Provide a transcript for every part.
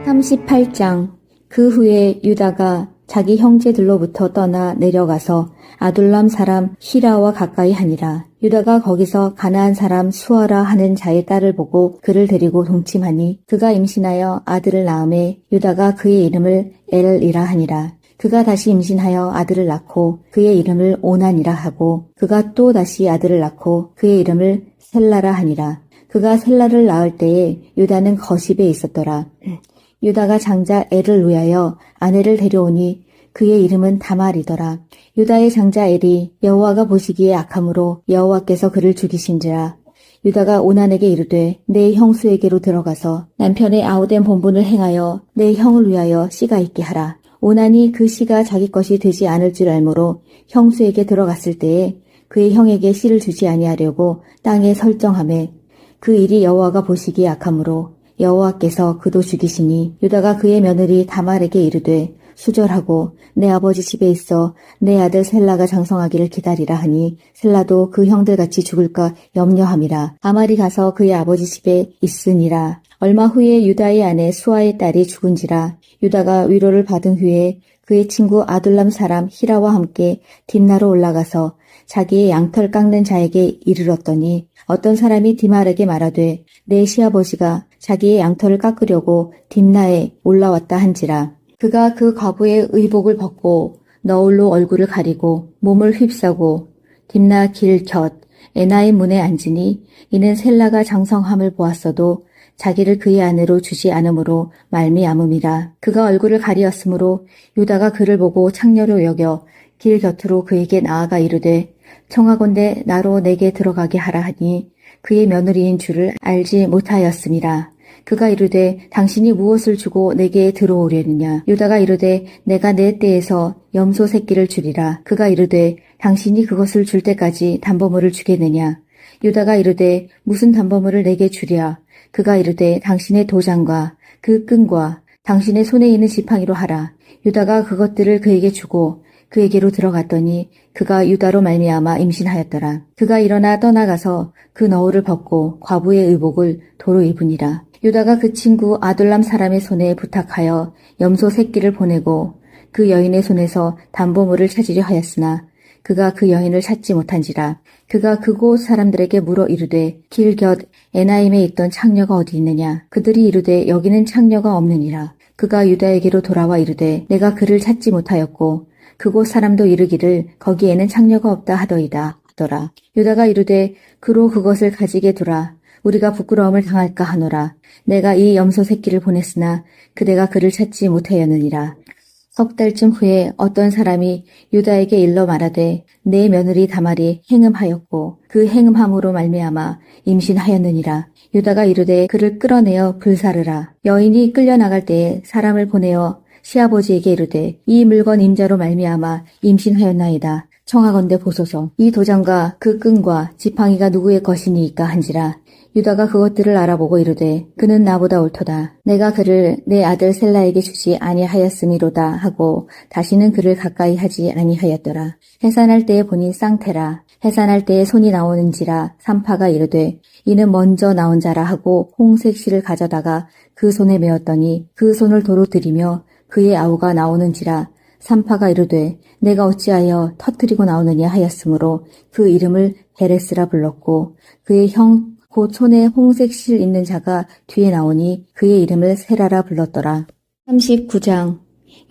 38장. 그 후에 유다가 자기 형제들로부터 떠나 내려가서 아둘람 사람 히라와 가까이 하니라. 유다가 거기서 가나안 사람 수아라 하는 자의 딸을 보고 그를 데리고 동침하니 그가 임신하여 아들을 낳음에 유다가 그의 이름을 엘이라 하니라. 그가 다시 임신하여 아들을 낳고 그의 이름을 오난이라 하고 그가 또 다시 아들을 낳고 그의 이름을 셀라라 하니라. 그가 셀라를 낳을 때에 유다는 거십에 있었더라. 유다가 장자 엘을 위하여 아내를 데려오니 그의 이름은 다말이더라. 유다의 장자 엘이 여호와가 보시기에 악함으로 여호와께서 그를 죽이신지라. 유다가 오난에게 이르되 내 형수에게로 들어가서 남편의 아우된 본분을 행하여 내 형을 위하여 씨가 있게 하라. 오난이 그 씨가 자기 것이 되지 않을 줄 알므로 형수에게 들어갔을 때에 그의 형에게 씨를 주지 아니하려고 땅에 설정하매 그 일이 여호와가 보시기에 악함으로 여호와께서 그도 죽이시니 유다가 그의 며느리 다말에게 이르되 수절하고 내 아버지 집에 있어 내 아들 셀라가 장성하기를 기다리라 하니 셀라도 그 형들같이 죽을까 염려함이라. 다말이 가서 그의 아버지 집에 있으니라. 얼마 후에 유다의 아내 수아의 딸이 죽은지라. 유다가 위로를 받은 후에 그의 친구 아둘람 사람 히라와 함께 딥나로 올라가서 자기의 양털 깎는 자에게 이르렀더니 어떤 사람이 디말에게 말하되 내 시아버지가 자기의 양털을 깎으려고 딥나에 올라왔다 한지라. 그가 그 과부의 의복을 벗고 너울로 얼굴을 가리고 몸을 휩싸고 딥나 길 곁 에나의 문에 앉으니 이는 셀라가 장성함을 보았어도 자기를 그의 아내로 주지 않으므로 말미암음이라. 그가 얼굴을 가리었으므로 유다가 그를 보고 창녀로 여겨 길 곁으로 그에게 나아가 이르되 청하건대 나로 내게 들어가게 하라 하니 그의 며느리인 줄을 알지 못하였음이라. 그가 이르되 당신이 무엇을 주고 내게 들어오려느냐. 유다가 이르되 내가 내 떼에서 염소 새끼를 주리라. 그가 이르되 당신이 그것을 줄 때까지 담보물을 주겠느냐. 유다가 이르되 무슨 담보물을 내게 주랴. 그가 이르되 당신의 도장과 그 끈과 당신의 손에 있는 지팡이로 하라. 유다가 그것들을 그에게 주고 그에게로 들어갔더니 그가 유다로 말미암아 임신하였더라. 그가 일어나 떠나가서 그 너울을 벗고 과부의 의복을 도로 입으니라. 유다가 그 친구 아둘람 사람의 손에 부탁하여 염소 새끼를 보내고 그 여인의 손에서 담보물을 찾으려 하였으나 그가 그 여인을 찾지 못한지라. 그가 그곳 사람들에게 물어 이르되 길 곁 에나임에 있던 창녀가 어디 있느냐. 그들이 이르되 여기는 창녀가 없느니라. 그가 유다에게로 돌아와 이르되 내가 그를 찾지 못하였고 그곳 사람도 이르기를 거기에는 창녀가 없다 하더이다 하더라. 유다가 이르되 그로 그것을 가지게 두라. 우리가 부끄러움을 당할까 하노라. 내가 이 염소 새끼를 보냈으나 그대가 그를 찾지 못하였느니라. 석 달쯤 후에 어떤 사람이 유다에게 일러 말하되 내 며느리 다말이 행음하였고 그 행음함으로 말미암아 임신하였느니라. 유다가 이르되 그를 끌어내어 불사르라. 여인이 끌려나갈 때에 사람을 보내어 시아버지에게 이르되 이 물건 임자로 말미암아 임신하였나이다. 청하건대 보소서. 이 도장과 그 끈과 지팡이가 누구의 것이니이까 한지라. 유다가 그것들을 알아보고 이르되 그는 나보다 옳도다. 내가 그를 내 아들 셀라에게 주지 아니하였음이로다 하고 다시는 그를 가까이 하지 아니하였더라. 해산할 때에 보니 쌍태라. 해산할 때에 손이 나오는지라. 산파가 이르되 이는 먼저 나온 자라 하고 홍색 실을 가져다가 그 손에 메었더니 그 손을 도로 들이며 그의 아우가 나오는지라. 산파가 이르되 내가 어찌하여 터뜨리고 나오느냐 하였으므로 그 이름을 베레스라 불렀고 그의 형 곧 손에 홍색 실 있는 자가 뒤에 나오니 그의 이름을 세라라 불렀더라. 39장.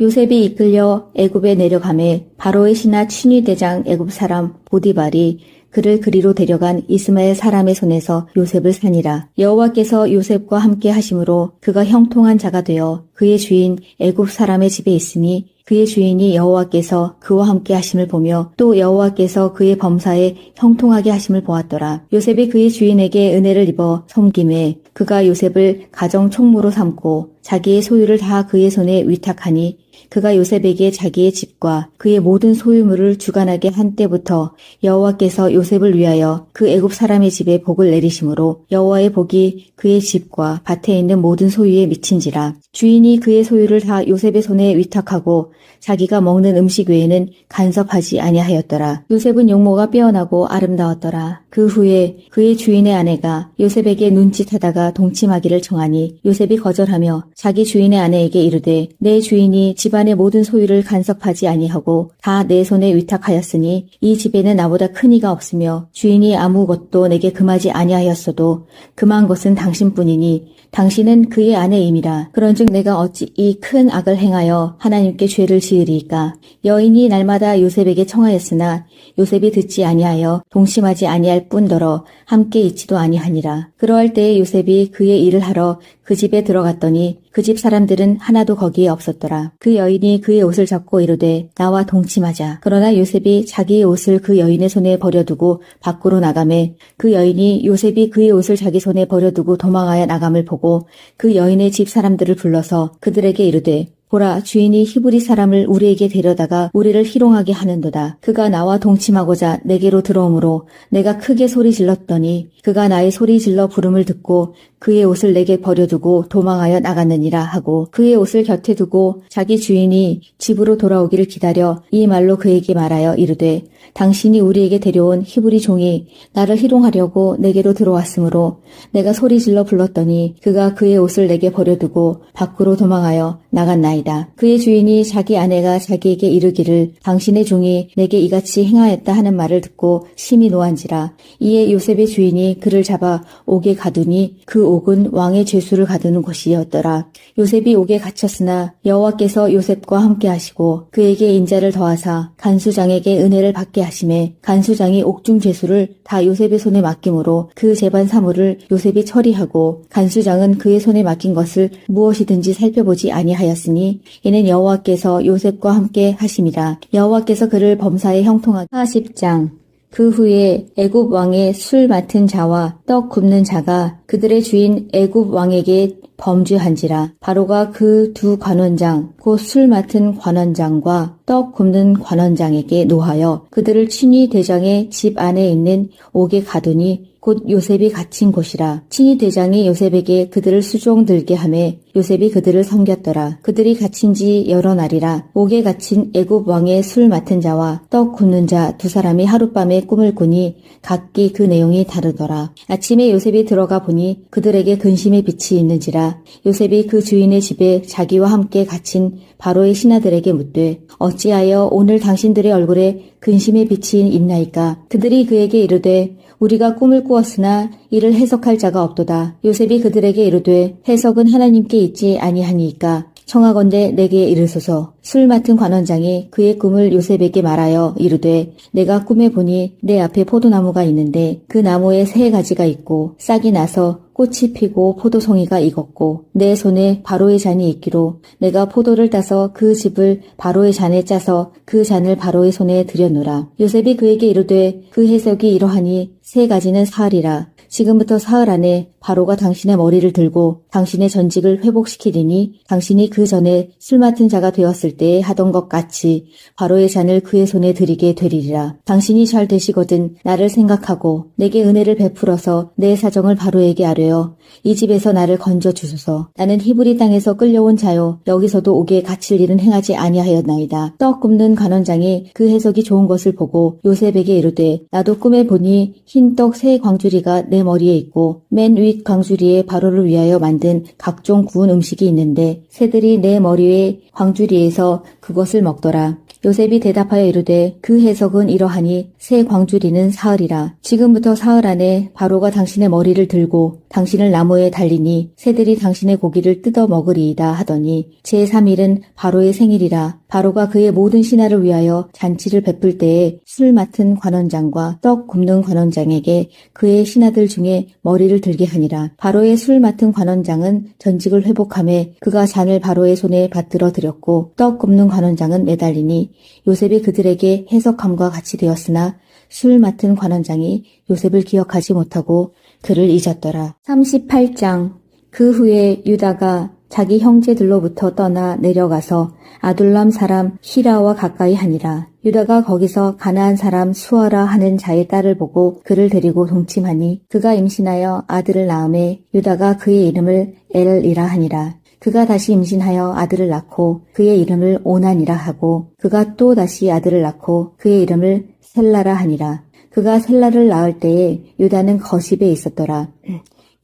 요셉이 이끌려 애굽에 내려가매 바로의 신하 친위 대장 애굽 사람 보디발이 그를 그리로 데려간 이스마엘 사람의 손에서 요셉을 산이라. 여호와께서 요셉과 함께 하심으로 그가 형통한 자가 되어 그의 주인 애굽 사람의 집에 있으니 그의 주인이 여호와께서 그와 함께 하심을 보며 또 여호와께서 그의 범사에 형통하게 하심을 보았더라. 요셉이 그의 주인에게 은혜를 입어 섬김에 그가 요셉을 가정 총무로 삼고 자기의 소유를 다 그의 손에 위탁하니 그가 요셉에게 자기의 집과 그의 모든 소유물을 주관하게 한 때부터 여호와께서 요셉을 위하여 그 애굽 사람의 집에 복을 내리심으로 여호와의 복이 그의 집과 밭에 있는 모든 소유에 미친지라. 주인이 그의 소유를 다 요셉의 손에 위탁하고 자기가 먹는 음식 외에는 간섭하지 아니하였더라. 요셉은 용모가 빼어나고 아름다웠더라. 그 후에 그의 주인의 아내가 요셉에게 눈짓하다가 동침하기를 청하니 요셉이 거절하며 자기 주인의 아내에게 이르되 내 주인이 집안의 모든 소유를 간섭하지 아니하고 다 내 손에 위탁하였으니 이 집에는 나보다 큰 이가 없으며 주인이 아무것도 내게 금하지 아니하였어도 금한 것은 당신뿐이니 당신은 그의 아내임이라. 그런즉 내가 어찌 이 큰 악을 행하여 하나님께 죄를 지으리이까. 여인이 날마다 요셉에게 청하였으나 요셉이 듣지 아니하여 동심하지 아니할 뿐더러 함께 있지도 아니하니라. 그러할 때에 요셉이 그의 일을 하러 그 집에 들어갔더니 그 집 사람들은 하나도 거기에 없었더라. 그 여인이 그의 옷을 잡고 이르되 나와 동침하자. 그러나 요셉이 자기의 옷을 그 여인의 손에 버려두고 밖으로 나가매 그 여인이 요셉이 그의 옷을 자기 손에 버려두고 도망하여 나감을 보고 그 여인의 집 사람들을 불러서 그들에게 이르되 보라, 주인이 히브리 사람을 우리에게 데려다가 우리를 희롱하게 하는도다. 그가 나와 동침하고자 내게로 들어오므로 내가 크게 소리 질렀더니 그가 나의 소리 질러 부름을 듣고 그의 옷을 내게 버려두고 도망하여 나갔느니라 하고 그의 옷을 곁에 두고 자기 주인이 집으로 돌아오기를 기다려 이 말로 그에게 말하여 이르되 당신이 우리에게 데려온 히브리 종이 나를 희롱하려고 내게로 들어왔으므로 내가 소리 질러 불렀더니 그가 그의 옷을 내게 버려두고 밖으로 도망하여 나갔나이다. 그의 주인이 자기 아내가 자기에게 이르기를 당신의 종이 내게 이같이 행하였다 하는 말을 듣고 심히 노한지라. 이에 요셉의 주인이 그를 잡아 옥에 가두니 그 옥은 왕의 죄수를 가두는 곳이었더라. 요셉이 옥에 갇혔으나 여호와께서 요셉과 함께 하시고 그에게 인자를 더하사 간수장에게 은혜를 받게 하시매 간수장이 옥중 죄수를 다 요셉의 손에 맡김으로 그 재반 사물을 요셉이 처리하고 간수장은 그의 손에 맡긴 것을 무엇이든지 살펴보지 아니하였으니 이는 여호와께서 요셉과 함께 하심이라. 여호와께서 그를 범사에 형통하게 40장. 그 후에 애굽 왕의 술 맡은 자와 떡 굽는 자가 그들의 주인 애굽 왕에게 범죄한지라. 바로가 그 두 관원장 곧 술 맡은 관원장과 떡 굽는 관원장에게 노하여 그들을 친위 대장의 집 안에 있는 옥에 가두니 곧 요셉이 갇힌 곳이라. 친위 대장이 요셉에게 그들을 수종 들게 하매 요셉이 그들을 섬겼더라. 그들이 갇힌 지 여러 날이라. 옥에 갇힌 애굽 왕의 술 맡은 자와 떡 굽는 자 두 사람이 하룻밤에 꿈을 꾸니 각기 그 내용이 다르더라. 아침에 요셉이 들어가 보니 그들에게 근심의 빛이 있는지라. 요셉이 그 주인의 집에 자기와 함께 갇힌 바로의 신하들에게 묻되 어찌하여 오늘 당신들의 얼굴에 근심의 빛이 있나이까. 그들이 그에게 이르되 우리가 꿈을 꾸었으나 이를 해석할 자가 없도다. 요셉이 그들에게 이르되 해석은 하나님께 있지 아니하니이까 청하건대 내게 이르소서. 술 맡은 관원장이 그의 꿈을 요셉에게 말하여 이르되 내가 꿈에 보니 내 앞에 포도나무가 있는데 그 나무에 세 가지가 있고 싹이 나서 꽃이 피고 포도송이가 익었고 내 손에 바로의 잔이 있기로 내가 포도를 따서 그 즙을 바로의 잔에 짜서 그 잔을 바로의 손에 들여놓으라. 요셉이 그에게 이르되 그 해석이 이러하니 세 가지는 사흘이라. 지금부터 사흘 안에 바로가 당신의 머리를 들고 당신의 전직을 회복시키리니 당신이 그 전에 술 맡은 자가 되었을 때에 하던 것 같이 바로의 잔을 그의 손에 드리게 되리라. 당신이 잘 되시거든 나를 생각하고 내게 은혜를 베풀어서 내 사정을 바로에게 아뢰어 이 집에서 나를 건져 주소서. 나는 히브리 땅에서 끌려온 자요 여기서도 옥에 갇힐 일은 행하지 아니하였나이다. 떡 굽는 관원장이 그 해석이 좋은 것을 보고 요셉에게 이르되 나도 꿈에 보니 흰 떡 세 광주리가 내 머리에 있고 맨 윗 광주리에 바로를 위하여 만든 각종 구운 음식이 있는데 새들이 내 머리 위에 광주리에서 그것을 먹더라. 요셉이 대답하여 이르되 그 해석은 이러하니 새 광주리는 사흘이라. 지금부터 사흘 안에 바로가 당신의 머리를 들고 당신을 나무에 달리니 새들이 당신의 고기를 뜯어 먹으리이다 하더니 제3일은 바로의 생일이라. 바로가 그의 모든 신하를 위하여 잔치를 베풀 때에 술 맡은 관원장과 떡 굽는 관원장에게 그의 신하들 중에 머리를 들게 하니라. 바로의 술 맡은 관원장은 전직을 회복하며 그가 잔을 바로의 손에 받들어 드렸고 떡 굽는 관원장은 매달리니 요셉이 그들에게 해석함과 같이 되었으나 술 맡은 관원장이 요셉을 기억하지 못하고 그를 잊었더라. 38장. 그 후에 유다가 자기 형제들로부터 떠나 내려가서 아둘람 사람 히라와 가까이 하니라. 유다가 거기서 가나안 사람 수아라 하는 자의 딸을 보고 그를 데리고 동침하니 그가 임신하여 아들을 낳음에 유다가 그의 이름을 엘이라 하니라. 그가 다시 임신하여 아들을 낳고 그의 이름을 오난이라 하고 그가 또 다시 아들을 낳고 그의 이름을 셀라라 하니라. 그가 셀라를 낳을 때에 유다는 거십에 있었더라.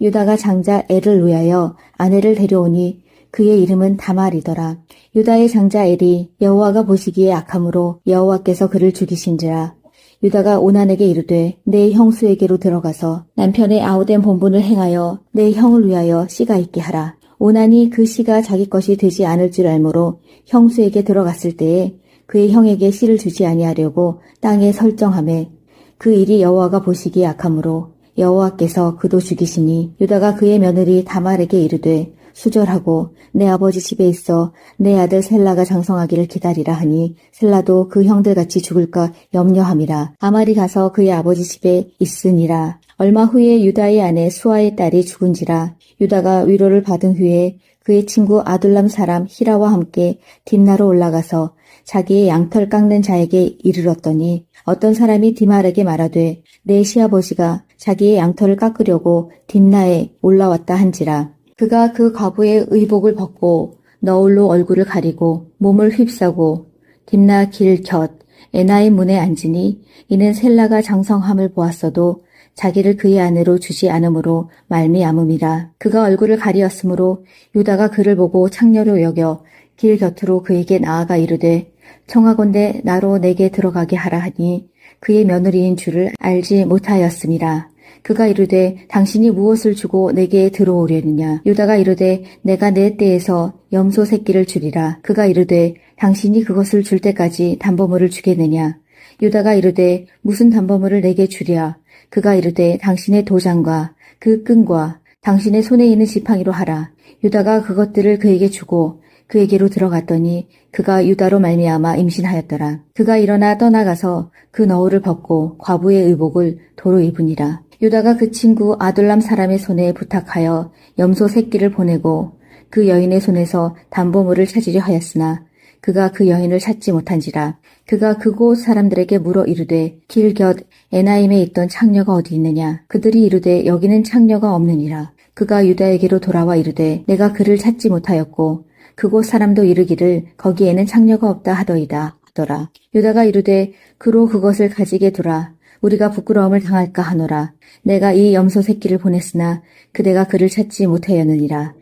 유다가 장자 엘을 위하여 아내를 데려오니 그의 이름은 다말이더라. 유다의 장자 엘이 여호와가 보시기에 악함으로 여호와께서 그를 죽이신지라. 유다가 오난에게 이르되 내 형수에게로 들어가서 남편의 아우된 본분을 행하여 내 형을 위하여 씨가 있게 하라. 오난이 그 씨가 자기 것이 되지 않을 줄 알므로 형수에게 들어갔을 때에 그의 형에게 씨를 주지 아니하려고 땅에 설정하매 그 일이 여호와가 보시기에 악함으로 여호와께서 그도 죽이시니 유다가 그의 며느리 다말에게 이르되 수절하고 내 아버지 집에 있어 내 아들 셀라가 장성하기를 기다리라 하니 셀라도 그 형들같이 죽을까 염려함이라. 다말이 가서 그의 아버지 집에 있으니라. 얼마 후에 유다의 아내 수아의 딸이 죽은지라. 유다가 위로를 받은 후에 그의 친구 아둘람 사람 히라와 함께 딥나로 올라가서 자기의 양털 깎는 자에게 이르렀더니 어떤 사람이 디말에게 말하되 내 시아버지가 자기의 양털을 깎으려고 딥나에 올라왔다 한지라. 그가 그 과부의 의복을 벗고 너울로 얼굴을 가리고 몸을 휩싸고 딥나 길 곁 에나의 문에 앉으니 이는 셀라가 장성함을 보았어도 자기를 그의 아내로 주지 않으므로 말미암음이라. 그가 얼굴을 가리었으므로 유다가 그를 보고 창녀로 여겨 길 곁으로 그에게 나아가 이르되 청하건대 나로 내게 들어가게 하라 하니 그의 며느리인 줄을 알지 못하였음이라. 그가 이르되 당신이 무엇을 주고 내게 들어오려느냐. 유다가 이르되 내가 내 떼에서 염소 새끼를 주리라. 그가 이르되 당신이 그것을 줄 때까지 담보물을 주겠느냐. 유다가 이르되 무슨 담보물을 내게 주랴. 그가 이르되 당신의 도장과 그 끈과 당신의 손에 있는 지팡이로 하라. 유다가 그것들을 그에게 주고 그에게로 들어갔더니 그가 유다로 말미암아 임신하였더라. 그가 일어나 떠나가서 그 너울을 벗고 과부의 의복을 도로 입으니라. 유다가 그 친구 아둘람 사람의 손에 부탁하여 염소 새끼를 보내고 그 여인의 손에서 담보물을 찾으려 하였으나 그가 그 여인을 찾지 못한지라. 그가 그곳 사람들에게 물어 이르되 길 곁 에나임에 있던 창녀가 어디 있느냐. 그들이 이르되 여기는 창녀가 없느니라. 그가 유다에게로 돌아와 이르되 내가 그를 찾지 못하였고 그곳 사람도 이르기를 거기에는 창녀가 없다 하더이다 하더라. 유다가 이르되 그로 그것을 가지게 두라. 우리가 부끄러움을 당할까 하노라. 내가 이 염소 새끼를 보냈으나 그대가 그를 찾지 못하였느니라.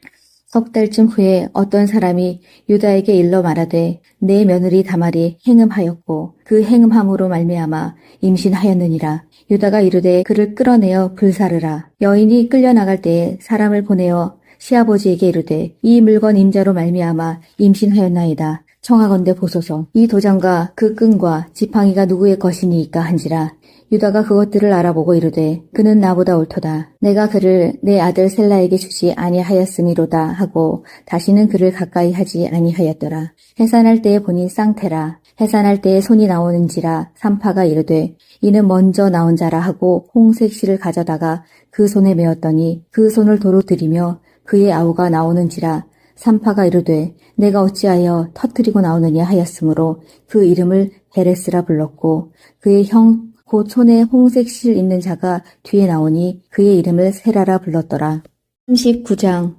석 달쯤 후에 어떤 사람이 유다에게 일러 말하되 내 며느리 다말이 행음하였고 그 행음함으로 말미암아 임신하였느니라. 유다가 이르되 그를 끌어내어 불사르라. 여인이 끌려나갈 때에 사람을 보내어 시아버지에게 이르되 이 물건 임자로 말미암아 임신하였나이다. 청하건대 보소서. 이 도장과 그 끈과 지팡이가 누구의 것이니이까 한지라. 유다가 그것들을 알아보고 이르되 그는 나보다 옳도다. 내가 그를 내 아들 셀라에게 주지 아니하였음이로다 하고 다시는 그를 가까이 하지 아니하였더라. 해산할 때에 보니 쌍태라. 해산할 때에 손이 나오는지라. 산파가 이르되 이는 먼저 나온 자라 하고 홍색 실을 가져다가 그 손에 메었더니 그 손을 도로 들이며 그의 아우가 나오는지라. 산파가 이르되 내가 어찌하여 터뜨리고 나오느냐 하였으므로 그 이름을 베레스라 불렀고 그의 형 곧 손에 홍색 실 있는 자가 뒤에 나오니 그의 이름을 세라라 불렀더라. 39장.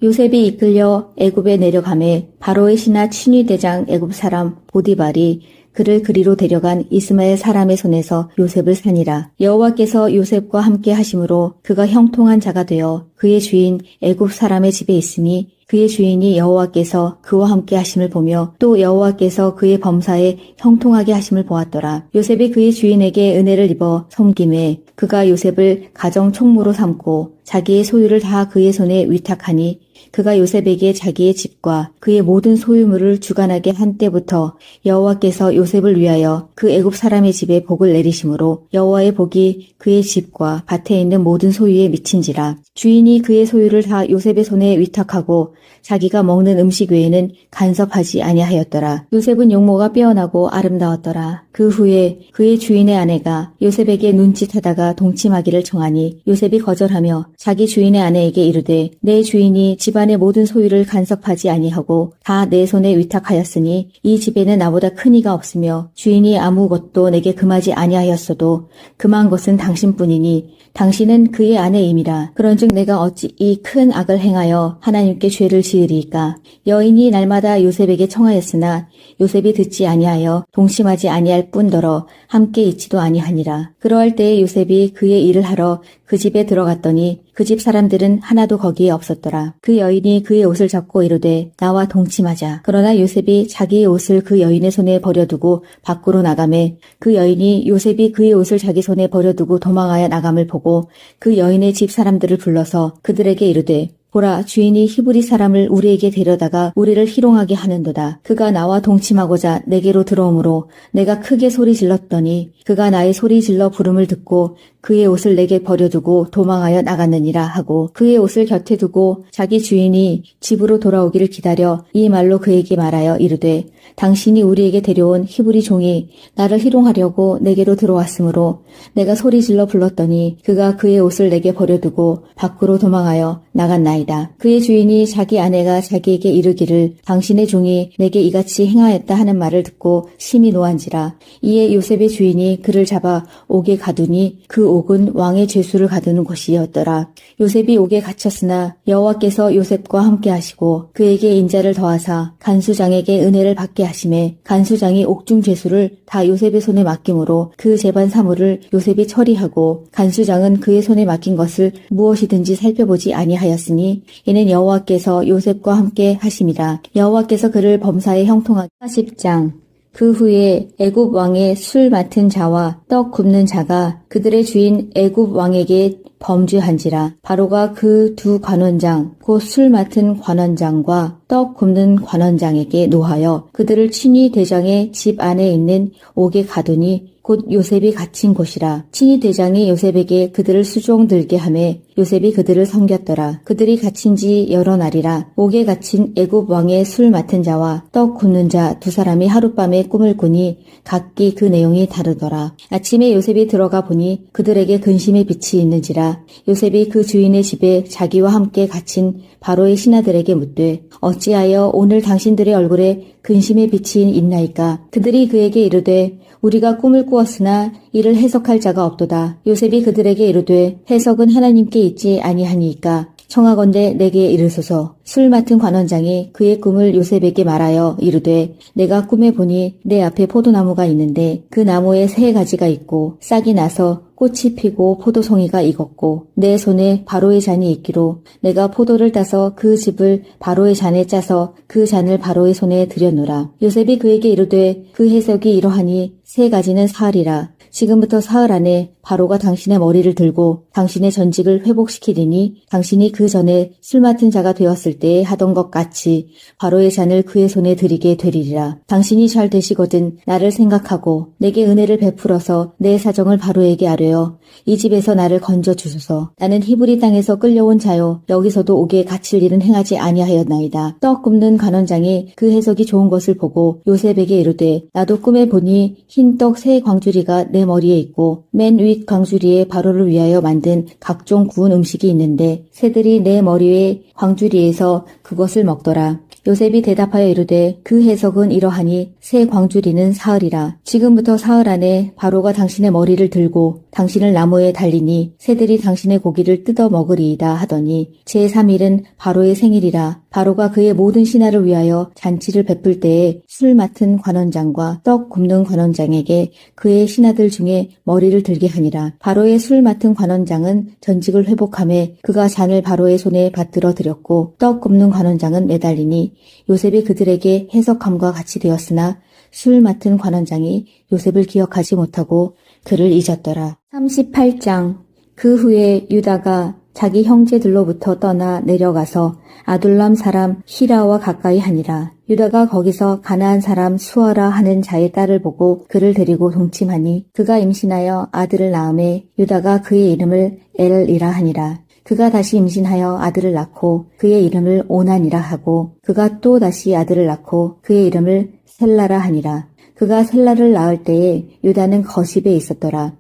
요셉이 이끌려 애굽에 내려가매 바로의 신하 친위 대장 애굽 사람 보디발이 그를 그리로 데려간 이스마엘 사람의 손에서 요셉을 산이라. 여호와께서 요셉과 함께 하심으로 그가 형통한 자가 되어 그의 주인 애굽 사람의 집에 있으니 그의 주인이 여호와께서 그와 함께 하심을 보며 또 여호와께서 그의 범사에 형통하게 하심을 보았더라. 요셉이 그의 주인에게 은혜를 입어 섬김에 그가 요셉을 가정 총무로 삼고 자기의 소유를 다 그의 손에 위탁하니 그가 요셉에게 자기의 집과 그의 모든 소유물을 주관하게 한 때부터 여호와께서 요셉을 위하여 그 애굽 사람의 집에 복을 내리심으로 여호와의 복이 그의 집과 밭에 있는 모든 소유에 미친지라. 주인이 그의 소유를 다 요셉의 손에 위탁하고 자기가 먹는 음식 외에는 간섭하지 아니하였더라. 요셉은 용모가 빼어나고 아름다웠더라. 그 후에 그의 주인의 아내가 요셉에게 눈짓하다가 동침하기를 청하니 요셉이 거절하며 자기 주인의 아내에게 이르되 내 주인이 집 집안의 모든 소유를 간섭하지 아니하고 다 내 손에 위탁하였으니 이 집에는 나보다 큰 이가 없으며 주인이 아무것도 내게 금하지 아니하였어도 금한 것은 당신뿐이니 당신은 그의 아내임이라. 그런즉 내가 어찌 이 큰 악을 행하여 하나님께 죄를 지으리이까. 여인이 날마다 요셉에게 청하였으나 요셉이 듣지 아니하여 동침하지 아니할 뿐더러 함께 있지도 아니하니라. 그러할 때에 요셉이 그의 일을 하러 그 집에 들어갔더니 그 집 사람들은 하나도 거기에 없었더라. 그 여인이 그의 옷을 잡고 이르되 나와 동침하자. 그러나 요셉이 자기의 옷을 그 여인의 손에 버려두고 밖으로 나가매 그 여인이 요셉이 그의 옷을 자기 손에 버려두고 도망하여 나감을 보고 그 여인의 집 사람들을 불러서 그들에게 이르되 보라, 주인이 히브리 사람을 우리에게 데려다가 우리를 희롱하게 하는도다. 그가 나와 동침하고자 내게로 들어오므로 내가 크게 소리 질렀더니 그가 나의 소리 질러 부름을 듣고 그의 옷을 내게 버려두고 도망하여 나갔느니라 하고 그의 옷을 곁에 두고 자기 주인이 집으로 돌아오기를 기다려 이 말로 그에게 말하여 이르되 당신이 우리에게 데려온 히브리 종이 나를 희롱하려고 내게로 들어왔으므로 내가 소리 질러 불렀더니 그가 그의 옷을 내게 버려두고 밖으로 도망하여 나갔나이다. 그의 주인이 자기 아내가 자기에게 이르기를 당신의 종이 내게 이같이 행하였다 하는 말을 듣고 심히 노한지라. 이에 요셉의 주인이 그를 잡아 옥에 가두니 그 옥은 왕의 죄수를 가두는 곳이었더라. 요셉이 옥에 갇혔으나 여호와께서 요셉과 함께 하시고 그에게 인자를 더하사 간수장에게 은혜를 받게 하시매 간수장이 옥중 죄수를 다 요셉의 손에 맡김으로 그 재반 사물을 요셉이 처리하고 간수장은 그의 손에 맡긴 것을 무엇이든지 살펴보지 아니하였으니 이는 여호와께서 요셉과 함께 하심이라. 여호와께서 그를 범사에 형통하게. 40장. 그 후에 애굽 왕의 술 맡은 자와 떡 굽는 자가 그들의 주인 애굽 왕에게 범죄한지라. 바로가 그 두 관원장 곧 술 맡은 관원장과 떡 굽는 관원장에게 노하여 그들을 친위 대장의 집 안에 있는 옥에 가두니 곧 요셉이 갇힌 곳이라. 친위 대장이 요셉에게 그들을 수종 들게 하매 요셉이 그들을 섬겼더라. 그들이 갇힌 지 여러 날이라. 옥에 갇힌 애굽 왕의 술 맡은 자와 떡 굽는 자 두 사람이 하룻밤에 꿈을 꾸니 각기 그 내용이 다르더라. 아침에 요셉이 들어가 보니 그들에게 근심의 빛이 있는지라. 요셉이 그 주인의 집에 자기와 함께 갇힌 바로의 신하들에게 묻되 어찌하여 오늘 당신들의 얼굴에 근심의 빛이 있나이까. 그들이 그에게 이르되 우리가 꿈을 꾸었으나 이를 해석할 자가 없도다. 요셉이 그들에게 이르되 해석은 하나님께 있지 아니하니이까 청하건대 내게 이르소서. 술 맡은 관원장이 그의 꿈을 요셉에게 말하여 이르되 내가 꿈에 보니 내 앞에 포도나무가 있는데 그 나무에 세 가지가 있고 싹이 나서 꽃이 피고 포도송이가 익었고 내 손에 바로의 잔이 있기로 내가 포도를 따서 그 즙을 바로의 잔에 짜서 그 잔을 바로의 손에 들여놓으라. 요셉이 그에게 이르되 그 해석이 이러하니 세 가지는 사흘이라. 지금부터 사흘 안에 바로가 당신의 머리를 들고 당신의 전직을 회복시키리니 당신이 그 전에 술 맡은 자가 되었을 때에 하던 것 같이 바로의 잔을 그의 손에 드리게 되리라. 당신이 잘 되시거든 나를 생각하고 내게 은혜를 베풀어서 내 사정을 바로에게 아뢰어 이 집에서 나를 건져 주소서. 나는 히브리 땅에서 끌려온 자요 여기서도 옥에 갇힐 일은 행하지 아니하였나이다. 떡 굽는 관원장이 그 해석이 좋은 것을 보고 요셉에게 이르되 나도 꿈에 보니 흰떡 세 광주리가 내 머리에 있고 맨 윗 광주리에 바로를 위하여 만든 각종 구운 음식이 있는데 새들이 내 머리 위에 광주리에서 그것을 먹더라. 요셉이 대답하여 이르되 그 해석은 이러하니 새 광주리는 사흘이라. 지금부터 사흘 안에 바로가 당신의 머리를 들고 당신을 나무에 달리니 새들이 당신의 고기를 뜯어 먹으리이다 하더니 제3일은 바로의 생일이라. 바로가 그의 모든 신하를 위하여 잔치를 베풀 때에 술 맡은 관원장과 떡 굽는 관원장에게 그의 신하들 중에 머리를 들게 하니라. 바로의 술 맡은 관원장은 전직을 회복하며 그가 잔을 바로의 손에 받들어 드렸고 떡 굽는 관원장은 매달리니 요셉이 그들에게 해석함과 같이 되었으나 술 맡은 관원장이 요셉을 기억하지 못하고 그를 잊었더라. 38장. 그 후에 유다가 자기 형제들로부터 떠나 내려가서 아둘람 사람 히라와 가까이 하니라. 유다가 거기서 가나안 사람 수아라 하는 자의 딸을 보고 그를 데리고 동침하니 그가 임신하여 아들을 낳음에 유다가 그의 이름을 엘이라 하니라. 그가 다시 임신하여 아들을 낳고 그의 이름을 오난이라 하고 그가 또 다시 아들을 낳고 그의 이름을 셀라라 하니라. 그가 셀라를 낳을 때에 유다는 거십에 있었더라.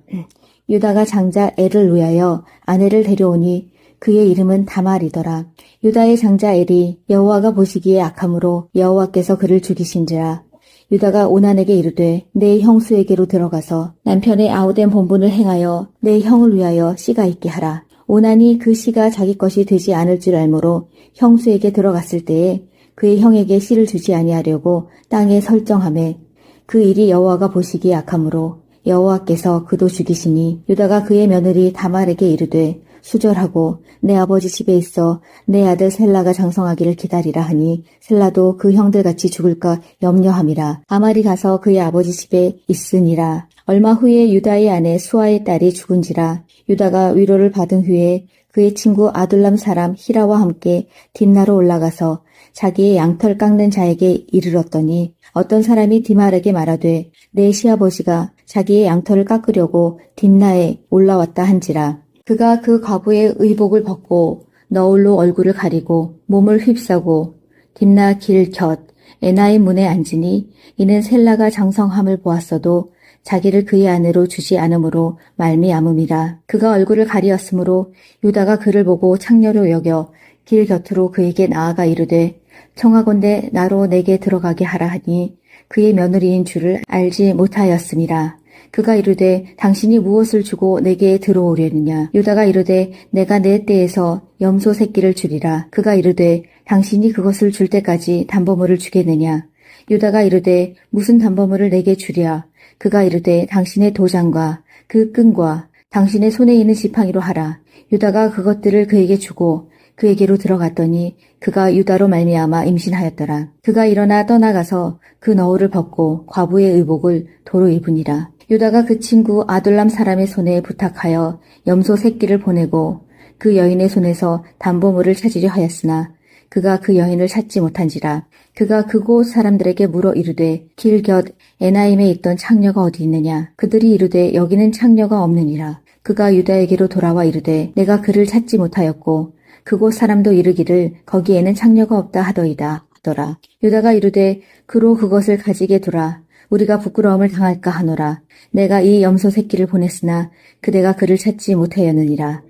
유다가 장자 엘을 위하여 아내를 데려오니 그의 이름은 다말이더라. 유다의 장자 엘이 여호와가 보시기에 악함으로 여호와께서 그를 죽이신지라. 유다가 오난에게 이르되 내 형수에게로 들어가서 남편의 아우된 본분을 행하여 내 형을 위하여 씨가 있게 하라. 오난이 그 씨가 자기 것이 되지 않을 줄 알므로 형수에게 들어갔을 때에 그의 형에게 씨를 주지 아니하려고 땅에 설정하매 그 일이 여호와가 보시기에 악함으로 여호와께서 그도 죽이시니 유다가 그의 며느리 다말에게 이르되 수절하고 내 아버지 집에 있어 내 아들 셀라가 장성하기를 기다리라 하니 셀라도 그 형들같이 죽을까 염려함이라. 다말이 가서 그의 아버지 집에 있으니라. 얼마 후에 유다의 아내 수아의 딸이 죽은지라. 유다가 위로를 받은 후에 그의 친구 아둘람 사람 히라와 함께 딥나로 올라가서 자기의 양털 깎는 자에게 이르렀더니 어떤 사람이 디말에게 말하되 내 시아버지가 자기의 양털을 깎으려고 딥나에 올라왔다 한지라. 그가 그 과부의 의복을 벗고 너울로 얼굴을 가리고 몸을 휩싸고 딥나 길 곁 에나의 문에 앉으니 이는 셀라가 장성함을 보았어도 자기를 그의 아내로 주지 않으므로 말미암음이라. 그가 얼굴을 가리었으므로 유다가 그를 보고 창녀로 여겨 길 곁으로 그에게 나아가 이르되 청하건대 나로 내게 들어가게 하라 하니 그의 며느리인 줄을 알지 못하였음이라. 그가 이르되 당신이 무엇을 주고 내게 들어오려느냐. 유다가 이르되 내가 내 떼에서 염소 새끼를 주리라. 그가 이르되 당신이 그것을 줄 때까지 담보물을 주겠느냐. 유다가 이르되 무슨 담보물을 내게 주랴. 그가 이르되 당신의 도장과 그 끈과 당신의 손에 있는 지팡이로 하라. 유다가 그것들을 그에게 주고 그에게로 들어갔더니 그가 유다로 말미암아 임신하였더라. 그가 일어나 떠나가서 그 너울을 벗고 과부의 의복을 도로 입으니라. 유다가 그 친구 아둘람 사람의 손에 부탁하여 염소 새끼를 보내고 그 여인의 손에서 담보물을 찾으려 하였으나 그가 그 여인을 찾지 못한지라. 그가 그곳 사람들에게 물어 이르되 길 곁 에나임에 있던 창녀가 어디 있느냐. 그들이 이르되 여기는 창녀가 없느니라. 그가 유다에게로 돌아와 이르되 내가 그를 찾지 못하였고 그곳 사람도 이르기를 거기에는 창녀가 없다 하더이다 하더라. 유다가 이르되 그로 그것을 가지게 두라. 우리가 부끄러움을 당할까 하노라. 내가 이 염소 새끼를 보냈으나 그대가 그를 찾지 못하였느니라.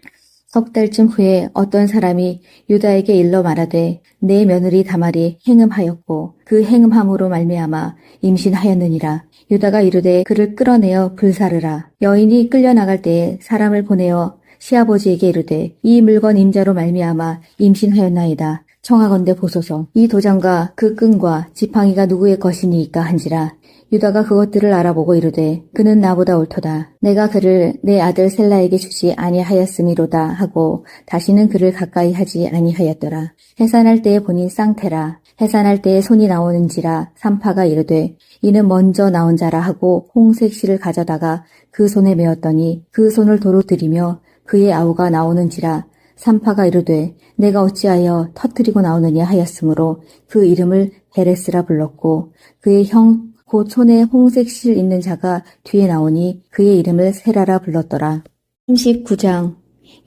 석 달쯤 후에 어떤 사람이 유다에게 일러 말하되 내 며느리 다말이 행음하였고 그 행음함으로 말미암아 임신하였느니라. 유다가 이르되 그를 끌어내어 불사르라. 여인이 끌려나갈 때에 사람을 보내어 시아버지에게 이르되 이 물건 임자로 말미암아 임신하였나이다. 청하건대 보소서. 이 도장과 그 끈과 지팡이가 누구의 것이니이까 한지라. 유다가 그것들을 알아보고 이르되 그는 나보다 옳도다. 내가 그를 내 아들 셀라에게 주지 아니하였음이로다 하고 다시는 그를 가까이 하지 아니하였더라. 해산할 때에 보니 쌍태라. 해산할 때에 손이 나오는지라. 산파가 이르되 이는 먼저 나온 자라 하고 홍색 실을 가져다가 그 손에 메었더니 그 손을 도로 들이며 그의 아우가 나오는지라. 산파가 이르되 내가 어찌하여 터뜨리고 나오느냐 하였으므로 그 이름을 베레스라 불렀고 그의 형 곧 손에 홍색 실 있는 자가 뒤에 나오니 그의 이름을 세라라 불렀더라. 39장.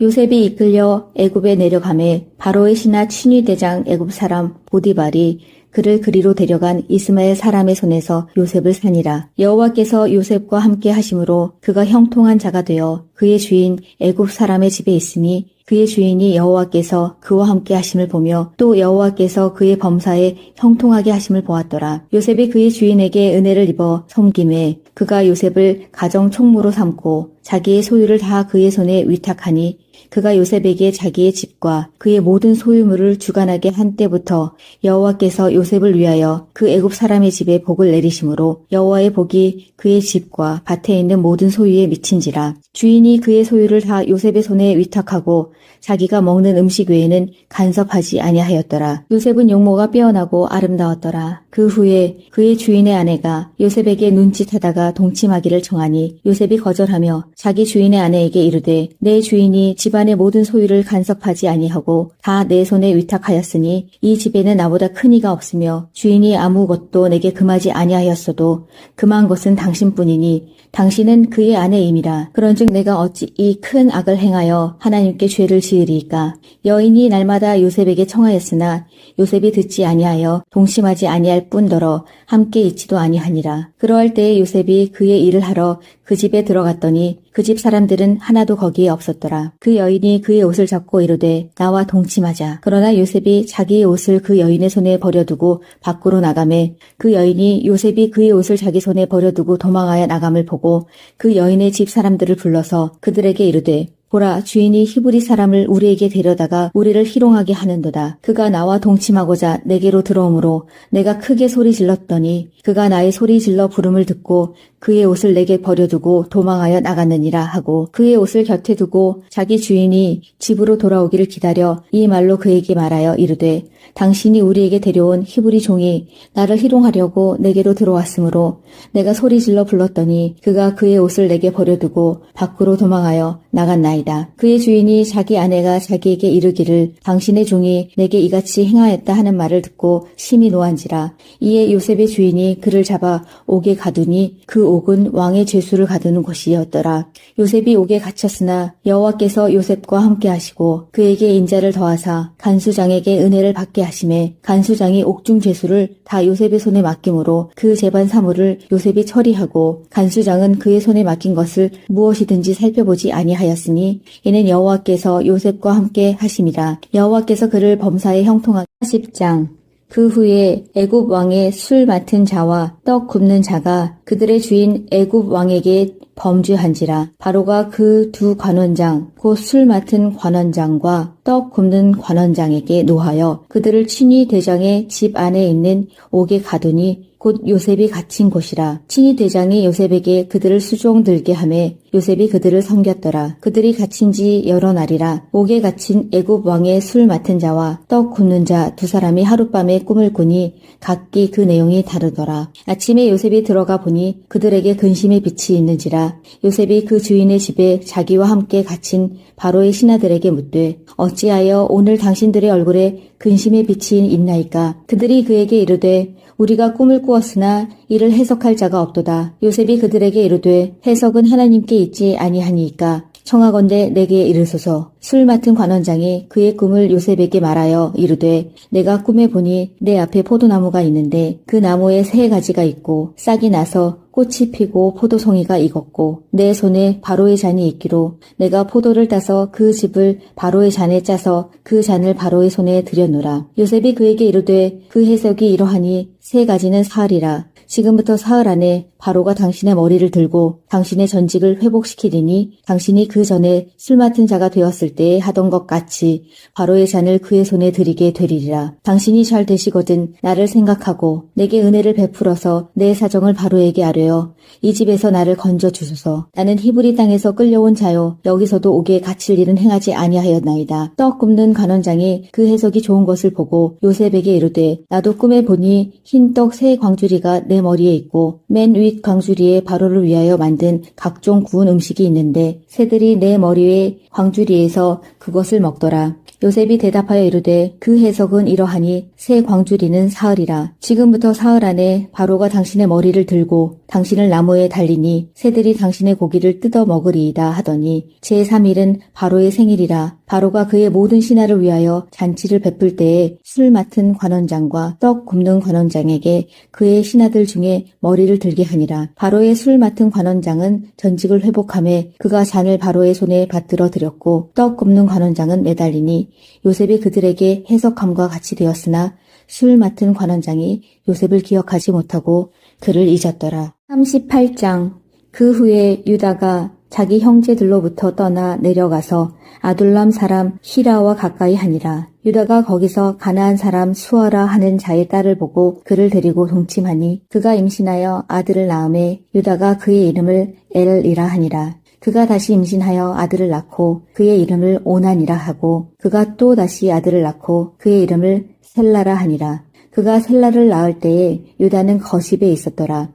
요셉이 이끌려 애굽에 내려가매 바로의 신하 친위 대장 애굽 사람 보디발이 그를 그리로 데려간 이스마엘 사람의 손에서 요셉을 산이라. 여호와께서 요셉과 함께 하심으로 그가 형통한 자가 되어 그의 주인 애굽 사람의 집에 있으니 그의 주인이 여호와께서 그와 함께 하심을 보며 또 여호와께서 그의 범사에 형통하게 하심을 보았더라. 요셉이 그의 주인에게 은혜를 입어 섬김에 그가 요셉을 가정 총무로 삼고 자기의 소유를 다 그의 손에 위탁하니 그가 요셉에게 자기의 집과 그의 모든 소유물을 주관하게 한 때부터 여호와께서 요셉을 위하여 그 애굽 사람의 집에 복을 내리심으로 여호와의 복이 그의 집과 밭에 있는 모든 소유에 미친지라. 주인이 그의 소유를 다 요셉의 손에 위탁하고 자기가 먹는 음식 외에는 간섭하지 아니하였더라. 요셉은 용모가 빼어나고 아름다웠더라. 그 후에 그의 주인의 아내가 요셉에게 눈짓하다가 동침하기를 청하니 요셉이 거절하며 자기 주인의 아내에게 이르되 내 주인이 집안의 모든 소유를 간섭하지 아니하고 다 내 손에 위탁하였으니 이 집에는 나보다 큰 이가 없으며 주인이 아무것도 내게 금하지 아니하였어도 금한 것은 당신뿐이니 당신은 그의 아내임이라. 그런즉 내가 어찌 이 큰 악을 행하여 하나님께 죄를 지으리이까. 여인이 날마다 요셉에게 청하였으나 요셉이 듣지 아니하여 동심하지 아니할 뿐더러 함께 있지도 아니하니라. 그러할 때에 요셉이 그의 일을 하러 그 집에 들어갔더니 그 집 사람들은 하나도 거기에 없었더라. 그 여인이 그의 옷을 잡고 이르되 나와 동침하자. 그러나 요셉이 자기의 옷을 그 여인의 손에 버려두고 밖으로 나가매 그 여인이 요셉이 그의 옷을 자기 손에 버려두고 도망하여 나감을 보고 그 여인의 집 사람들을 불러서 그들에게 이르되 보라, 주인이 히브리 사람을 우리에게 데려다가 우리를 희롱하게 하는도다. 그가 나와 동침하고자 내게로 들어오므로 내가 크게 소리 질렀더니 그가 나의 소리 질러 부름을 듣고 그의 옷을 내게 버려두고 도망하여 나갔느니라 하고 그의 옷을 곁에 두고 자기 주인이 집으로 돌아오기를 기다려 이 말로 그에게 말하여 이르되 당신이 우리에게 데려온 히브리 종이 나를 희롱하려고 내게로 들어왔으므로 내가 소리 질러 불렀더니 그가 그의 옷을 내게 버려두고 밖으로 도망하여 나갔나이다. 그의 주인이 자기 아내가 자기에게 이르기를 당신의 종이 내게 이같이 행하였다 하는 말을 듣고 심히 노한지라. 이에 요셉의 주인이 그를 잡아 옥에 가두니 그 옥은 왕의 죄수를 가두는 곳이었더라. 요셉이 옥에 갇혔으나 여호와께서 요셉과 함께 하시고 그에게 인자를 더하사 간수장에게 은혜를 받게 하심에 간수장이 옥중 죄수를 다 요셉의 손에 맡김으로 그 재반 사물을 요셉이 처리하고 간수장은 그의 손에 맡긴 것을 무엇이든지 살펴보지 아니하였으니 이는 여호와께서 요셉과 함께 하심이라. 여호와께서 그를 범사에 형통하게 40장. 그 후에 애굽 왕의 술 맡은 자와 떡 굽는 자가 그들의 주인 애굽 왕에게 범죄한지라. 바로가 그 두 관원장 곧 술 맡은 관원장과 떡 굽는 관원장에게 노하여 그들을 친위 대장의 집 안에 있는 옥에 가두니 곧 요셉이 갇힌 곳이라. 친위 대장이 요셉에게 그들을 수종 들게 하매 요셉이 그들을 섬겼더라. 그들이 갇힌 지 여러 날이라. 옥에 갇힌 애굽 왕의 술 맡은 자와 떡 굽는 자 두 사람이 하룻밤에 꿈을 꾸니 각기 그 내용이 다르더라. 아침에 요셉이 들어가 보니 그들에게 근심의 빛이 있는지라. 요셉이 그 주인의 집에 자기와 함께 갇힌 바로의 신하들에게 묻되 어찌하여 오늘 당신들의 얼굴에 근심의 빛이 있나이까. 그들이 그에게 이르되 우리가 꿈을 꾸었으나 이를 해석할 자가 없도다. 요셉이 그들에게 이르되 해석은 하나님께 있지 아니하니이까 청하건대 내게 이르소서. 술 맡은 관원장이 그의 꿈을 요셉에게 말하여 이르되 내가 꿈에 보니 내 앞에 포도나무가 있는데 그 나무에 세 가지가 있고 싹이 나서 꽃이 피고 포도송이가 익었고 내 손에 바로의 잔이 있기로 내가 포도를 따서 그 즙을 바로의 잔에 짜서 그 잔을 바로의 손에 들여놓으라. 요셉이 그에게 이르되 그 해석이 이러하니 세 가지는 사흘이라. 지금부터 사흘 안에 바로가 당신의 머리를 들고 당신의 전직을 회복시키리니 당신이 그 전에 술 맡은 자가 되었을 때에 하던 것 같이 바로의 잔을 그의 손에 드리게 되리리라. 당신이 잘 되시거든 나를 생각하고 내게 은혜를 베풀어서 내 사정을 바로에게 아뢰어 이 집에서 나를 건져 주소서. 나는 히브리 땅에서 끌려온 자요 여기서도 옥에 갇힐 일은 행하지 아니하였나이다. 떡 굽는 관원장이 그 해석이 좋은 것을 보고 요셉에게 이르되 나도 꿈에 보니 흰 떡 세 광주리가 내 머리에 있고 맨 윗 광주리에 바로를 위하여 만든 각종 구운 음식이 있는데 새들이 내 머리 위에 광주리에서 그것을 먹더라. 요셉이 대답하여 이르되 그 해석은 이러하니 새 광주리는 사흘이라. 지금부터 사흘 안에 바로가 당신의 머리를 들고 당신을 나무에 달리니 새들이 당신의 고기를 뜯어 먹으리이다 하더니 제3일은 바로의 생일이라. 바로가 그의 모든 신하를 위하여 잔치를 베풀 때에 술 맡은 관원장과 떡 굽는 관원장에게 그의 신하들 중에 머리를 들게 하니라. 바로의 술 맡은 관원장은 전직을 회복하며 그가 잔을 바로의 손에 받들어 드렸고 떡 굽는 관원장은 매달리니 요셉이 그들에게 해석함과 같이 되었으나 술 맡은 관원장이 요셉을 기억하지 못하고 그를 잊었더라. 38장. 그 후에 유다가 자기 형제들로부터 떠나 내려가서 아둘람 사람 히라와 가까이 하니라. 유다가 거기서 가나안 사람 수아라 하는 자의 딸을 보고 그를 데리고 동침하니 그가 임신하여 아들을 낳음에 유다가 그의 이름을 엘이라 하니라. 그가 다시 임신하여 아들을 낳고 그의 이름을 오난이라 하고 그가 또 다시 아들을 낳고 그의 이름을 셀라라 하니라. 그가 셀라를 낳을 때에 유다는 거십에 있었더라.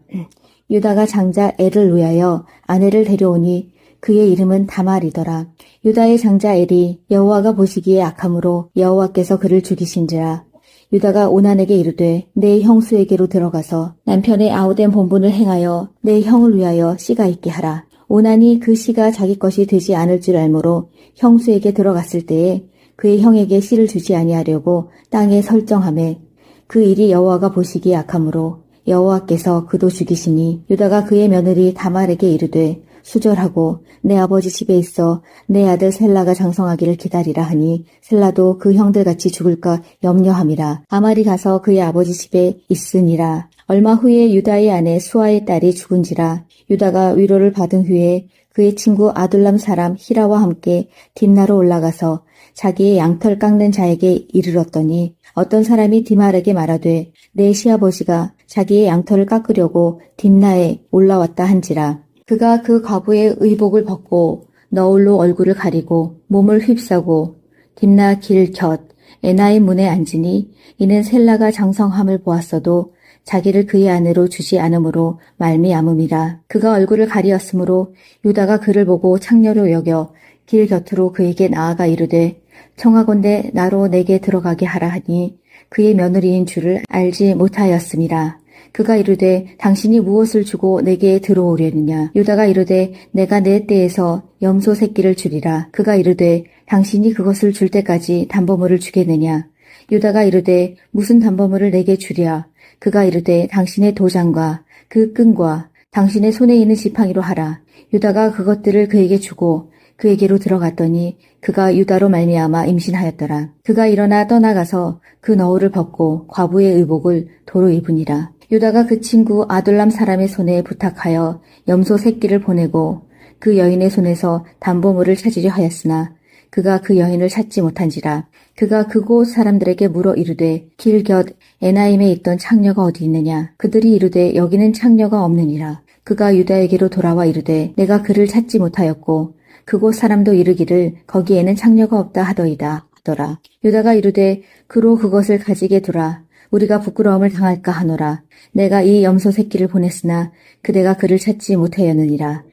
유다가 장자 엘을 위하여 아내를 데려오니 그의 이름은 다말이더라. 유다의 장자 엘이 여호와가 보시기에 악함으로 여호와께서 그를 죽이신지라. 유다가 오난에게 이르되 내 형수에게로 들어가서 남편의 아우된 본분을 행하여 내 형을 위하여 씨가 있게 하라. 오난이 그 씨가 자기 것이 되지 않을 줄 알므로 형수에게 들어갔을 때에 그의 형에게 씨를 주지 아니하려고 땅에 설정하매 그 일이 여호와가 보시기에 악함으로 여호와께서 그도 죽이시니 유다가 그의 며느리 다말에게 이르되 수절하고 내 아버지 집에 있어 내 아들 셀라가 장성하기를 기다리라 하니 셀라도 그 형들같이 죽을까 염려함이라. 아말이 가서 그의 아버지 집에 있으니라. 얼마 후에 유다의 아내 수아의 딸이 죽은지라. 유다가 위로를 받은 후에 그의 친구 아둘람 사람 히라와 함께 딥나로 올라가서 자기의 양털 깎는 자에게 이르렀더니 어떤 사람이 디말에게 말하되 내 시아버지가 자기의 양털을 깎으려고 딥나에 올라왔다 한지라. 그가 그 과부의 의복을 벗고 너울로 얼굴을 가리고 몸을 휩싸고 딥나 길 곁 에나의 문에 앉으니 이는 셀라가 장성함을 보았어도 자기를 그의 아내로 주지 않으므로 말미암음이라. 그가 얼굴을 가리었으므로 유다가 그를 보고 창녀로 여겨 길 곁으로 그에게 나아가 이르되 청하건대 나로 내게 들어가게 하라 하니 그의 며느리인 줄을 알지 못하였음이라. 그가 이르되 당신이 무엇을 주고 내게 들어오려느냐. 유다가 이르되 내가 내 떼에서 염소 새끼를 주리라. 그가 이르되 당신이 그것을 줄 때까지 담보물을 주겠느냐. 유다가 이르되 무슨 담보물을 내게 주랴. 그가 이르되 당신의 도장과 그 끈과 당신의 손에 있는 지팡이로 하라. 유다가 그것들을 그에게 주고 그에게로 들어갔더니 그가 유다로 말미암아 임신하였더라. 그가 일어나 떠나가서 그 너울을 벗고 과부의 의복을 도로 입으니라. 유다가 그 친구 아둘람 사람의 손에 부탁하여 염소 새끼를 보내고 그 여인의 손에서 담보물을 찾으려 하였으나 그가 그 여인을 찾지 못한지라. 그가 그곳 사람들에게 물어 이르되 길 곁 에나임에 있던 창녀가 어디 있느냐. 그들이 이르되 여기는 창녀가 없느니라. 그가 유다에게로 돌아와 이르되 내가 그를 찾지 못하였고 그곳 사람도 이르기를 거기에는 창녀가 없다 하더이다 하더라. 유다가 이르되 그로 그것을 가지게 두라. 우리가 부끄러움을 당할까 하노라. 내가 이 염소 새끼를 보냈으나 그대가 그를 찾지 못하였느니라.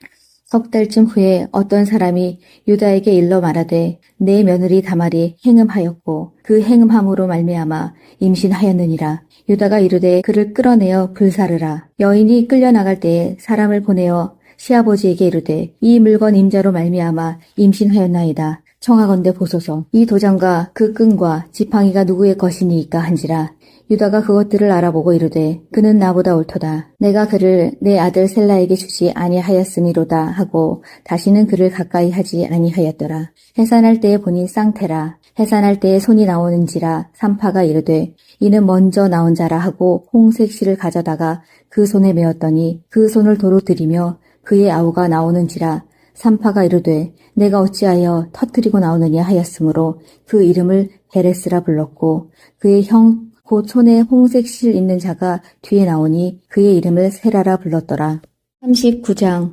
석 달쯤 후에 어떤 사람이 유다에게 일러 말하되 내 며느리 다말이 행음하였고 그 행음함으로 말미암아 임신하였느니라. 유다가 이르되 그를 끌어내어 불사르라. 여인이 끌려나갈 때에 사람을 보내어 시아버지에게 이르되 이 물건 임자로 말미암아 임신하였나이다. 청하건대 보소서. 이 도장과 그 끈과 지팡이가 누구의 것이니이까 한지라. 유다가 그것들을 알아보고 이르되 그는 나보다 옳도다. 내가 그를 내 아들 셀라에게 주지 아니하였음이로다 하고 다시는 그를 가까이 하지 아니하였더라. 해산할 때에 보니 쌍태라. 해산할 때에 손이 나오는지라. 산파가 이르되 이는 먼저 나온 자라 하고 홍색 실을 가져다가 그 손에 메었더니 그 손을 도로 들이며 그의 아우가 나오는지라. 산파가 이르되 내가 어찌하여 터뜨리고 나오느냐 하였으므로 그 이름을 베레스라 불렀고 그의 형 곧 손에 홍색 실 있는 자가 뒤에 나오니 그의 이름을 세라라 불렀더라. 39장.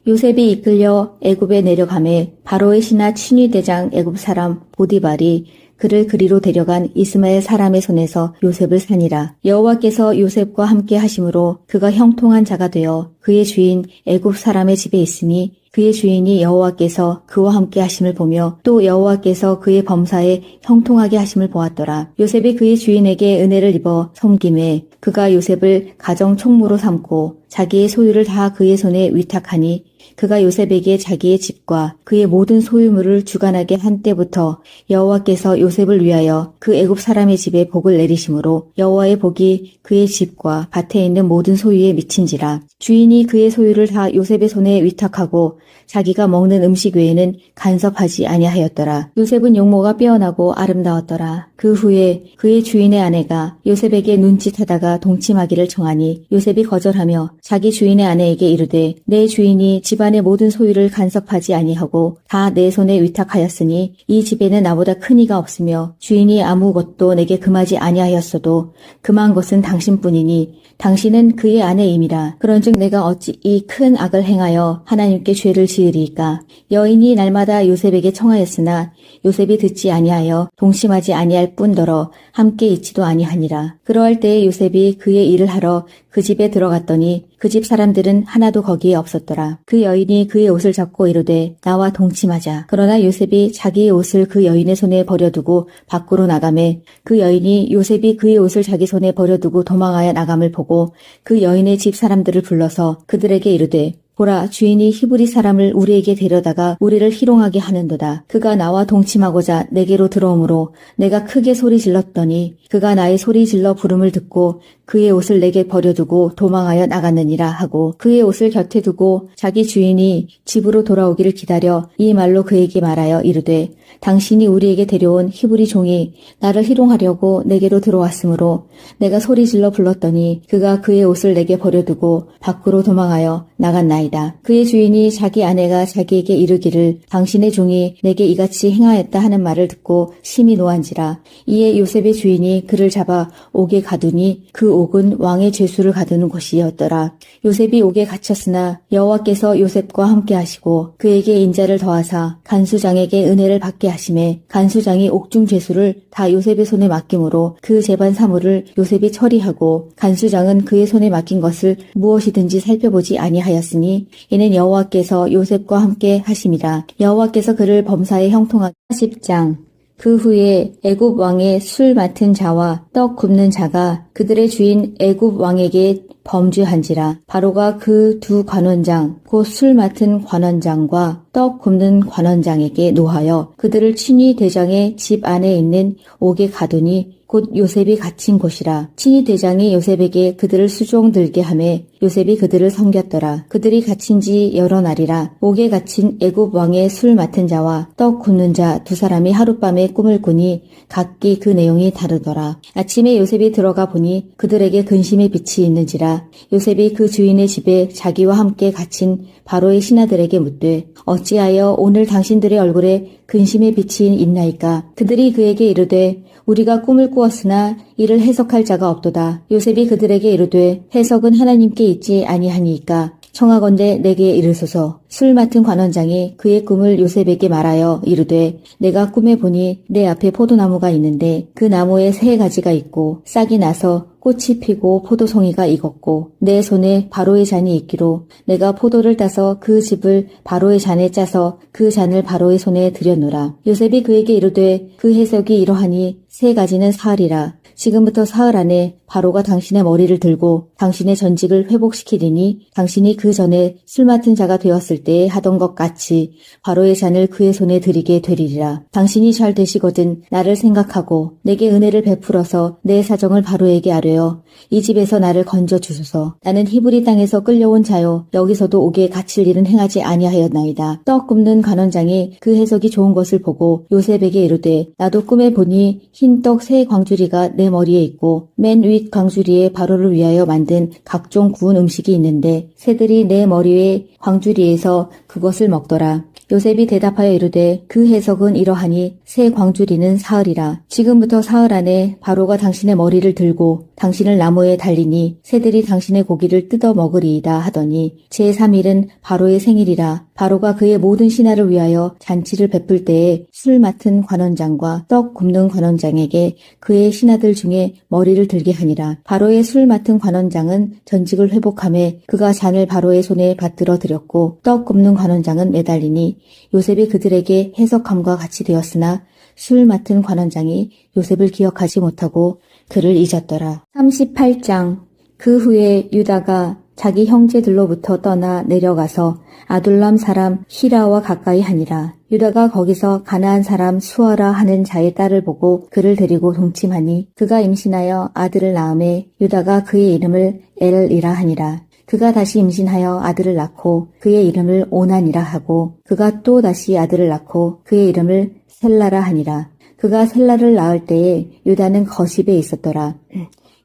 요셉이 이끌려 애굽에 내려가매 바로의 신하 친위 대장 애굽 사람 보디발이 그를 그리로 데려간 이스마엘 사람의 손에서 요셉을 산이라. 여호와께서 요셉과 함께 하심으로 그가 형통한 자가 되어 그의 주인 애굽 사람의 집에 있으니 그의 주인이 여호와께서 그와 함께 하심을 보며 또 여호와께서 그의 범사에 형통하게 하심을 보았더라. 요셉이 그의 주인에게 은혜를 입어 섬김에 그가 요셉을 가정 총무로 삼고 자기의 소유를 다 그의 손에 위탁하니 그가 요셉에게 자기의 집과 그의 모든 소유물을 주관하게 한 때부터 여호와께서 요셉을 위하여 그 애굽 사람의 집에 복을 내리심으로 여호와의 복이 그의 집과 밭에 있는 모든 소유에 미친지라. 주인이 그의 소유를 다 요셉의 손에 위탁하고 자기가 먹는 음식 외에는 간섭하지 아니하였더라. 요셉은 용모가 빼어나고 아름다웠더라. 그 후에 그의 주인의 아내가 요셉에게 눈짓하다가 동침하기를 청하니 요셉이 거절하며 자기 주인의 아내에게 이르되 내 주인이 집안의 모든 소유를 간섭하지 아니하고 다 내 손에 위탁하였으니 이 집에는 나보다 큰 이가 없으며 주인이 아무것도 내게 금하지 아니하였어도 금한 것은 당신뿐이니 당신은 그의 아내임이라. 그런즉 내가 어찌 이 큰 악을 행하여 하나님께 죄를 지으리이까. 여인이 날마다 요셉에게 청하였으나 요셉이 듣지 아니하여 동심하지 아니할 뿐더러 함께 있지도 아니하니라. 그러할 때에 요셉이 그의 일을 하러 그 집에 들어갔더니 그 집 사람들은 하나도 거기에 없었더라. 그 여인이 그의 옷을 잡고 이르되 나와 동침하자. 그러나 요셉이 자기의 옷을 그 여인의 손에 버려두고 밖으로 나가매 그 여인이 요셉이 그의 옷을 자기 손에 버려두고 도망하여 나감을 보고 그 여인의 집 사람들을 불러서 그들에게 이르되 보라, 주인이 히브리 사람을 우리에게 데려다가 우리를 희롱하게 하는도다. 그가 나와 동침하고자 내게로 들어오므로 내가 크게 소리 질렀더니 그가 나의 소리 질러 부름을 듣고 그의 옷을 내게 버려두고 도망하여 나갔느니라 하고 그의 옷을 곁에 두고 자기 주인이 집으로 돌아오기를 기다려 이 말로 그에게 말하여 이르되 당신이 우리에게 데려온 히브리 종이 나를 희롱하려고 내게로 들어왔으므로 내가 소리질러 불렀더니 그가 그의 옷을 내게 버려두고 밖으로 도망하여 나갔나이다. 그의 주인이 자기 아내가 자기에게 이르기를 당신의 종이 내게 이같이 행하였다 하는 말을 듣고 심히 노한지라. 이에 요셉의 주인이 그를 잡아 옥에 가두니 그 옥은 왕의 죄수를 가두는 곳이었더라. 요셉이 옥에 갇혔으나 여호와께서 요셉과 함께 하시고 그에게 인자를 더하사 간수장에게 은혜를 받게 하심에 간수장이 옥중 죄수를 다 요셉의 손에 맡김으로 그 재반 사물을 요셉이 처리하고 간수장은 그의 손에 맡긴 것을 무엇이든지 살펴보지 아니하였으니 이는 여호와께서 요셉과 함께 하심이라. 여호와께서 그를 범사에 형통하게 40장. 그 후에 애굽 왕의 술 맡은 자와 떡 굽는 자가 그들의 주인 애굽 왕에게 범죄한지라. 바로가 그 두 관원장 곧 술 맡은 관원장과 떡 굽는 관원장에게 노하여 그들을 친위 대장의 집 안에 있는 옥에 가두니 곧 요셉이 갇힌 곳이라. 친위 대장이 요셉에게 그들을 수종 들게 하매 요셉이 그들을 섬겼더라. 그들이 갇힌 지 여러 날이라. 옥에 갇힌 애굽 왕의 술 맡은 자와 떡 굽는 자 두 사람이 하룻밤에 꿈을 꾸니 각기 그 내용이 다르더라. 아침에 요셉이 들어가 보니 그들에게 근심의 빛이 있는지라. 요셉이 그 주인의 집에 자기와 함께 갇힌 바로의 신하들에게 묻되 어찌하여 오늘 당신들의 얼굴에 근심의 빛이 있나이까? 그들이 그에게 이르되 우리가 꿈을 꾸었으나 이를 해석할 자가 없도다. 요셉이 그들에게 이르되 해석은 하나님께 있지 아니하니이까 청하건대 내게 이르소서. 술 맡은 관원장이 그의 꿈을 요셉에게 말하여 이르되 내가 꿈에 보니 내 앞에 포도나무가 있는데 그 나무에 세 가지가 있고 싹이 나서 꽃이 피고 포도송이가 익었고 내 손에 바로의 잔이 있기로 내가 포도를 따서 그 즙을 바로의 잔에 짜서 그 잔을 바로의 손에 들여놓으라. 요셉이 그에게 이르되 그 해석이 이러하니 세 가지는 사흘이라. 지금부터 사흘 안에 바로가 당신의 머리를 들고 당신의 전직을 회복시키리니 당신이 그 전에 술 맡은 자가 되었을 때에 하던 것 같이 바로의 잔을 그의 손에 드리게 되리라. 당신이 잘 되시거든 나를 생각하고 내게 은혜를 베풀어서 내 사정을 바로에게 아뢰어 이 집에서 나를 건져 주소서. 나는 히브리 땅에서 끌려온 자요 여기서도 옥에 갇힐 일은 행하지 아니하였나이다. 떡 굽는 관원장이 그 해석이 좋은 것을 보고 요셉에게 이르되 나도 꿈에 보니 흰 떡 세 광주리가 내 머리에 있고 맨 윗 광주리에 바로를 위하여 만든 각종 구운 음식이 있는데 새들이 내 머리 위에 광주리에서 그것을 먹더라. 요셉이 대답하여 이르되 그 해석은 이러하니 새 광주리는 사흘이라. 지금부터 사흘 안에 바로가 당신의 머리를 들고 당신을 나무에 달리니 새들이 당신의 고기를 뜯어 먹으리이다 하더니 제3일은 바로의 생일이라. 바로가 그의 모든 신하를 위하여 잔치를 베풀 때에 술 맡은 관원장과 떡 굽는 관원장에게 그의 신하들 중에 머리를 들게 하니라. 바로의 술 맡은 관원장은 전직을 회복하며 그가 잔을 바로의 손에 받들어 드렸고 떡 굽는 관원장은 매달리니 요셉이 그들에게 해석함과 같이 되었으나 술 맡은 관원장이 요셉을 기억하지 못하고 그를 잊었더라. 38장. 그 후에 유다가 자기 형제들로부터 떠나 내려가서 아둘람 사람 히라와 가까이 하니라. 유다가 거기서 가나안 사람 수아라 하는 자의 딸을 보고 그를 데리고 동침하니 그가 임신하여 아들을 낳음에 유다가 그의 이름을 엘이라 하니라. 그가 다시 임신하여 아들을 낳고 그의 이름을 오난이라 하고 그가 또 다시 아들을 낳고 그의 이름을 셀라라 하니라. 그가 셀라를 낳을 때에 유다는 거십에 있었더라.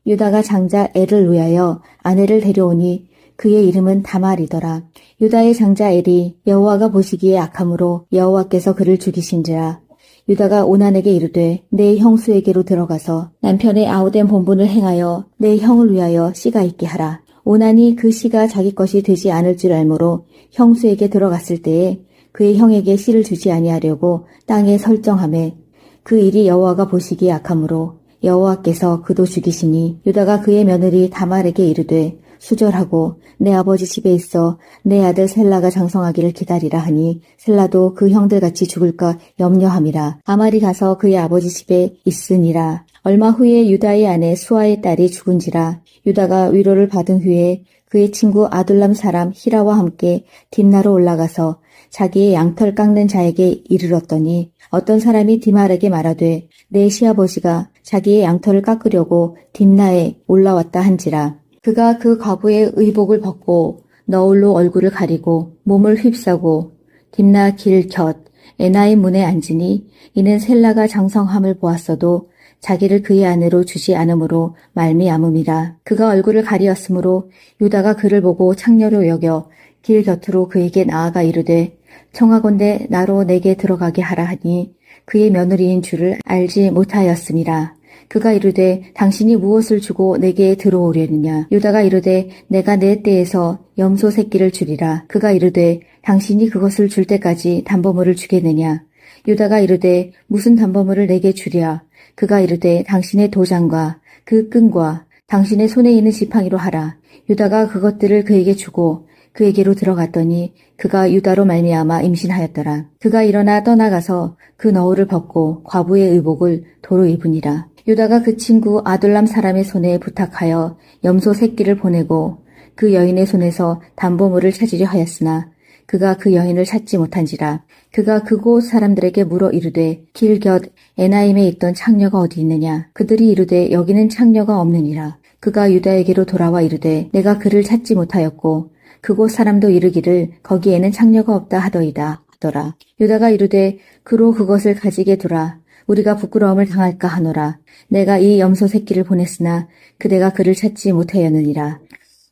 유다가 장자 엘을 위하여 아내를 데려오니 그의 이름은 다말이더라. 유다의 장자 엘이 여호와가 보시기에 악함으로 여호와께서 그를 죽이신지라. 유다가 오난에게 이르되 내 형수에게로 들어가서 남편의 아우된 본분을 행하여 내 형을 위하여 씨가 있게 하라. 오난이 그 씨가 자기 것이 되지 않을 줄 알므로 형수에게 들어갔을 때에 그의 형에게 씨를 주지 아니하려고 땅에 설정하매 그 일이 여호와가 보시기에 악함으로 여호와께서 그도 죽이시니 유다가 그의 며느리 다말에게 이르되 수절하고 내 아버지 집에 있어 내 아들 셀라가 장성하기를 기다리라 하니 셀라도 그 형들같이 죽을까 염려함이라. 다말이 가서 그의 아버지 집에 있으니라. 얼마 후에 유다의 아내 수아의 딸이 죽은지라. 유다가 위로를 받은 후에 그의 친구 아둘람 사람 히라와 함께 딥나로 올라가서 자기의 양털 깎는 자에게 이르렀더니 어떤 사람이 디말에게 말하되 내 시아버지가 자기의 양털을 깎으려고 딥나에 올라왔다 한지라. 그가 그 과부의 의복을 벗고 너울로 얼굴을 가리고 몸을 휩싸고 딥나 길 곁 에나임 문에 앉으니 이는 셀라가 장성함을 보았어도 자기를 그의 아내로 주지 않으므로 말미암음이라. 그가 얼굴을 가리었으므로 유다가 그를 보고 창녀로 여겨 길 곁으로 그에게 나아가 이르되 청하건대 나로 내게 들어가게 하라 하니 그의 며느리인 줄을 알지 못하였음이라. 그가 이르되 당신이 무엇을 주고 내게 들어오려느냐. 유다가 이르되 내가 내 떼에서 염소 새끼를 주리라. 그가 이르되 당신이 그것을 줄 때까지 담보물을 주겠느냐. 유다가 이르되 무슨 담보물을 내게 주랴. 그가 이르되 당신의 도장과 그 끈과 당신의 손에 있는 지팡이로 하라. 유다가 그것들을 그에게 주고 그에게로 들어갔더니 그가 유다로 말미암아 임신하였더라. 그가 일어나 떠나가서 그 너울을 벗고 과부의 의복을 도로 입으니라. 유다가 그 친구 아둘람 사람의 손에 부탁하여 염소 새끼를 보내고 그 여인의 손에서 담보물을 찾으려 하였으나 그가 그 여인을 찾지 못한지라. 그가 그곳 사람들에게 물어 이르되 길 곁 에나임에 있던 창녀가 어디 있느냐. 그들이 이르되 여기는 창녀가 없느니라. 그가 유다에게로 돌아와 이르되 내가 그를 찾지 못하였고 그곳 사람도 이르기를 거기에는 창녀가 없다 하더이다 하더라. 유다가 이르되 그로 그것을 가지게 두라. 우리가 부끄러움을 당할까 하노라. 내가 이 염소 새끼를 보냈으나 그대가 그를 찾지 못하였느니라.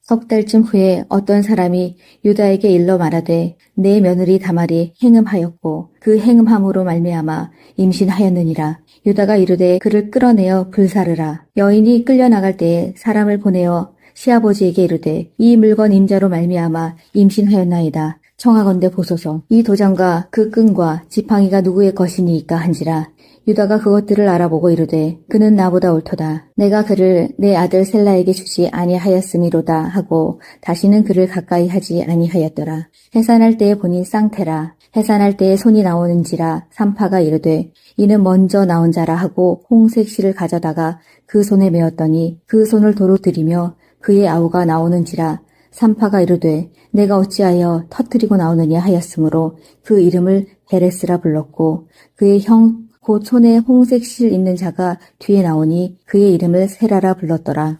석 달쯤 후에 어떤 사람이 유다에게 일러 말하되 내 며느리 다말이 행음하였고 그 행음함으로 말미암아 임신하였느니라. 유다가 이르되 그를 끌어내어 불사르라. 여인이 끌려나갈 때에 사람을 보내어 시아버지에게 이르되 이 물건 임자로 말미암아 임신하였나이다. 청하건대 보소서. 이 도장과 그 끈과 지팡이가 누구의 것이니이까 한지라. 유다가 그것들을 알아보고 이르되 그는 나보다 옳도다. 내가 그를 내 아들 셀라에게 주지 아니하였음이로다 하고 다시는 그를 가까이 하지 아니하였더라. 해산할 때에 보니 쌍태라. 해산할 때에 손이 나오는지라. 산파가 이르되 이는 먼저 나온 자라 하고 홍색 실을 가져다가 그 손에 메었더니 그 손을 도로 들이며 그의 아우가 나오는지라. 산파가 이르되 내가 어찌하여 터뜨리고 나오느냐 하였으므로 그 이름을 베레스라 불렀고 그의 형 곧 손에 홍색 실 있는 자가 뒤에 나오니 그의 이름을 세라라 불렀더라.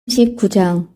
19장.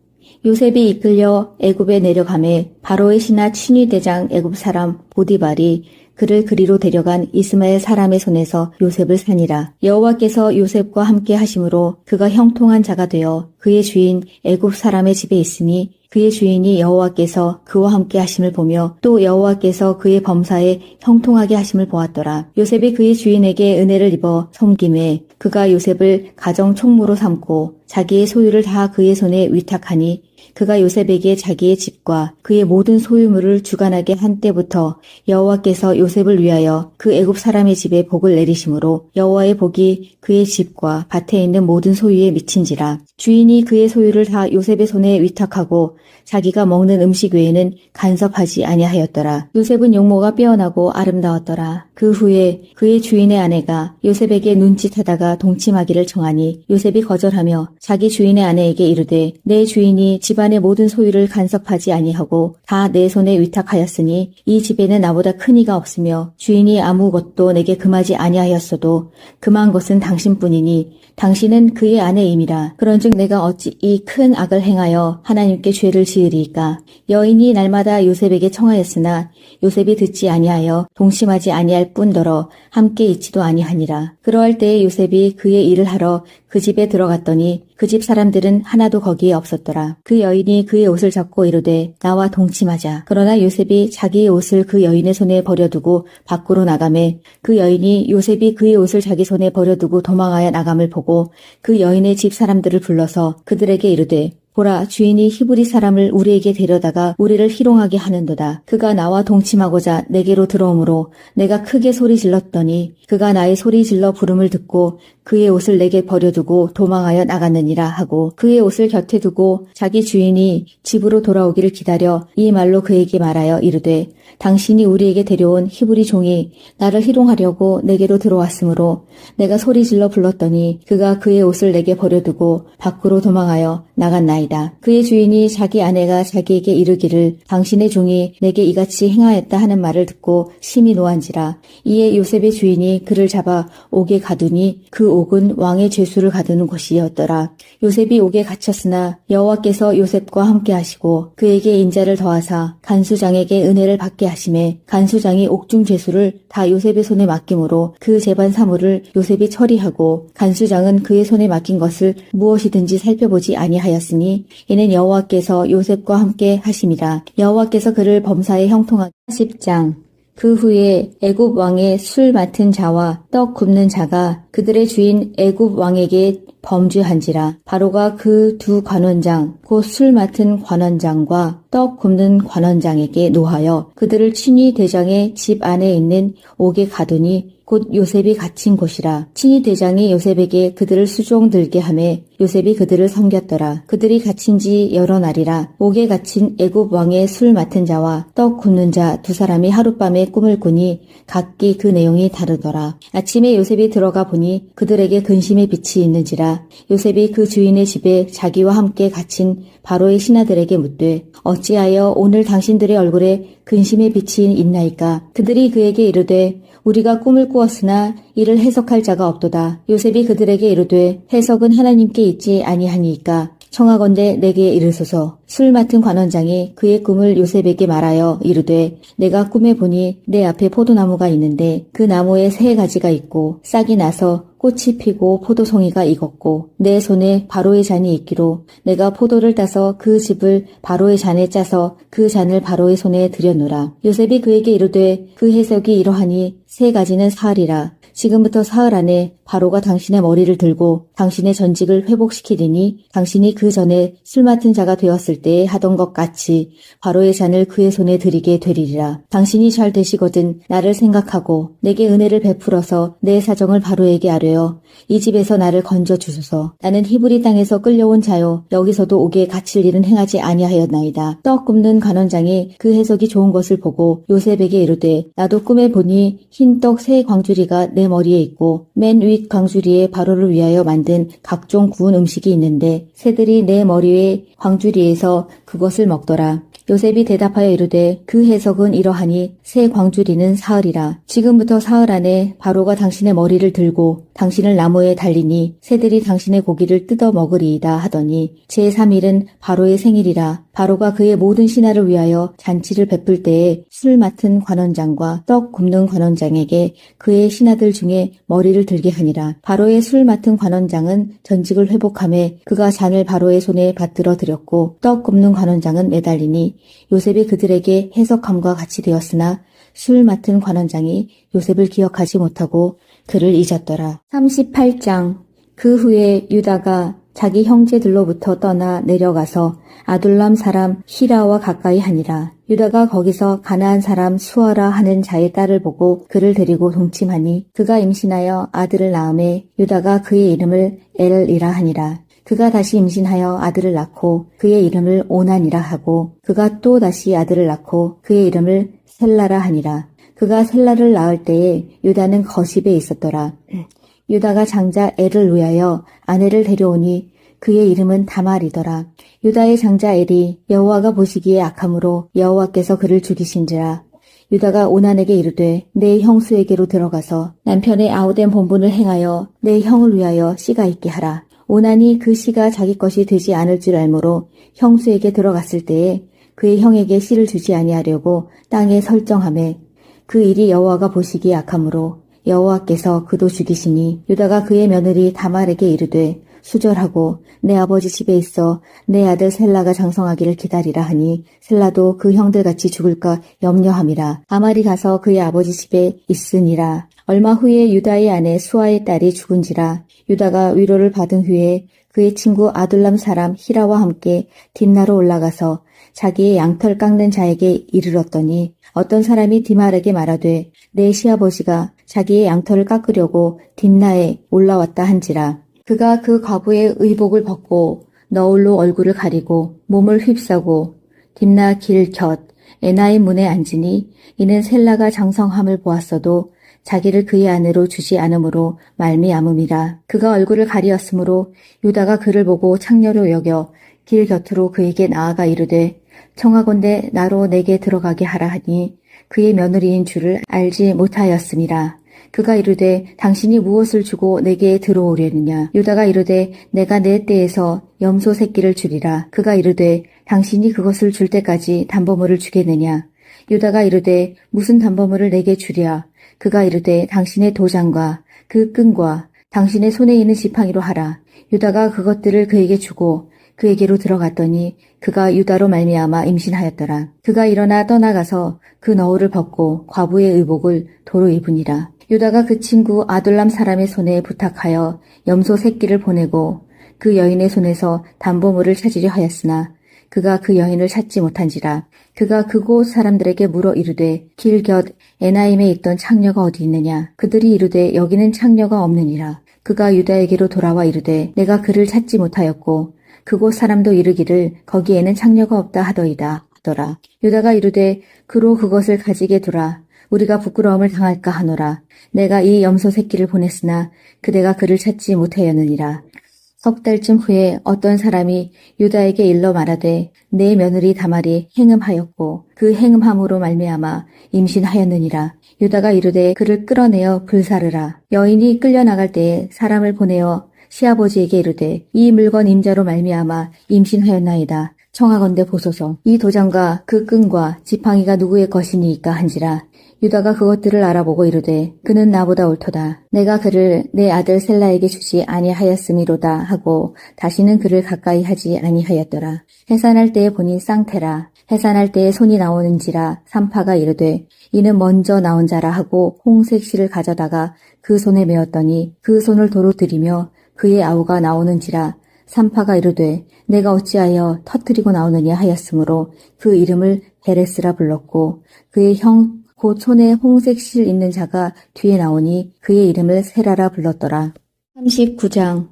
요셉이 이끌려 애굽에 내려가매 바로의 신하 친위 대장 애굽 사람 보디발이 그를 그리로 데려간 이스마엘 사람의 손에서 요셉을 산이라. 여호와께서 요셉과 함께 하심으로 그가 형통한 자가 되어 그의 주인 애굽 사람의 집에 있으니 그의 주인이 여호와께서 그와 함께 하심을 보며 또 여호와께서 그의 범사에 형통하게 하심을 보았더라. 요셉이 그의 주인에게 은혜를 입어 섬김에 그가 요셉을 가정 총무로 삼고 자기의 소유를 다 그의 손에 위탁하니 그가 요셉에게 자기의 집과 그의 모든 소유물을 주관하게 한 때부터 여호와께서 요셉을 위하여 그 애굽 사람의 집에 복을 내리심으로 여호와의 복이 그의 집과 밭에 있는 모든 소유에 미친지라. 주인이 그의 소유를 다 요셉의 손에 위탁하고 자기가 먹는 음식 외에는 간섭하지 아니하였더라. 요셉은 용모가 빼어나고 아름다웠더라. 그 후에 그의 주인의 아내가 요셉에게 눈짓하다가 동침하기를 청하니 요셉이 거절하며 자기 주인의 아내에게 이르되 내 주인이 집안의 모든 소유를 간섭하지 아니하고 다 내 손에 위탁하였으니 이 집에는 나보다 큰 이가 없으며 주인이 아무것도 내게 금하지 아니하였어도 금한 것은 당신뿐이니 당신은 그의 아내임이라. 그런즉 내가 어찌 이 큰 악을 행하여 하나님께 죄를 지으리이까. 여인이 날마다 요셉에게 청하였으나 요셉이 듣지 아니하여 동심하지 아니할 뿐더러 함께 있지도 아니하니라. 그러할 때에 요셉이 그의 일을 하러 그 집에 들어갔더니 그 집 사람들은 하나도 거기에 없었더라. 그 여인이 그의 옷을 잡고 이르되 나와 동침하자. 그러나 요셉이 자기의 옷을 그 여인의 손에 버려두고 밖으로 나가매 그 여인이 요셉이 그의 옷을 자기 손에 버려두고 도망하여 나감을 보고 그 여인의 집 사람들을 불러서 그들에게 이르되 보라, 주인이 히브리 사람을 우리에게 데려다가 우리를 희롱하게 하는도다. 그가 나와 동침하고자 내게로 들어오므로 내가 크게 소리 질렀더니 그가 나의 소리 질러 부름을 듣고 그의 옷을 내게 버려두고 도망하여 나갔느니라 하고 그의 옷을 곁에 두고 자기 주인이 집으로 돌아오기를 기다려 이 말로 그에게 말하여 이르되 당신이 우리에게 데려온 히브리 종이 나를 희롱하려고 내게로 들어왔으므로 내가 소리 질러 불렀더니 그가 그의 옷을 내게 버려두고 밖으로 도망하여 나갔나이다. 그의 주인이 자기 아내가 자기에게 이르기를 당신의 종이 내게 이같이 행하였다 하는 말을 듣고 심히 노한지라. 이에 요셉의 주인이 그를 잡아 옥에 가두니 그 옥은 왕의 죄수를 가두는 곳이었더라. 요셉이 옥에 갇혔으나 여호와께서 요셉과 함께 하시고 그에게 인자를 더하사 간수장에게 은혜를 받게 하심에 간수장이 옥중 죄수를 다 요셉의 손에 맡김으로 그 재반 사물을 요셉이 처리하고 간수장은 그의 손에 맡긴 것을 무엇이든지 살펴보지 아니하였으니 이는 여호와께서 요셉과 함께 하심이라. 여호와께서 그를 범사에 형통하게 40장. 그 후에 애굽 왕의 술 맡은 자와 떡 굽는 자가 그들의 주인 애굽 왕에게 범죄한지라. 바로가 그 두 관원장 곧 술 맡은 관원장과 떡 굽는 관원장에게 노하여 그들을 친위 대장의 집 안에 있는 옥에 가두니 곧 요셉이 갇힌 곳이라. 친위 대장이 요셉에게 그들을 수종 들게 하매 요셉이 그들을 섬겼더라. 그들이 갇힌 지 여러 날이라. 옥에 갇힌 애굽 왕의 술 맡은 자와 떡 굽는 자 두 사람이 하룻밤에 꿈을 꾸니 각기 그 내용이 다르더라. 아침에 요셉이 들어가 보니 그들에게 근심의 빛이 있는지라. 요셉이 그 주인의 집에 자기와 함께 갇힌 바로의 신하들에게 묻되 어찌하여 오늘 당신들의 얼굴에 근심의 빛이 있나이까? 그들이 그에게 이르되 우리가 꿈을 꾸었으나 이를 해석할 자가 없도다. 요셉이 그들에게 이르되 해석은 하나님께 있지 아니하니이까 청하건대 내게 이르소서. 술 맡은 관원장이 그의 꿈을 요셉에게 말하여 이르되 내가 꿈에 보니 내 앞에 포도나무가 있는데 그 나무에 세 가지가 있고 싹이 나서 꽃이 피고 포도송이가 익었고 내 손에 바로의 잔이 있기로 내가 포도를 따서 그 즙을 바로의 잔에 짜서 그 잔을 바로의 손에 들여놓으라. 요셉이 그에게 이르되 그 해석이 이러하니 세 가지는 사흘이라. 지금부터 사흘 안에 바로가 당신의 머리를 들고 당신의 전직을 회복시키리니 당신이 그 전에 술 맡은 자가 되었을 때에 하던 것 같이 바로의 잔을 그의 손에 드리게 되리라. 당신이 잘 되시거든 나를 생각하고 내게 은혜를 베풀어서 내 사정을 바로에게 아뢰어 이 집에서 나를 건져 주소서. 나는 히브리 땅에서 끌려온 자요 여기서도 옥에 갇힐 일은 행하지 아니하였나이다. 떡 굽는 관원장이 그 해석이 좋은 것을 보고 요셉에게 이르되 나도 꿈에 보니 흰떡 세 광주리가 내 머리에 있고 맨 윗 광주리에 바로를 위하여 만든 각종 구운 음식이 있는데 새들이 내 머리 위에 광주리에서 그것을 먹더라. 요셉이 대답하여 이르되 그 해석은 이러하니 새 광주리는 사흘이라. 지금부터 사흘 안에 바로가 당신의 머리를 들고 당신을 나무에 달리니 새들이 당신의 고기를 뜯어 먹으리이다 하더니 제3일은 바로의 생일이라. 바로가 그의 모든 신하를 위하여 잔치를 베풀 때에 술 맡은 관원장과 떡 굽는 관원장에게 그의 신하들 중에 머리를 들게 하니라. 바로의 술 맡은 관원장은 전직을 회복하며 그가 잔을 바로의 손에 받들어 드렸고 떡 굽는 관원장은 매달리니 요셉이 그들에게 해석함과 같이 되었으나 술 맡은 관원장이 요셉을 기억하지 못하고 그를 잊었더라. 38장. 그 후에 유다가 자기 형제들로부터 떠나 내려가서 아둘람 사람 히라와 가까이 하니라. 유다가 거기서 가나안 사람 수아라 하는 자의 딸을 보고 그를 데리고 동침하니 그가 임신하여 아들을 낳음에 유다가 그의 이름을 엘이라 하니라. 그가 다시 임신하여 아들을 낳고 그의 이름을 오난이라 하고 그가 또 다시 아들을 낳고 그의 이름을 셀라라 하니라. 그가 셀라를 낳을 때에 유다는 거십에 있었더라. 유다가 장자 엘을 위하여 아내를 데려오니 그의 이름은 다말이더라. 유다의 장자 엘이 여호와가 보시기에 악함으로 여호와께서 그를 죽이신지라. 유다가 오난에게 이르되 내 형수에게로 들어가서 남편의 아우된 본분을 행하여 내 형을 위하여 씨가 있게 하라. 오난이 그 씨가 자기 것이 되지 않을 줄 알므로 형수에게 들어갔을 때에 그의 형에게 씨를 주지 아니하려고 땅에 설정하매 그 일이 여호와가 보시기에 악함으로 여호와께서 그도 죽이시니 유다가 그의 며느리 다말에게 이르되 수절하고 내 아버지 집에 있어 내 아들 셀라가 장성하기를 기다리라 하니 셀라도 그 형들같이 죽을까 염려함이라. 다말이 가서 그의 아버지 집에 있으니라. 얼마 후에 유다의 아내 수아의 딸이 죽은지라. 유다가 위로를 받은 후에 그의 친구 아둘람 사람 히라와 함께 딥나로 올라가서 자기의 양털 깎는 자에게 이르렀더니 어떤 사람이 디말에게 말하되 내 시아버지가 자기의 양털을 깎으려고 딥나에 올라왔다 한지라. 그가 그 과부의 의복을 벗고 너울로 얼굴을 가리고 몸을 휩싸고 딥나 길 곁 에나의 문에 앉으니 이는 셀라가 장성함을 보았어도 자기를 그의 아내로 주지 않음으로 말미암음이라. 그가 얼굴을 가리었으므로 유다가 그를 보고 창녀로 여겨 길 곁으로 그에게 나아가 이르되 청하건대 나로 내게 들어가게 하라 하니 그의 며느리인 줄을 알지 못하였음이라. 그가 이르되 당신이 무엇을 주고 내게 들어오려느냐. 유다가 이르되 내가 내 떼에서 염소 새끼를 주리라. 그가 이르되 당신이 그것을 줄 때까지 담보물을 주겠느냐. 유다가 이르되 무슨 담보물을 내게 주랴. 그가 이르되 당신의 도장과 그 끈과 당신의 손에 있는 지팡이로 하라. 유다가 그것들을 그에게 주고 그에게로 들어갔더니 그가 유다로 말미암아 임신하였더라. 그가 일어나 떠나가서 그 너울을 벗고 과부의 의복을 도로 입으니라. 유다가 그 친구 아둘람 사람의 손에 부탁하여 염소 새끼를 보내고 그 여인의 손에서 담보물을 찾으려 하였으나 그가 그 여인을 찾지 못한지라. 그가 그곳 사람들에게 물어 이르되 길 곁 에나임에 있던 창녀가 어디 있느냐. 그들이 이르되 여기는 창녀가 없느니라. 그가 유다에게로 돌아와 이르되 내가 그를 찾지 못하였고 그곳 사람도 이르기를 거기에는 창녀가 없다 하더이다 하더라. 유다가 이르되 그로 그것을 가지게 두라. 우리가 부끄러움을 당할까 하노라. 내가 이 염소 새끼를 보냈으나 그대가 그를 찾지 못하였느니라. 석 달쯤 후에 어떤 사람이 유다에게 일러 말하되 내 며느리 다말이 행음하였고 그 행음함으로 말미암아 임신하였느니라. 유다가 이르되 그를 끌어내어 불사르라. 여인이 끌려나갈 때에 사람을 보내어 시아버지에게 이르되 이 물건 임자로 말미암아 임신하였나이다. 청하건대 보소서. 이 도장과 그 끈과 지팡이가 누구의 것이니이까 한지라. 유다가 그것들을 알아보고 이르되 그는 나보다 옳도다. 내가 그를 내 아들 셀라에게 주지 아니하였음이로다 하고 다시는 그를 가까이 하지 아니하였더라. 해산할 때에 보니 쌍태라. 해산할 때에 손이 나오는지라. 산파가 이르되 이는 먼저 나온 자라 하고 홍색 실을 가져다가 그 손에 메었더니 그 손을 도로 들이며 그의 아우가 나오는지라. 산파가 이르되 내가 어찌하여 터뜨리고 나오느냐 하였으므로 그 이름을 베레스라 불렀고 그의 형 곧 손에 홍색 실 있는 자가 뒤에 나오니 그의 이름을 세라라 불렀더라. 39장.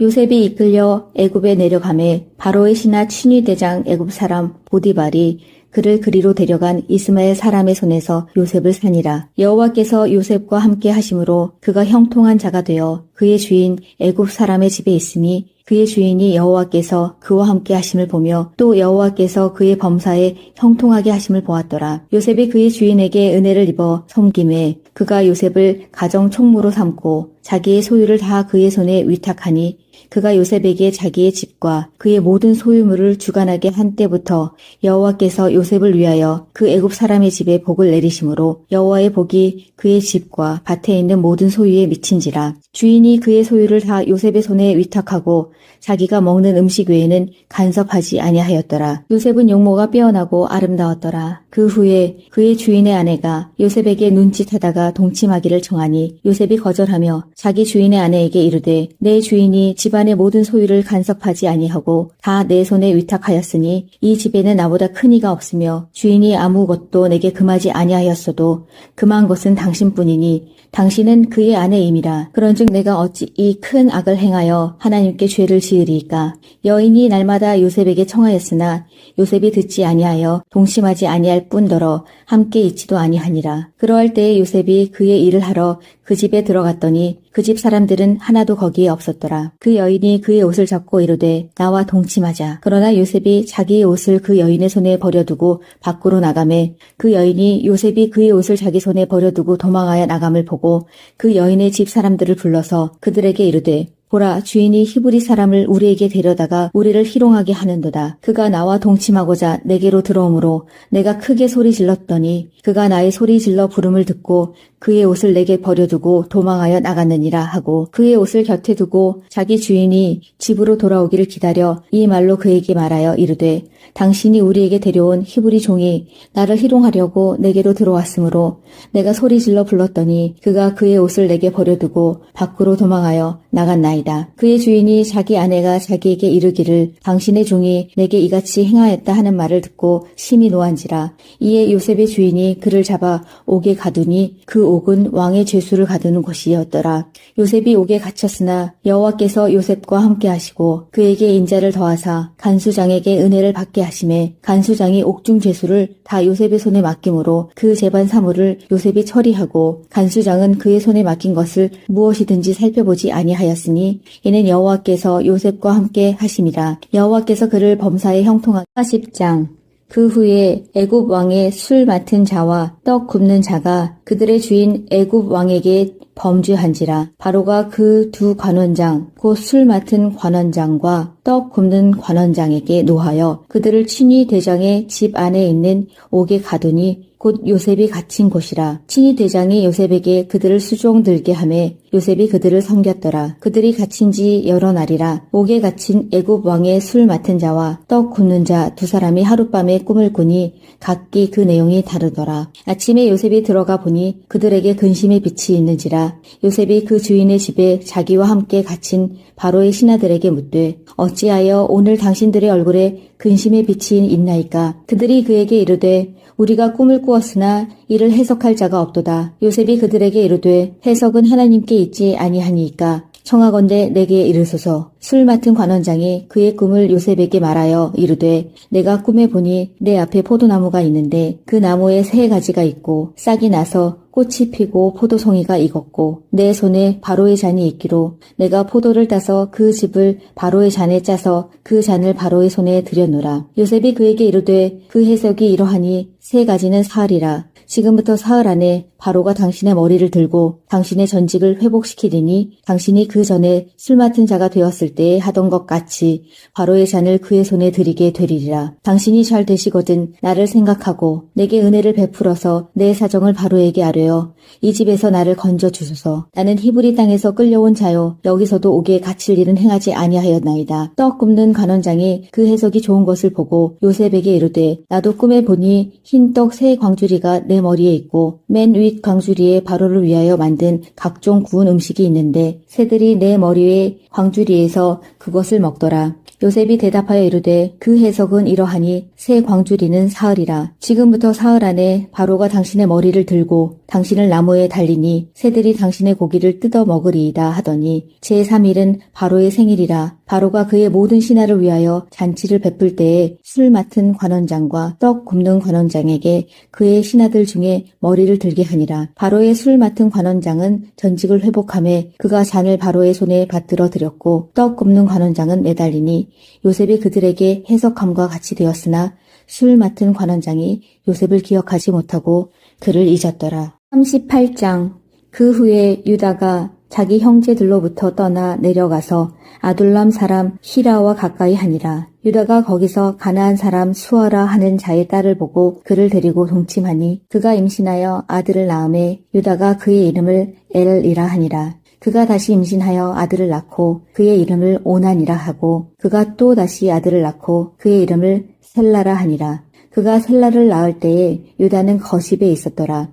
요셉이 이끌려 애굽에 내려가매 바로의 신하 친위 대장 애굽 사람 보디발이 그를 그리로 데려간 이스마엘 사람의 손에서 요셉을 산이라. 여호와께서 요셉과 함께 하심으로 그가 형통한 자가 되어 그의 주인 애굽 사람의 집에 있으니 그의 주인이 여호와께서 그와 함께 하심을 보며 또 여호와께서 그의 범사에 형통하게 하심을 보았더라. 요셉이 그의 주인에게 은혜를 입어 섬김에 그가 요셉을 가정 총무로 삼고 자기의 소유를 다 그의 손에 위탁하니 그가 요셉에게 자기의 집과 그의 모든 소유물을 주관하게 한 때부터 여호와께서 요셉을 위하여 그 애굽 사람의 집에 복을 내리심으로 여호와의 복이 그의 집과 밭에 있는 모든 소유에 미친지라. 주인이 그의 소유를 다 요셉의 손에 위탁하고 자기가 먹는 음식 외에는 간섭하지 아니하였더라. 요셉은 용모가 빼어나고 아름다웠더라. 그 후에 그의 주인의 아내가 요셉에게 눈짓하다가 동침하기를 청하니 요셉이 거절하며 자기 주인의 아내에게 이르되 내 주인이 집안의 모든 소유를 간섭하지 아니하고 다 내 손에 위탁하였으니 이 집에는 나보다 큰 이가 없으며 주인이 아무것도 내게 금하지 아니하였어도 금한 것은 당신뿐이니 당신은 그의 아내임이라. 그런즉 내가 어찌 이 큰 악을 행하여 하나님께 죄를 지으리이까. 여인이 날마다 요셉에게 청하였으나 요셉이 듣지 아니하여 동심하지 아니할 뿐더러 함께 있지도 아니하니라. 그러할 때에 요셉이 그의 일을 하러 그 집에 들어갔더니 그 집 사람들은 하나도 거기에 없었더라. 그 여인이 그의 옷을 잡고 이르되 나와 동침하자. 그러나 요셉이 자기의 옷을 그 여인의 손에 버려두고 밖으로 나가매 그 여인이 요셉이 그의 옷을 자기 손에 버려두고 도망하여 나감을 보고 그 여인의 집 사람들을 불러서 그들에게 이르되 보라, 주인이 히브리 사람을 우리에게 데려다가 우리를 희롱하게 하는도다. 그가 나와 동침하고자 내게로 들어오므로 내가 크게 소리 질렀더니 그가 나의 소리 질러 부름을 듣고 그의 옷을 내게 버려두고 도망하여 나갔느니라 하고 그의 옷을 곁에 두고 자기 주인이 집으로 돌아오기를 기다려 이 말로 그에게 말하여 이르되 당신이 우리에게 데려온 히브리 종이 나를 희롱하려고 내게로 들어왔으므로 내가 소리 질러 불렀더니 그가 그의 옷을 내게 버려두고 밖으로 도망하여 나갔나이다. 그의 주인이 자기 아내가 자기에게 이르기를 당신의 종이 내게 이같이 행하였다 하는 말을 듣고 심히 노한지라. 이에 요셉의 주인이 그를 잡아 옥에 가두니 그 옥은 왕의 죄수를 가두는 곳이었더라. 요셉이 옥에 갇혔으나 여호와께서 요셉과 함께 하시고 그에게 인자를 더하사 간수장에게 은혜를 받게 하심에 간수장이 옥중 죄수를 다 요셉의 손에 맡김으로 그 재반 사물을 요셉이 처리하고 간수장은 그의 손에 맡긴 것을 무엇이든지 살펴보지 아니하였으니 이는 여호와께서 요셉과 함께 하심이라. 여호와께서 그를 범사에 형통하게 40장. 그 후에 애굽 왕의 술 맡은 자와 떡 굽는 자가 그들의 주인 애굽 왕에게 범죄한지라. 바로가 그 두 관원장 곧 술 맡은 관원장과 떡 굽는 관원장에게 노하여 그들을 친위 대장의 집 안에 있는 옥에 가두니 곧 요셉이 갇힌 곳이라. 친위 대장이 요셉에게 그들을 수종 들게 하매 요셉이 그들을 섬겼더라. 그들이 갇힌 지 여러 날이라. 옥에 갇힌 애굽 왕의 술 맡은 자와 떡 굽는 자 두 사람이 하룻밤에 꿈을 꾸니 각기 그 내용이 다르더라. 아침에 요셉이 들어가 보니 그들에게 근심의 빛이 있는지라. 요셉이 그 주인의 집에 자기와 함께 갇힌 바로의 신하들에게 묻되 어찌하여 오늘 당신들의 얼굴에 근심의 빛이 있나이까? 그들이 그에게 이르되 우리가 꿈을 꾸었으나 이를 해석할 자가 없도다. 요셉이 그들에게 이르되 해석은 하나님께 있지 아니하니이까 청하건대 내게 이르소서. 술 맡은 관원장이 그의 꿈을 요셉에게 말하여 이르되 내가 꿈에 보니 내 앞에 포도나무가 있는데 그 나무에 세 가지가 있고 싹이 나서 꽃이 피고 포도송이가 익었고 내 손에 바로의 잔이 있기로 내가 포도를 따서 그 즙을 바로의 잔에 짜서 그 잔을 바로의 손에 들여놓으라. 요셉이 그에게 이르되 그 해석이 이러하니 세 가지는 사흘이라. 지금부터 사흘 안에 바로가 당신의 머리를 들고 당신의 전직을 회복시키리니 당신이 그 전에 술 맡은 자가 되었을 때에 하던 것 같이 바로의 잔을 그의 손에 드리게 되리라. 당신이 잘 되시거든 나를 생각하고 내게 은혜를 베풀어서 내 사정을 바로에게 아뢰어 이 집에서 나를 건져 주소서. 나는 히브리 땅에서 끌려온 자요 여기서도 옥에 갇힐 일은 행하지 아니하였나이다. 떡 굽는 관원장이 그 해석이 좋은 것을 보고 요셉에게 이르되 나도 꿈에 보니 흰 떡 세 광주리가 내 머리에 있고 맨 윗 광주리에 바로를 위하여 만든 각종 구운 음식이 있는데 새들이 내 머리 위에 광주리에서 그것을 먹더라. 요셉이 대답하여 이르되 그 해석은 이러하니 새 광주리는 사흘이라. 지금부터 사흘 안에 바로가 당신의 머리를 들고 당신을 나무에 달리니 새들이 당신의 고기를 뜯어 먹으리이다 하더니 제3일은 바로의 생일이라. 바로가 그의 모든 신하를 위하여 잔치를 베풀 때에 술 맡은 관원장과 떡 굽는 관원장에게 그의 신하들 중에 머리를 들게 하니라. 바로의 술 맡은 관원장은 전직을 회복하며 그가 잔을 바로의 손에 받들어 드렸고 떡 굽는 관원장은 매달리니 요셉이 그들에게 해석함과 같이 되었으나 술 맡은 관원장이 요셉을 기억하지 못하고 그를 잊었더라. 38장. 그 후에 유다가 자기 형제들로부터 떠나 내려가서 아둘람 사람 히라와 가까이 하니라. 유다가 거기서 가나안 사람 수아라 하는 자의 딸을 보고 그를 데리고 동침하니 그가 임신하여 아들을 낳음에 유다가 그의 이름을 엘이라 하니라. 그가 다시 임신하여 아들을 낳고 그의 이름을 오난이라 하고 그가 또 다시 아들을 낳고 그의 이름을 셀라라 하니라. 그가 셀라를 낳을 때에 유다는 거십에 있었더라.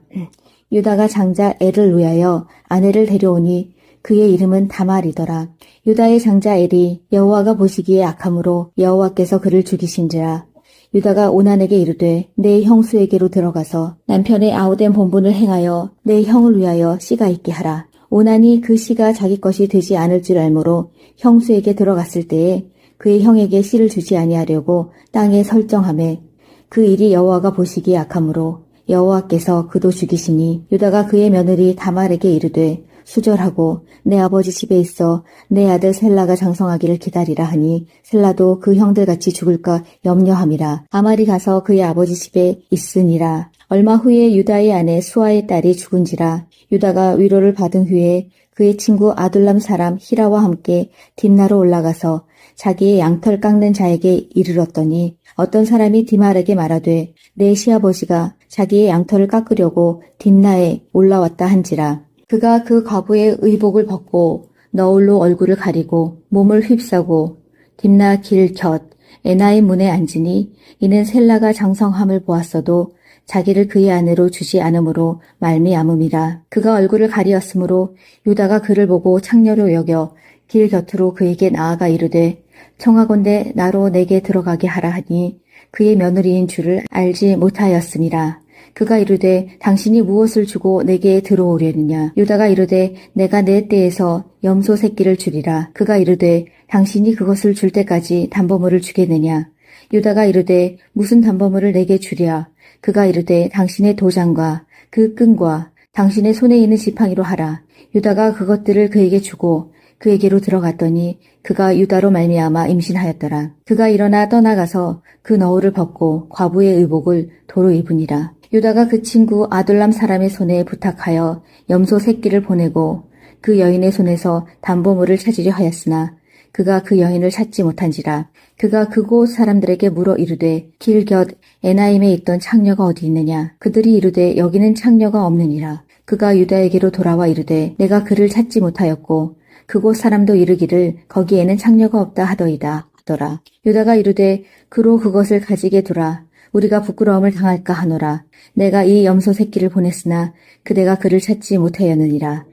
유다가 장자 엘을 위하여 아내를 데려오니 그의 이름은 다말이더라. 유다의 장자 엘이 여호와가 보시기에 악함으로 여호와께서 그를 죽이신지라. 유다가 오난에게 이르되 내 형수에게로 들어가서 남편의 아우된 본분을 행하여 내 형을 위하여 씨가 있게 하라. 오난이 그 씨가 자기 것이 되지 않을 줄 알므로 형수에게 들어갔을 때에 그의 형에게 씨를 주지 아니하려고 땅에 설정하매 그 일이 여호와가 보시기에 악함으로 여호와께서 그도 죽이시니 유다가 그의 며느리 다말에게 이르되 수절하고 내 아버지 집에 있어 내 아들 셀라가 장성하기를 기다리라 하니 셀라도 그 형들같이 죽을까 염려함이라. 다말이 가서 그의 아버지 집에 있으니라. 얼마 후에 유다의 아내 수아의 딸이 죽은지라. 유다가 위로를 받은 후에 그의 친구 아둘람 사람 히라와 함께 딥나로 올라가서 자기의 양털 깎는 자에게 이르렀더니 어떤 사람이 디말에게 말하되 내 시아버지가 자기의 양털을 깎으려고 딥나에 올라왔다 한지라. 그가 그 과부의 의복을 벗고 너울로 얼굴을 가리고 몸을 휩싸고 딥나 길 곁 에나의 문에 앉으니 이는 셀라가 장성함을 보았어도 자기를 그의 아내로 주지 않으므로 말미암음이라. 그가 얼굴을 가리었으므로 유다가 그를 보고 창녀로 여겨 길 곁으로 그에게 나아가 이르되 청하건대 나로 내게 들어가게 하라 하니 그의 며느리인 줄을 알지 못하였음이라. 그가 이르되 당신이 무엇을 주고 내게 들어오려느냐. 유다가 이르되 내가 내 떼에서 염소 새끼를 주리라. 그가 이르되 당신이 그것을 줄 때까지 담보물을 주겠느냐. 유다가 이르되 무슨 담보물을 내게 주랴. 그가 이르되 당신의 도장과 그 끈과 당신의 손에 있는 지팡이로 하라. 유다가 그것들을 그에게 주고 그에게로 들어갔더니 그가 유다로 말미암아 임신하였더라. 그가 일어나 떠나가서 그 너울을 벗고 과부의 의복을 도로 입으니라. 유다가 그 친구 아둘람 사람의 손에 부탁하여 염소 새끼를 보내고 그 여인의 손에서 담보물을 찾으려 하였으나 그가 그 여인을 찾지 못한지라. 그가 그곳 사람들에게 물어 이르되 길 곁 에나임에 있던 창녀가 어디 있느냐. 그들이 이르되 여기는 창녀가 없느니라. 그가 유다에게로 돌아와 이르되 내가 그를 찾지 못하였고 그곳 사람도 이르기를 거기에는 창녀가 없다 하더이다 하더라. 유다가 이르되 그로 그것을 가지게 두라. 우리가 부끄러움을 당할까 하노라. 내가 이 염소 새끼를 보냈으나 그대가 그를 찾지 못하였느니라.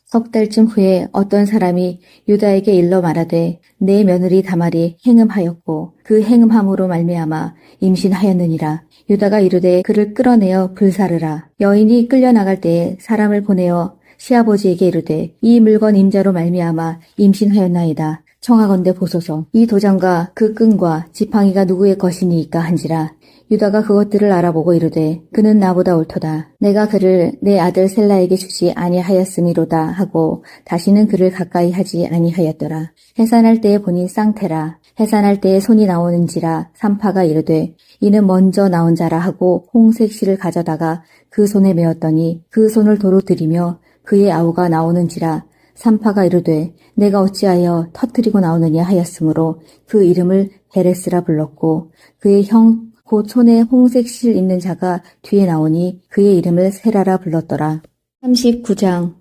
석 달쯤 후에 어떤 사람이 유다에게 일러 말하되 내 며느리 다말이 행음하였고 그 행음함으로 말미암아 임신하였느니라. 유다가 이르되 그를 끌어내어 불사르라. 여인이 끌려나갈 때에 사람을 보내어 시아버지에게 이르되 이 물건 임자로 말미암아 임신하였나이다. 청하건대 보소서. 이 도장과 그 끈과 지팡이가 누구의 것이니이까 한지라. 유다가 그것들을 알아보고 이르되 그는 나보다 옳도다. 내가 그를 내 아들 셀라에게 주지 아니하였음이로다 하고 다시는 그를 가까이 하지 아니하였더라. 해산할 때에 보니 쌍태라. 해산할 때에 손이 나오는지라. 산파가 이르되 이는 먼저 나온 자라 하고 홍색 실을 가져다가 그 손에 메었더니 그 손을 도로 들이며 그의 아우가 나오는지라. 산파가 이르되 내가 어찌하여 터뜨리고 나오느냐 하였으므로 그 이름을 베레스라 불렀고 그의 형 곧 손에 홍색 실 있는 자가 뒤에 나오니 그의 이름을 세라라 불렀더라. 39장.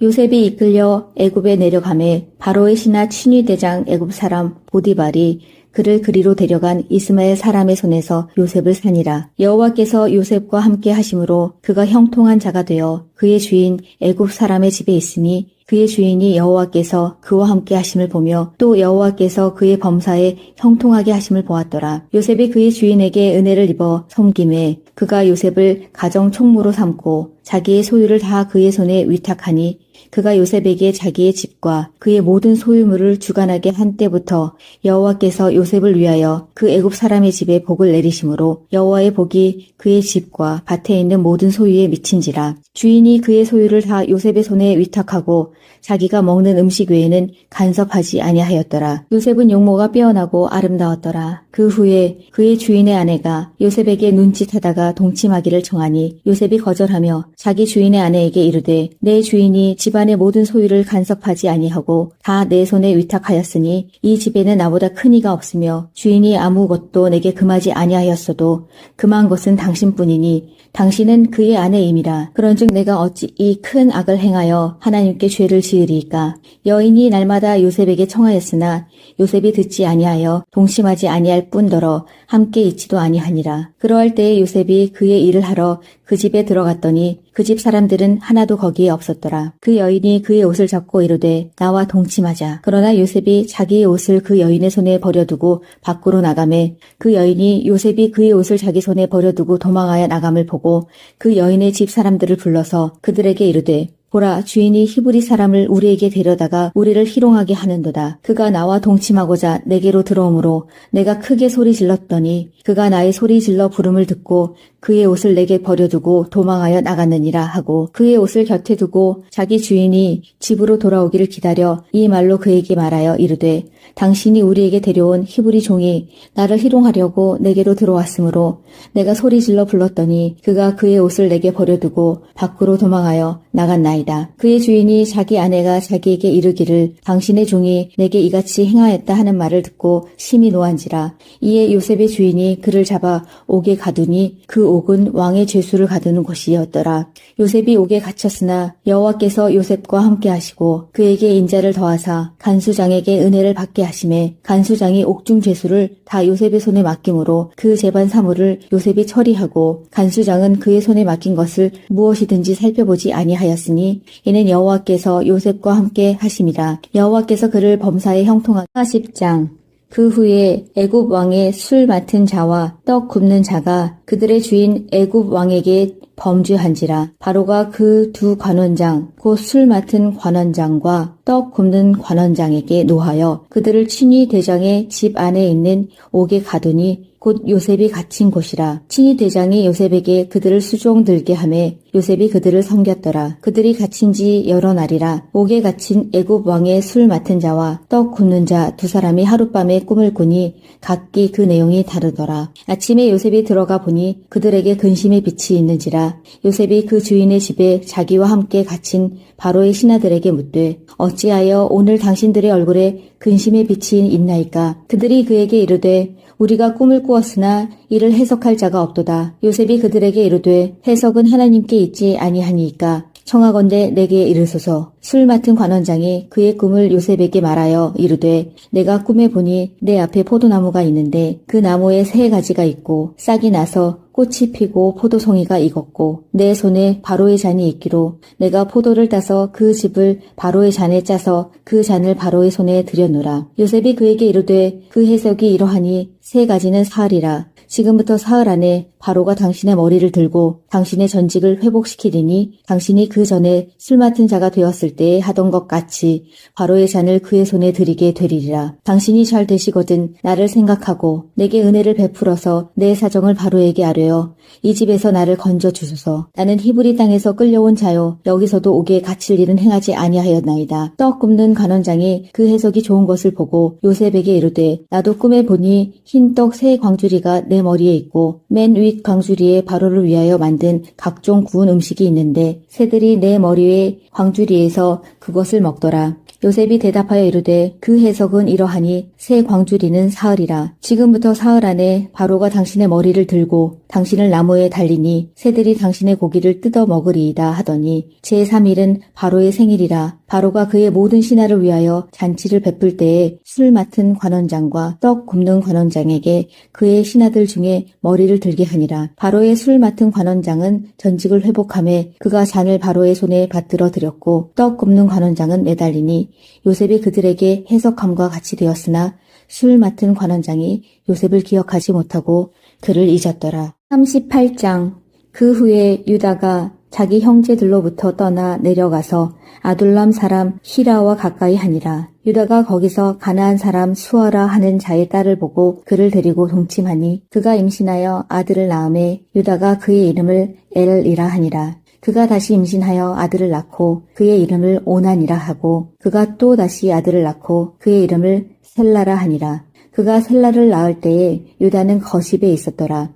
요셉이 이끌려 애굽에 내려가매 바로의 신하 친위 대장 애굽 사람 보디발이 그를 그리로 데려간 이스마엘 사람의 손에서 요셉을 산이라. 여호와께서 요셉과 함께 하심으로 그가 형통한 자가 되어 그의 주인 애굽 사람의 집에 있으니 그의 주인이 여호와께서 그와 함께 하심을 보며 또 여호와께서 그의 범사에 형통하게 하심을 보았더라. 요셉이 그의 주인에게 은혜를 입어 섬김에 그가 요셉을 가정 총무로 삼고 자기의 소유를 다 그의 손에 위탁하니 그가 요셉에게 자기의 집과 그의 모든 소유물을 주관하게 한 때부터 여호와께서 요셉을 위하여 그 애굽 사람의 집에 복을 내리심으로 여호와의 복이 그의 집과 밭에 있는 모든 소유에 미친지라. 주인이 그의 소유를 다 요셉의 손에 위탁하고 자기가 먹는 음식 외에는 간섭하지 아니하였더라. 요셉은 용모가 빼어나고 아름다웠더라. 그 후에 그의 주인의 아내가 요셉에게 눈짓하다가 동침하기를 청하니 요셉이 거절하며 자기 주인의 아내에게 이르되 내 주인이 집안의 모든 소유를 간섭하지 아니하고 다 내 손에 위탁하였으니 이 집에는 나보다 큰 이가 없으며 주인이 아무것도 내게 금하지 아니하였어도 금한 것은 당신뿐이니 당신은 그의 아내임이라. 그런즉 내가 어찌 이 큰 악을 행하여 하나님께 죄를 지으리이까. 여인이 날마다 요셉에게 청하였으나 요셉이 듣지 아니하여 동심하지 아니할 뿐더러 함께 있지도 아니하니라. 그러할 때에 요셉이 그의 일을 하러 그 집에 들어갔더니 그 집 사람들은 하나도 거기에 없었더라. 그 여인이 그의 옷을 잡고 이르되 나와 동침하자. 그러나 요셉이 자기의 옷을 그 여인의 손에 버려두고 밖으로 나가매 그 여인이 요셉이 그의 옷을 자기 손에 버려두고 도망하여 나감을 보고 그 여인의 집 사람들을 불러서 그들에게 이르되 보라, 주인이 히브리 사람을 우리에게 데려다가 우리를 희롱하게 하는도다. 그가 나와 동침하고자 내게로 들어오므로 내가 크게 소리 질렀더니 그가 나의 소리 질러 부름을 듣고 그의 옷을 내게 버려두고 도망하여 나갔느니라 하고 그의 옷을 곁에 두고 자기 주인이 집으로 돌아오기를 기다려 이 말로 그에게 말하여 이르되 당신이 우리에게 데려온 히브리 종이 나를 희롱하려고 내게로 들어왔으므로 내가 소리 질러 불렀더니 그가 그의 옷을 내게 버려두고 밖으로 도망하여 나갔나이다. 그의 주인이 자기 아내가 자기에게 이르기를 당신의 종이 내게 이같이 행하였다 하는 말을 듣고 심히 노한지라. 이에 요셉의 주인이 그를 잡아 옥에 가두니 그 옥은 왕의 죄수를 가두는 곳이었더라. 요셉이 옥에 갇혔으나 여호와께서 요셉과 함께 하시고 그에게 인자를 더하사 간수장에게 은혜를 받게 하심에 간수장이 옥중 죄수를 다 요셉의 손에 맡김으로 그 재반 사물을 요셉이 처리하고 간수장은 그의 손에 맡긴 것을 무엇이든지 살펴보지 아니하였으니 이는 여호와께서 요셉과 함께 하심이라. 여호와께서 그를 범사에 형통하게. 40장. 그 후에 애굽 왕의 술 맡은 자와 떡 굽는 자가 그들의 주인 애굽 왕에게 범죄한지라. 바로가 그 두 관원장 곧 술 맡은 관원장과 떡 굽는 관원장에게 노하여 그들을 친위 대장의 집 안에 있는 옥에 가두니 곧 요셉이 갇힌 곳이라. 친위 대장이 요셉에게 그들을 수종 들게 하매 요셉이 그들을 섬겼더라. 그들이 갇힌 지 여러 날이라. 옥에 갇힌 애굽 왕의 술 맡은 자와 떡 굽는 자 두 사람이 하룻밤에 꿈을 꾸니 각기 그 내용이 다르더라. 아침에 요셉이 들어가 보니 그들에게 근심의 빛이 있는지라. 요셉이 그 주인의 집에 자기와 함께 갇힌 바로의 신하들에게 묻되 어찌하여 오늘 당신들의 얼굴에 근심의 빛이 있나이까. 그들이 그에게 이르되 우리가 꿈을 꾸었으나 이를 해석할 자가 없도다. 요셉이 그들에게 이르되 해석은 하나님께 있지 아니하니이까. 청하건대 내게 이르소서. 술 맡은 관원장이 그의 꿈을 요셉에게 말하여 이르되 내가 꿈에 보니 내 앞에 포도나무가 있는데 그 나무에 세 가지가 있고 싹이 나서 꽃이 피고 포도송이가 익었고 내 손에 바로의 잔이 있기로 내가 포도를 따서 그 즙을 바로의 잔에 짜서 그 잔을 바로의 손에 들여놓으라. 요셉이 그에게 이르되 그 해석이 이러하니 세 가지는 사흘이라. 지금부터 사흘 안에 바로가 당신의 머리를 들고 당신의 전직을 회복시키리니 당신이 그 전에 술 맡은 자가 되었을 때에 하던 것 같이 바로의 잔을 그의 손에 들이게 되리라. 당신이 잘 되시거든 나를 생각하고 내게 은혜를 베풀어서 내 사정을 바로에게 아뢰어 이 집에서 나를 건져 주소서. 나는 히브리 땅에서 끌려온 자요 여기서도 옥에 갇힐 일은 행하지 아니하였나이다. 떡 굽는 관원장이 그 해석이 좋은 것을 보고 요셉에게 이르되 나도 꿈에 보니 흰 떡 세 광주리가 내 머리에 있고 맨 윗 광주리에 바로를 위하여 만든 각종 구운 음식이 있는데 새들이 내 머리 위에 광주리에서 그것을 먹더라. 요셉이 대답하여 이르되 그 해석은 이러하니 새 광주리는 사흘이라. 지금부터 사흘 안에 바로가 당신의 머리를 들고 당신을 나무에 달리니 새들이 당신의 고기를 뜯어 먹으리이다 하더니 제3일은 바로의 생일이라. 바로가 그의 모든 신하를 위하여 잔치를 베풀 때에 술 맡은 관원장과 떡 굽는 관원장에게 그의 신하들 중에 머리를 들게 하니라. 바로의 술 맡은 관원장은 전직을 회복하며 그가 잔을 바로의 손에 받들어 드렸고 떡 굽는 관원장은 매달리니 요셉이 그들에게 해석함과 같이 되었으나 술 맡은 관원장이 요셉을 기억하지 못하고 그를 잊었더라. 38장. 그 후에 유다가 자기 형제들로부터 떠나 내려가서 아둘람 사람 히라와 가까이 하니라. 유다가 거기서 가나안 사람 수아라 하는 자의 딸을 보고 그를 데리고 동침하니 그가 임신하여 아들을 낳음에 유다가 그의 이름을 엘이라 하니라. 그가 다시 임신하여 아들을 낳고 그의 이름을 오난이라 하고 그가 또 다시 아들을 낳고 그의 이름을 셀라라 하니라. 그가 셀라를 낳을 때에 유다는 거십에 있었더라.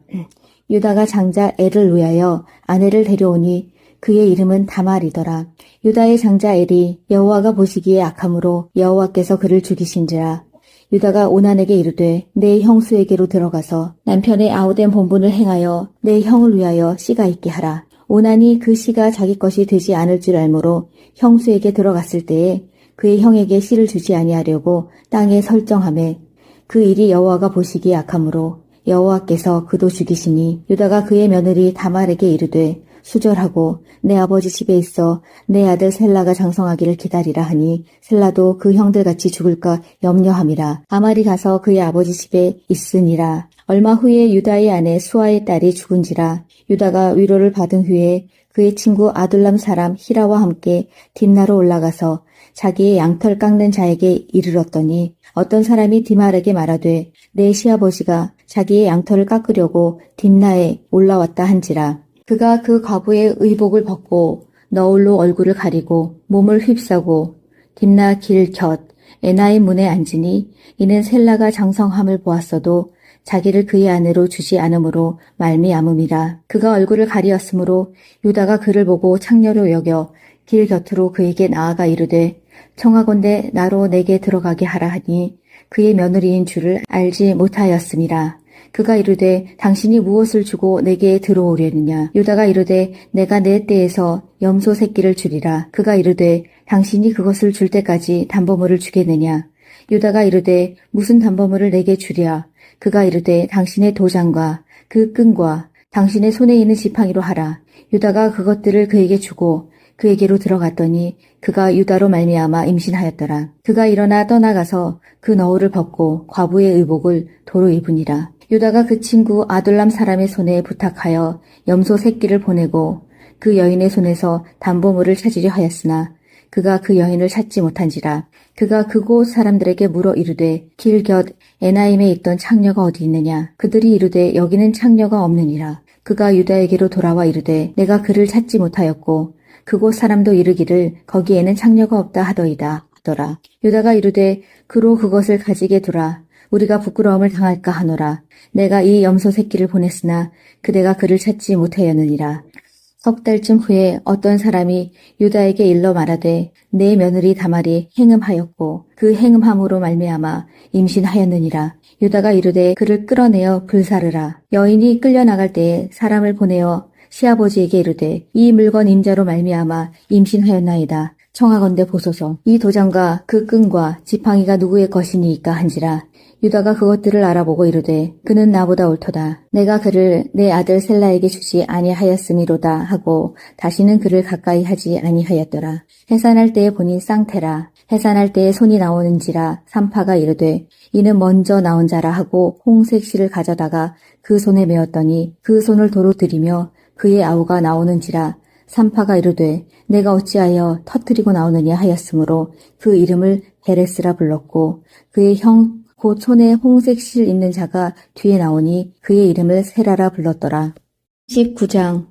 유다가 장자 엘을 위하여 아내를 데려오니 그의 이름은 다말이더라. 유다의 장자 엘이 여호와가 보시기에 악함으로 여호와께서 그를 죽이신지라. 유다가 오난에게 이르되 내 형수에게로 들어가서 남편의 아우된 본분을 행하여 내 형을 위하여 씨가 있게 하라. 오난이 그 씨가 자기 것이 되지 않을 줄 알므로 형수에게 들어갔을 때에 그의 형에게 씨를 주지 아니하려고 땅에 설정하매 그 일이 여호와가 보시기에 악함으로 여호와께서 그도 죽이시니 유다가 그의 며느리 다말에게 이르되 수절하고 내 아버지 집에 있어 내 아들 셀라가 장성하기를 기다리라 하니 셀라도 그 형들같이 죽을까 염려함이라. 다말이 가서 그의 아버지 집에 있으니라. 얼마 후에 유다의 아내 수아의 딸이 죽은지라. 유다가 위로를 받은 후에 그의 친구 아둘람 사람 히라와 함께 딥나로 올라가서 자기의 양털 깎는 자에게 이르렀더니 어떤 사람이 디말에게 말하되 내 시아버지가 자기의 양털을 깎으려고 딥나에 올라왔다 한지라. 그가 그 과부의 의복을 벗고 너울로 얼굴을 가리고 몸을 휩싸고 딥나 길 곁 에나의 문에 앉으니 이는 셀라가 장성함을 보았어도 자기를 그의 아내로 주지 않으므로 말미암음이라. 그가 얼굴을 가리었으므로 유다가 그를 보고 창녀로 여겨 길 곁으로 그에게 나아가 이르되 청하건대 나로 내게 들어가게 하라 하니 그의 며느리인 줄을 알지 못하였음이라. 그가 이르되 당신이 무엇을 주고 내게 들어오려느냐. 유다가 이르되 내가 내 떼에서 염소 새끼를 주리라. 그가 이르되 당신이 그것을 줄 때까지 담보물을 주겠느냐. 유다가 이르되 무슨 담보물을 내게 주랴. 그가 이르되 당신의 도장과 그 끈과 당신의 손에 있는 지팡이로 하라. 유다가 그것들을 그에게 주고 그에게로 들어갔더니 그가 유다로 말미암아 임신하였더라. 그가 일어나 떠나가서 그 너울을 벗고 과부의 의복을 도로 입으니라. 유다가 그 친구 아둘람 사람의 손에 부탁하여 염소 새끼를 보내고 그 여인의 손에서 담보물을 찾으려 하였으나 그가 그 여인을 찾지 못한지라. 그가 그곳 사람들에게 물어 이르되 길 곁 에나임에 있던 창녀가 어디 있느냐. 그들이 이르되 여기는 창녀가 없느니라. 그가 유다에게로 돌아와 이르되 내가 그를 찾지 못하였고 그곳 사람도 이르기를 거기에는 창녀가 없다 하더이다 하더라. 유다가 이르되 그로 그것을 가지게 두라. 우리가 부끄러움을 당할까 하노라. 내가 이 염소 새끼를 보냈으나 그대가 그를 찾지 못하였느니라. 석 달쯤 후에 어떤 사람이 유다에게 일러 말하되 내 며느리 다말이 행음하였고 그 행음함으로 말미암아 임신하였느니라. 유다가 이르되 그를 끌어내어 불사르라. 여인이 끌려나갈 때에 사람을 보내어 시아버지에게 이르되 이 물건 임자로 말미암아 임신하였나이다. 청하건대 보소서. 이 도장과 그 끈과 지팡이가 누구의 것이니이까 한지라. 유다가 그것들을 알아보고 이르되 그는 나보다 옳도다. 내가 그를 내 아들 셀라에게 주지 아니하였음이로다 하고 다시는 그를 가까이 하지 아니하였더라. 해산할 때에 보니 쌍태라. 해산할 때에 손이 나오는지라. 산파가 이르되 이는 먼저 나온 자라 하고 홍색 실을 가져다가 그 손에 메었더니 그 손을 도로 들이며 그의 아우가 나오는지라. 산파가 이르되 내가 어찌하여 터뜨리고 나오느냐 하였으므로 그 이름을 베레스라 불렀고 그의 형 곧 손에 홍색 실 있는 자가 뒤에 나오니 그의 이름을 세라라 불렀더라. 19장.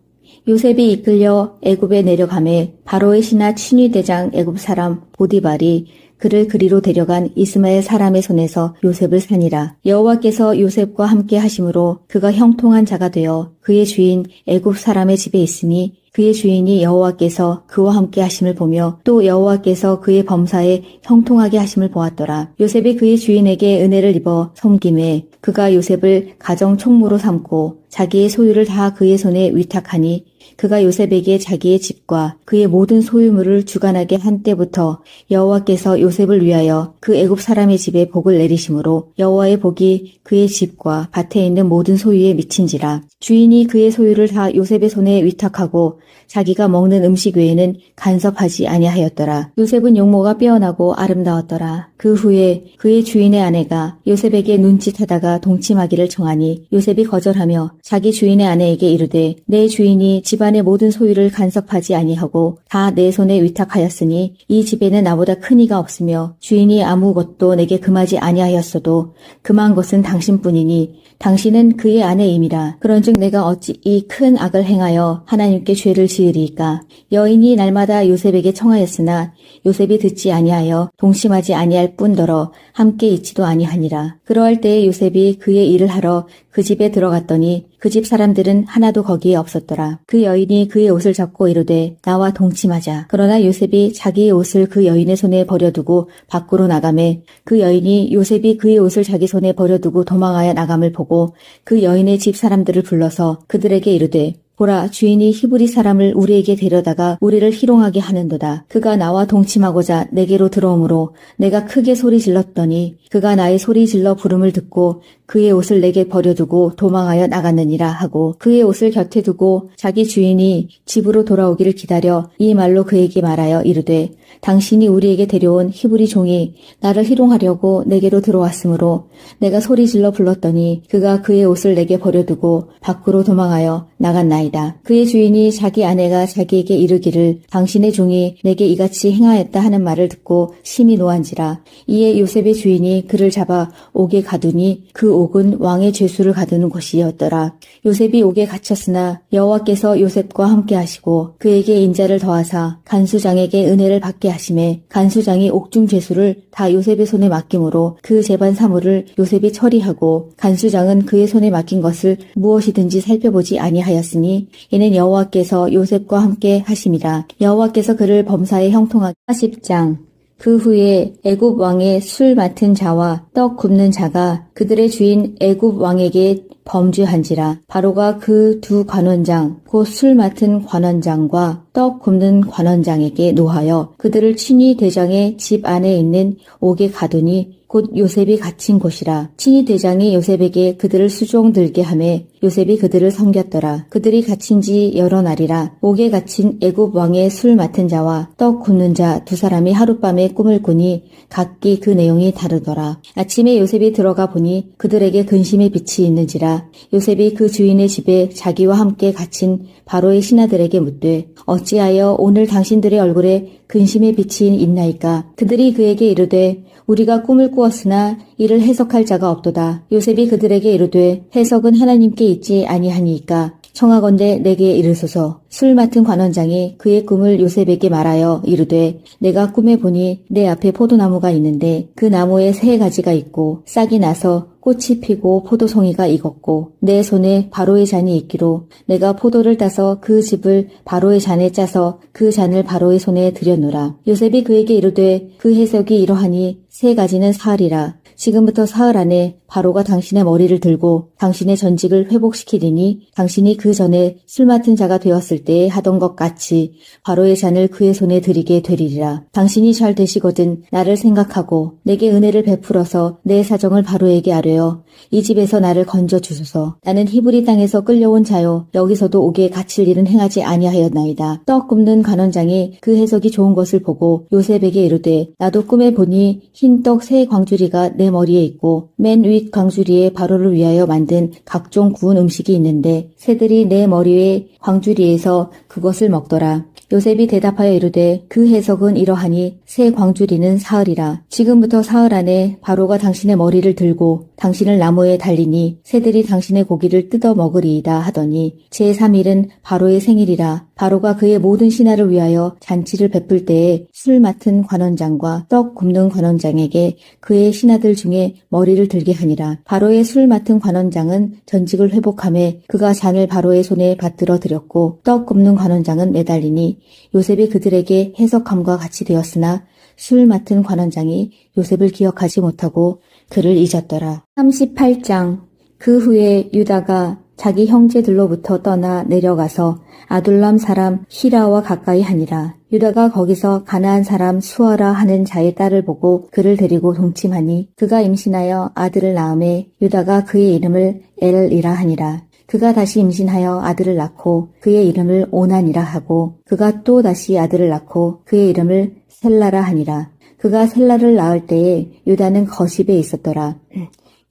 요셉이 이끌려 애굽에 내려가매 바로의 신하 친위대장 애굽 사람 보디발이 그를 그리로 데려간 이스마엘 사람의 손에서 요셉을 산이라. 여호와께서 요셉과 함께 하심으로 그가 형통한 자가 되어 그의 주인 애굽 사람의 집에 있으니 그의 주인이 여호와께서 그와 함께 하심을 보며 또 여호와께서 그의 범사에 형통하게 하심을 보았더라. 요셉이 그의 주인에게 은혜를 입어 섬김에 그가 요셉을 가정 총무로 삼고 자기의 소유를 다 그의 손에 위탁하니 그가 요셉에게 자기의 집과 그의 모든 소유물을 주관하게 한 때부터 여호와께서 요셉을 위하여 그 애굽 사람의 집에 복을 내리심으로 여호와의 복이 그의 집과 밭에 있는 모든 소유에 미친지라. 주인이 그의 소유를 다 요셉의 손에 위탁하고 자기가 먹는 음식 외에는 간섭하지 아니하였더라. 요셉은 용모가 빼어나고 아름다웠더라. 그 후에 그의 주인의 아내가 요셉에게 눈짓하다가 동침하기를 청하니 요셉이 거절하며 자기 주인의 아내에게 이르되 내 주인이 집안의 모든 소유를 간섭하지 아니하고 다 내 손에 위탁하였으니 이 집에는 나보다 큰 이가 없으며 주인이 아무것도 내게 금하지 아니하였어도 금한 것은 당신뿐이니 당신은 그의 아내임이라. 그런즉 내가 어찌 이 큰 악을 행하여 하나님께 죄를 지으리이까. 여인이 날마다 요셉에게 청하였으나 요셉이 듣지 아니하여 동심하지 아니할 뿐더러 함께 있지도 아니하니라. 그러할 때에 요셉이 그의 일을 하러 그 집에 들어갔더니 그 집 사람들은 하나도 거기에 없었더라. 그 여인이 그의 옷을 잡고 이르되 나와 동침하자. 그러나 요셉이 자기의 옷을 그 여인의 손에 버려두고 밖으로 나가매 그 여인이 요셉이 그의 옷을 자기 손에 버려두고 도망하여 나감을 보고 그 여인의 집 사람들을 불러서 그들에게 이르되 보라, 주인이 히브리 사람을 우리에게 데려다가 우리를 희롱하게 하는도다. 그가 나와 동침하고자 내게로 들어오므로 내가 크게 소리 질렀더니 그가 나의 소리 질러 부름을 듣고 그의 옷을 내게 버려두고 도망하여 나갔느니라 하고 그의 옷을 곁에 두고 자기 주인이 집으로 돌아오기를 기다려 이 말로 그에게 말하여 이르되 당신이 우리에게 데려온 히브리 종이 나를 희롱하려고 내게로 들어왔으므로 내가 소리 질러 불렀더니 그가 그의 옷을 내게 버려두고 밖으로 도망하여 나갔나이다. 그의 주인이 자기 아내가 자기에게 이르기를 당신의 종이 내게 이같이 행하였다 하는 말을 듣고 심히 노한지라. 이에 요셉의 주인이 그를 잡아 옥에 가두니 그 옥은 왕의 죄수를 가두는 곳이었더라. 요셉이 옥에 갇혔으나 여호와께서 요셉과 함께 하시고 그에게 인자를 더하사 간수장에게 은혜를 받게 하심에 간수장이 옥중 죄수를 다 요셉의 손에 맡김으로 그 재반 사물을 요셉이 처리하고 간수장은 그의 손에 맡긴 것을 무엇이든지 살펴보지 아니하였으니 이는 여호와께서 요셉과 함께 하심이라. 여호와께서 그를 범사에 형통하게. 40장. 그 후에 애굽 왕의 술 맡은 자와 떡 굽는 자가 그들의 주인 애굽 왕에게 범죄한지라. 바로가 그 두 관원장 곧 술 맡은 관원장과 떡 굽는 관원장에게 노하여 그들을 친위 대장의 집 안에 있는 옥에 가두니 곧 요셉이 갇힌 곳이라. 친위 대장이 요셉에게 그들을 수종 들게 하매 요셉이 그들을 섬겼더라. 그들이 갇힌 지 여러 날이라. 옥에 갇힌 애굽 왕의 술 맡은 자와 떡 굽는 자 두 사람이 하룻밤에 꿈을 꾸니 각기 그 내용이 다르더라. 아침에 요셉이 들어가 보니 그들에게 근심의 빛이 있는지라. 요셉이 그 주인의 집에 자기와 함께 갇힌 바로의 신하들에게 묻되 어찌하여 오늘 당신들의 얼굴에 근심의 빛이 있나이까. 그들이 그에게 이르되 우리가 꿈을 꾸었으나 이를 해석할 자가 없도다. 요셉이 그들에게 이르되 해석은 하나님께 있지 아니하니이까. 청하건대 내게 이르소서. 술 맡은 관원장이 그의 꿈을 요셉에게 말하여 이르되 내가 꿈에 보니 내 앞에 포도나무가 있는데 그 나무에 세 가지가 있고 싹이 나서 꽃이 피고 포도송이가 익었고 내 손에 바로의 잔이 있기로 내가 포도를 따서 그 즙을 바로의 잔에 짜서 그 잔을 바로의 손에 들여놓으라. 요셉이 그에게 이르되 그 해석이 이러하니 세 가지는 사흘이라. 지금부터 사흘 안에 바로가 당신의 머리를 들고 당신의 전직을 회복시키리니 당신이 그 전에 술 맡은 자가 되었을 때에 하던 것 같이 바로의 잔을 그의 손에 드리게 되리리라. 당신이 잘 되시거든 나를 생각하고 내게 은혜를 베풀어서 내 사정을 바로에게 아뢰어 이 집에서 나를 건져 주소서. 나는 히브리 땅에서 끌려온 자요 여기서도 옥에 갇힐 일은 행하지 아니하였나이다. 떡 굽는 관원장이 그 해석이 좋은 것을 보고 요셉에게 이르되 나도 꿈에 보니 흰 떡 세 광주리가 내 머리에 있고 맨 윗 광주리에 바로를 위하여 만든 각종 구운 음식이 있는데 새들이 내 머리 위에 광주리에서 그것을 먹더라. 요셉이 대답하여 이르되 그 해석은 이러하니 새 광주리는 사흘이라. 지금부터 사흘 안에 바로가 당신의 머리를 들고 당신을 나무에 달리니 새들이 당신의 고기를 뜯어 먹으리이다 하더니 제3일은 바로의 생일이라. 바로가 그의 모든 신하를 위하여 잔치를 베풀 때에 술 맡은 관원장과 떡 굽는 관원장에게 그의 신하들 중에 머리를 들게 하니라. 바로의 술 맡은 관원장은 전직을 회복하며 그가 잔을 바로의 손에 받들어 드렸고 떡 굽는 관원장은 매달리니 요셉이 그들에게 해석함과 같이 되었으나 술 맡은 관원장이 요셉을 기억하지 못하고 그를 잊었더라. 38장. 그 후에 유다가 자기 형제들로부터 떠나 내려가서 아둘람 사람 히라와 가까이 하니라. 유다가 거기서 가나안 사람 수아라 하는 자의 딸을 보고 그를 데리고 동침하니 그가 임신하여 아들을 낳음에 유다가 그의 이름을 엘이라 하니라. 그가 다시 임신하여 아들을 낳고 그의 이름을 오난이라 하고 그가 또 다시 아들을 낳고 그의 이름을 셀라라 하니라. 그가 셀라를 낳을 때에 유다는 거십에 있었더라.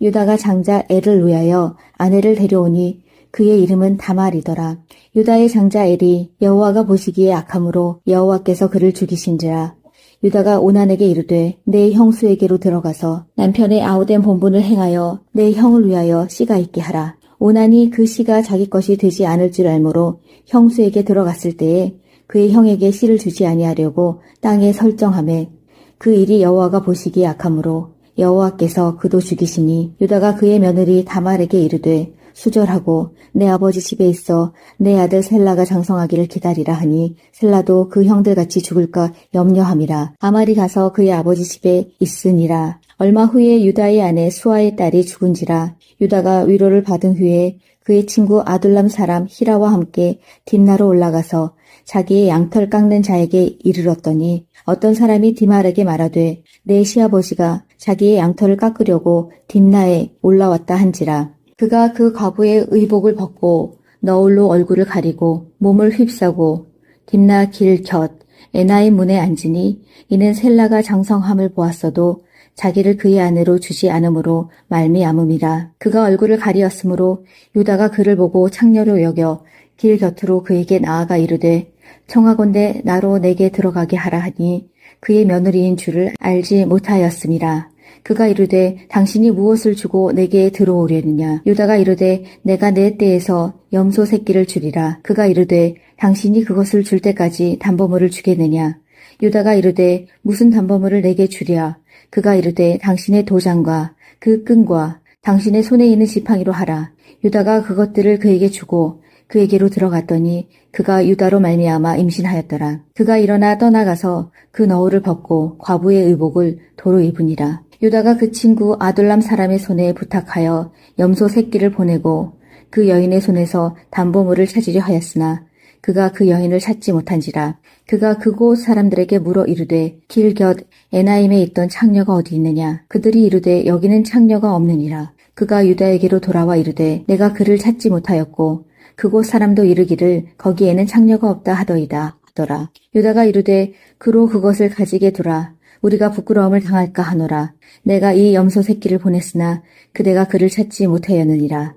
유다가 장자 엘을 위하여 아내를 데려오니 그의 이름은 다말이더라. 유다의 장자 엘이 여호와가 보시기에 악함으로 여호와께서 그를 죽이신지라. 유다가 오난에게 이르되 내 형수에게로 들어가서 남편의 아우된 본분을 행하여 내 형을 위하여 씨가 있게 하라. 오난이 그 씨가 자기 것이 되지 않을 줄 알므로 형수에게 들어갔을 때에 그의 형에게 씨를 주지 아니하려고 땅에 설정하매 그 일이 여호와가 보시기에 악함으로 여호와께서 그도 죽이시니 유다가 그의 며느리 다말에게 이르되 수절하고 내 아버지 집에 있어 내 아들 셀라가 장성하기를 기다리라 하니 셀라도 그 형들같이 죽을까 염려함이라. 다말이 가서 그의 아버지 집에 있으니라. 얼마 후에 유다의 아내 수아의 딸이 죽은지라. 유다가 위로를 받은 후에 그의 친구 아둘람 사람 히라와 함께 딥나로 올라가서 자기의 양털 깎는 자에게 이르렀더니 어떤 사람이 디말에게 말하되 내 시아버지가 자기의 양털을 깎으려고 딥나에 올라왔다 한지라. 그가 그 과부의 의복을 벗고 너울로 얼굴을 가리고 몸을 휩싸고 딥나 길 곁 에나의 문에 앉으니 이는 셀라가 장성함을 보았어도 자기를 그의 아내로 주지 않으므로 말미암음이라. 그가 얼굴을 가리었으므로 유다가 그를 보고 창녀로 여겨 길 곁으로 그에게 나아가 이르되 청하건대 나로 내게 들어가게 하라 하니 그의 며느리인 줄을 알지 못하였음이라. 그가 이르되 당신이 무엇을 주고 내게 들어오려느냐. 유다가 이르되 내가 내 떼에서 염소 새끼를 주리라. 그가 이르되 당신이 그것을 줄 때까지 담보물을 주겠느냐. 유다가 이르되 무슨 담보물을 내게 주랴. 그가 이르되 당신의 도장과 그 끈과 당신의 손에 있는 지팡이로 하라. 유다가 그것들을 그에게 주고 그에게로 들어갔더니 그가 유다로 말미암아 임신하였더라. 그가 일어나 떠나가서 그 너울을 벗고 과부의 의복을 도로 입으니라. 유다가 그 친구 아둘람 사람의 손에 부탁하여 염소 새끼를 보내고 그 여인의 손에서 담보물을 찾으려 하였으나 그가 그 여인을 찾지 못한지라. 그가 그곳 사람들에게 물어 이르되 길 곁 에나임에 있던 창녀가 어디 있느냐. 그들이 이르되 여기는 창녀가 없느니라. 그가 유다에게로 돌아와 이르되 내가 그를 찾지 못하였고 그곳 사람도 이르기를 거기에는 창녀가 없다 하더이다 하더라. 유다가 이르되 그로 그것을 가지게 두라. 우리가 부끄러움을 당할까 하노라. 내가 이 염소 새끼를 보냈으나 그대가 그를 찾지 못하였느니라.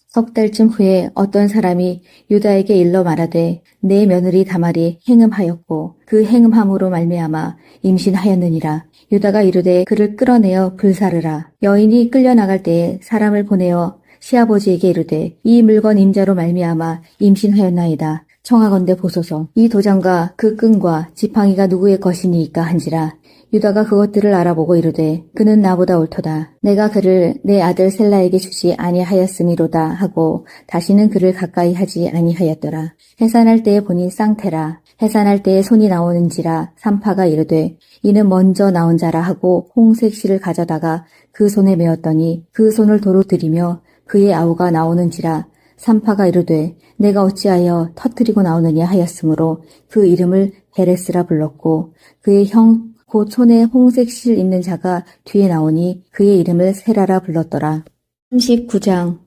석 달쯤 후에 어떤 사람이 유다에게 일러 말하되 내 며느리 다말이 행음하였고 그 행음함으로 말미암아 임신하였느니라. 유다가 이르되 그를 끌어내어 불사르라. 여인이 끌려나갈 때에 사람을 보내어 시아버지에게 이르되 이 물건 임자로 말미암아 임신하였나이다. 청하건대 보소서. 이 도장과 그 끈과 지팡이가 누구의 것이니이까 한지라. 유다가 그것들을 알아보고 이르되 그는 나보다 옳도다. 내가 그를 내 아들 셀라에게 주지 아니하였음이로다 하고 다시는 그를 가까이 하지 아니하였더라. 해산할 때에 보니 쌍태라. 해산할 때에 손이 나오는지라. 산파가 이르되 이는 먼저 나온 자라 하고 홍색 실을 가져다가 그 손에 메었더니 그 손을 도로 들이며 그의 아우가 나오는지라. 산파가 이르되 내가 어찌하여 터뜨리고 나오느냐 하였으므로 그 이름을 베레스라 불렀고 그의 형 곧 손에 홍색 실 있는 자가 뒤에 나오니 그의 이름을 세라라 불렀더라. 39장.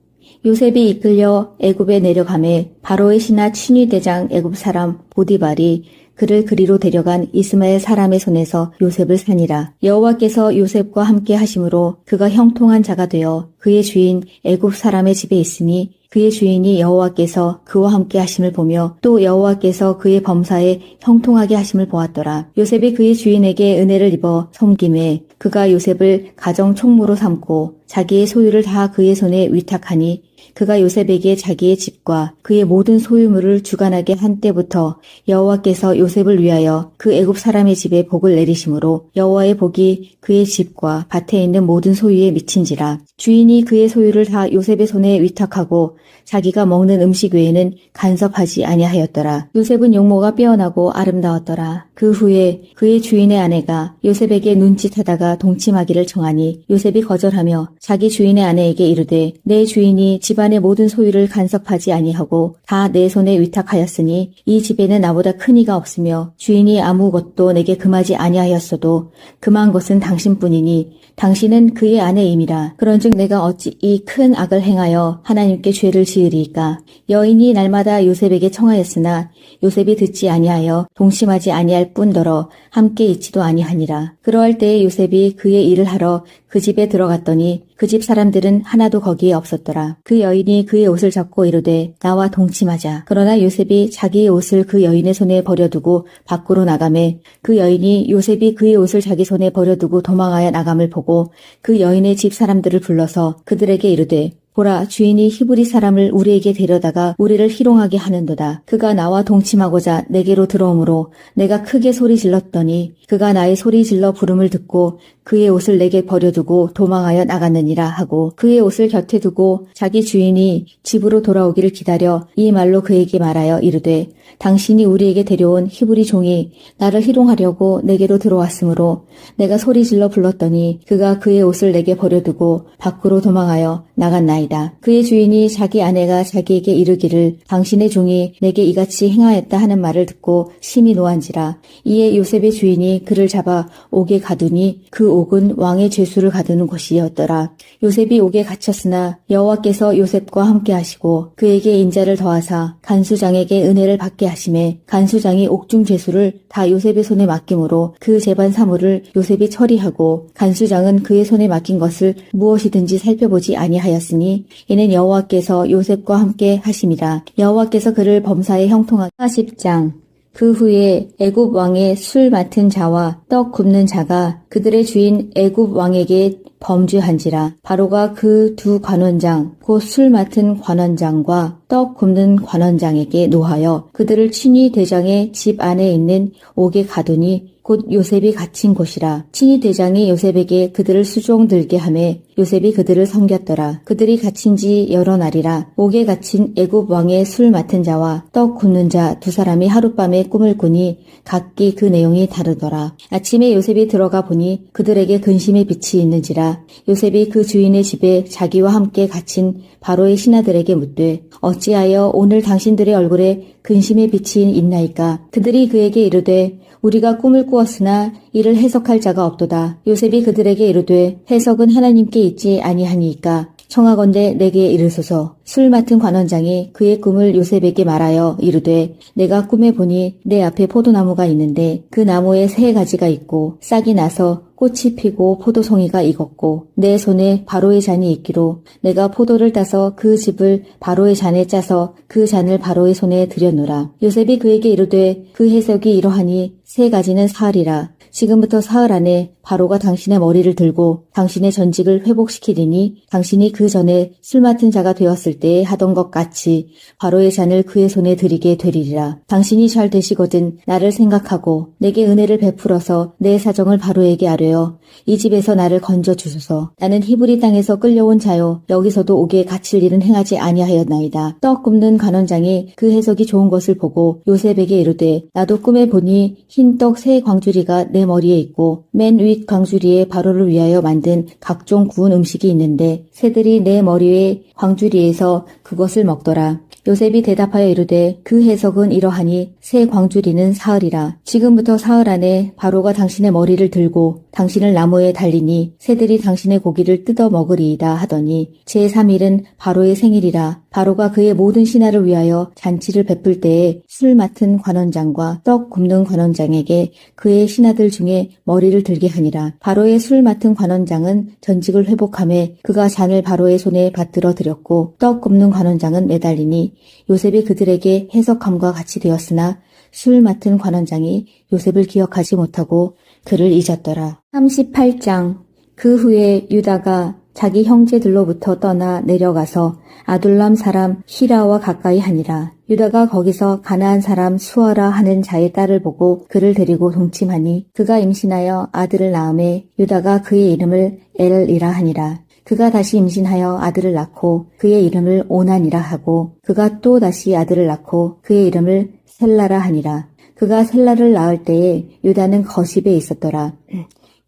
요셉이 이끌려 애굽에 내려가매 바로의 신하 친위 대장 애굽 사람 보디발이 그를 그리로 데려간 이스마엘 사람의 손에서 요셉을 산이라. 여호와께서 요셉과 함께 하심으로 그가 형통한 자가 되어 그의 주인 애굽 사람의 집에 있으니 그의 주인이 여호와께서 그와 함께 하심을 보며 또 여호와께서 그의 범사에 형통하게 하심을 보았더라. 요셉이 그의 주인에게 은혜를 입어 섬김에 그가 요셉을 가정 총무로 삼고 자기의 소유를 다 그의 손에 위탁하니 그가 요셉에게 자기의 집과 그의 모든 소유물을 주관하게 한 때부터 여호와께서 요셉을 위하여 그 애굽 사람의 집에 복을 내리심으로 여호와의 복이 그의 집과 밭에 있는 모든 소유에 미친지라. 주인이 그의 소유를 다 요셉의 손에 위탁하고 자기가 먹는 음식 외에는 간섭하지 아니하였더라. 요셉은 용모가 빼어나고 아름다웠더라. 그 후에 그의 주인의 아내가 요셉에게 눈짓하다가 동침하기를 청하니 요셉이 거절하며 자기 주인의 아내에게 이르되 내 주인이 집안의 모든 소유를 간섭하지 아니하고 다 내 손에 위탁하였으니 이 집에는 나보다 큰 이가 없으며 주인이 아무것도 내게 금하지 아니하였어도 금한 것은 당신뿐이니 당신은 그의 아내임이라. 그런즉 내가 어찌 이 큰 악을 행하여 하나님께 죄를 지으리이까. 여인이 날마다 요셉에게 청하였으나 요셉이 듣지 아니하여 동심하지 아니할 뿐더러 함께 있지도 아니하니라. 그러할 때에 요셉이 그의 일을 하러 그 집에 들어갔더니 그 집 사람들은 하나도 거기에 없었더라. 그 여인이 그의 옷을 잡고 이르되 나와 동침하자. 그러나 요셉이 자기의 옷을 그 여인의 손에 버려두고 밖으로 나가매 그 여인이 요셉이 그의 옷을 자기 손에 버려두고 도망하여 나감을 보고 그 여인의 집 사람들을 불러서 그들에게 이르되 보라, 주인이 히브리 사람을 우리에게 데려다가 우리를 희롱하게 하는도다. 그가 나와 동침하고자 내게로 들어오므로 내가 크게 소리 질렀더니 그가 나의 소리 질러 부름을 듣고 그의 옷을 내게 버려두고 도망하여 나갔느니라 하고 그의 옷을 곁에 두고 자기 주인이 집으로 돌아오기를 기다려 이 말로 그에게 말하여 이르되 당신이 우리에게 데려온 히브리 종이 나를 희롱하려고 내게로 들어왔으므로 내가 소리 질러 불렀더니 그가 그의 옷을 내게 버려두고 밖으로 도망하여 나갔나이다. 그의 주인이 자기 아내가 자기에게 이르기를 당신의 종이 내게 이같이 행하였다 하는 말을 듣고 심히 노한지라. 이에 요셉의 주인이 그를 잡아 옥에 가두니 그 옥은 왕의 죄수를 가두는 곳이었더라. 요셉이 옥에 갇혔으나 여호와께서 요셉과 함께 하시고 그에게 인자를 더하사 간수장에게 은혜를 받게 하심에 간수장이 옥중 죄수를 다 요셉의 손에 맡김으로 그 재반 사물을 요셉이 처리하고 간수장은 그의 손에 맡긴 것을 무엇이든지 살펴보지 아니하였으니 이는 여호와께서 요셉과 함께 하심이라. 여호와께서 그를 범사에 형통하게. 40장. 그 후에 애굽 왕의 술 맡은 자와 떡 굽는 자가 그들의 주인 애굽 왕에게 범죄한지라. 바로가 그 두 관원장 곧 술 맡은 관원장과 떡 굽는 관원장에게 노하여 그들을 친위 대장의 집 안에 있는 옥에 가두니 곧 요셉이 갇힌 곳이라. 친히 대장이 요셉에게 그들을 수종 들게 하매 요셉이 그들을 섬겼더라. 그들이 갇힌 지 여러 날이라. 옥에 갇힌 애굽 왕의 술 맡은 자와 떡 굽는 자 두 사람이 하룻밤에 꿈을 꾸니 각기 그 내용이 다르더라. 아침에 요셉이 들어가 보니 그들에게 근심의 빛이 있는지라. 요셉이 그 주인의 집에 자기와 함께 갇힌 바로의 신하들에게 묻되 어찌하여 오늘 당신들의 얼굴에 근심의 빛이 있나이까. 그들이 그에게 이르되 우리가 꿈을 꾸었으나 이를 해석할 자가 없도다. 요셉이 그들에게 이르되 해석은 하나님께 있지 아니하니이까. 청하건대 내게 이르소서. 술 맡은 관원장이 그의 꿈을 요셉에게 말하여 이르되 내가 꿈에 보니 내 앞에 포도나무가 있는데 그 나무에 세 가지가 있고 싹이 나서 꽃이 피고 포도송이가 익었고 내 손에 바로의 잔이 있기로 내가 포도를 따서 그 즙을 바로의 잔에 짜서 그 잔을 바로의 손에 들여놓으라. 요셉이 그에게 이르되 그 해석이 이러하니 세 가지는 사흘이라. 지금부터 사흘 안에 바로가 당신의 머리를 들고 당신의 전직을 회복시키리니 당신이 그 전에 술 맡은 자가 되었을 때에 하던 것 같이 바로의 잔을 그의 손에 드리게 되리라. 당신이 잘 되시거든 나를 생각하고 내게 은혜를 베풀어서 내 사정을 바로에게 아뢰어 이 집에서 나를 건져 주소서. 나는 히브리 땅에서 끌려온 자요 여기서도 옥에 갇힐 일은 행하지 아니하였나이다. 떡 굽는 관원장이 그 해석이 좋은 것을 보고 요셉에게 이르되 나도 꿈에 보니 흰 떡 세 광주리가 내 머리에 있고 맨 윗 광주리에 바로를 위하여 만든 각종 구운 음식이 있는데 새들이 내 머리 위에 광주리에서 그것을 먹더라. 요셉이 대답하여 이르되 그 해석은 이러하니 새 광주리는 사흘이라. 지금부터 사흘 안에 바로가 당신의 머리를 들고 당신을 나무에 달리니 새들이 당신의 고기를 뜯어 먹으리이다 하더니 제3일은 바로의 생일이라. 바로가 그의 모든 신하를 위하여 잔치를 베풀 때에 술 맡은 관원장과 떡 굽는 관원장에게 그의 신하들 중에 머리를 들게 하니라. 바로의 술 맡은 관원장은 전직을 회복하매 그가 잔을 바로의 손에 받들어 드렸고 떡 굽는 관원장은 매달리니 요셉이 그들에게 해석함과 같이 되었으나 술 맡은 관원장이 요셉을 기억하지 못하고 그를 잊었더라. 38장. 그 후에 유다가 자기 형제들로부터 떠나 내려가서 아둘람 사람 히라와 가까이 하니라. 유다가 거기서 가나안 사람 수아라 하는 자의 딸을 보고 그를 데리고 동침하니 그가 임신하여 아들을 낳음에 유다가 그의 이름을 엘이라 하니라. 그가 다시 임신하여 아들을 낳고 그의 이름을 오난이라 하고 그가 또 다시 아들을 낳고 그의 이름을 셀라라 하니라. 그가 셀라를 낳을 때에 유다는 거십에 있었더라.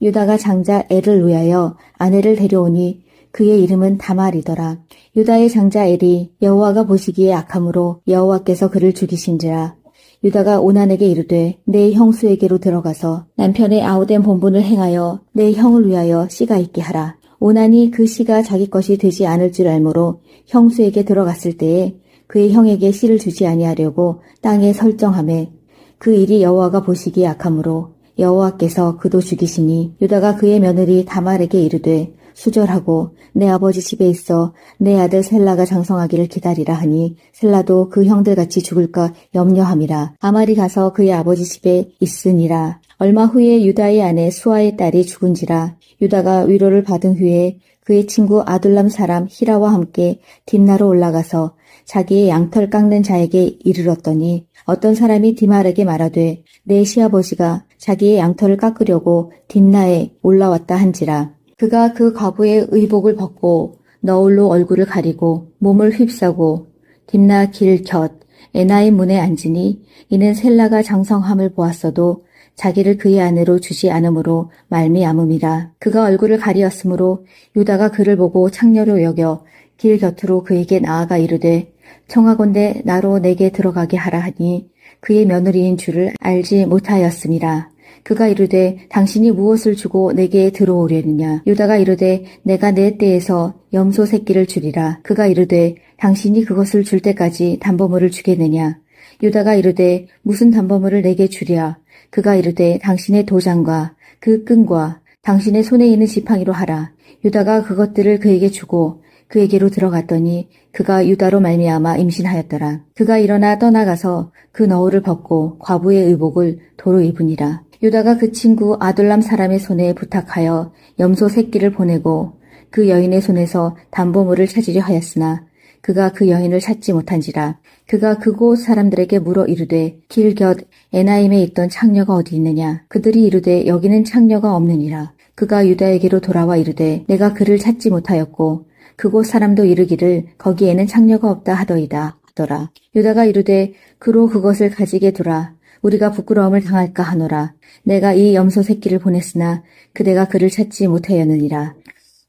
유다가 장자 엘을 위하여 아내를 데려오니 그의 이름은 다말이더라. 유다의 장자 엘이 여호와가 보시기에 악함으로 여호와께서 그를 죽이신지라. 유다가 오난에게 이르되 내 형수에게로 들어가서 남편의 아우된 본분을 행하여 내 형을 위하여 씨가 있게 하라. 오난이 그 씨가 자기 것이 되지 않을 줄 알므로 형수에게 들어갔을 때에 그의 형에게 씨를 주지 아니하려고 땅에 설정하매 그 일이 여호와가 보시기에 악함으로 여호와께서 그도 죽이시니 유다가 그의 며느리 다말에게 이르되 수절하고 내 아버지 집에 있어 내 아들 셀라가 장성하기를 기다리라 하니 셀라도 그 형들같이 죽을까 염려함이라. 다말이 가서 그의 아버지 집에 있으니라. 얼마 후에 유다의 아내 수아의 딸이 죽은지라. 유다가 위로를 받은 후에 그의 친구 아둘람 사람 히라와 함께 딥나로 올라가서 자기의 양털 깎는 자에게 이르렀더니 어떤 사람이 디말에게 말하되 내 시아버지가 자기의 양털을 깎으려고 딥나에 올라왔다 한지라. 그가 그 과부의 의복을 벗고 너울로 얼굴을 가리고 몸을 휩싸고 딥나 길 곁 에나임 문에 앉으니 이는 셀라가 장성함을 보았어도 자기를 그의 아내로 주지 않으므로 말미암음이라. 그가 얼굴을 가리었으므로 유다가 그를 보고 창녀로 여겨 길 곁으로 그에게 나아가 이르되 청하건대 나로 내게 들어가게 하라 하니 그의 며느리인 줄을 알지 못하였음이라. 그가 이르되 당신이 무엇을 주고 내게 들어오려느냐. 유다가 이르되 내가 내 떼에서 염소 새끼를 주리라. 그가 이르되 당신이 그것을 줄 때까지 담보물을 주겠느냐. 유다가 이르되 무슨 담보물을 내게 주랴. 그가 이르되 당신의 도장과 그 끈과 당신의 손에 있는 지팡이로 하라. 유다가 그것들을 그에게 주고 그에게로 들어갔더니 그가 유다로 말미암아 임신하였더라. 그가 일어나 떠나가서 그 너울을 벗고 과부의 의복을 도로 입으니라. 유다가 그 친구 아둘람 사람의 손에 부탁하여 염소 새끼를 보내고 그 여인의 손에서 담보물을 찾으려 하였으나 그가 그 여인을 찾지 못한지라. 그가 그곳 사람들에게 물어 이르되 길 곁 에나임에 있던 창녀가 어디 있느냐. 그들이 이르되 여기는 창녀가 없느니라. 그가 유다에게로 돌아와 이르되 내가 그를 찾지 못하였고 그곳 사람도 이르기를 거기에는 창녀가 없다 하더이다 하더라. 유다가 이르되 그로 그것을 가지게 두라. 우리가 부끄러움을 당할까 하노라. 내가 이 염소 새끼를 보냈으나 그대가 그를 찾지 못하였느니라.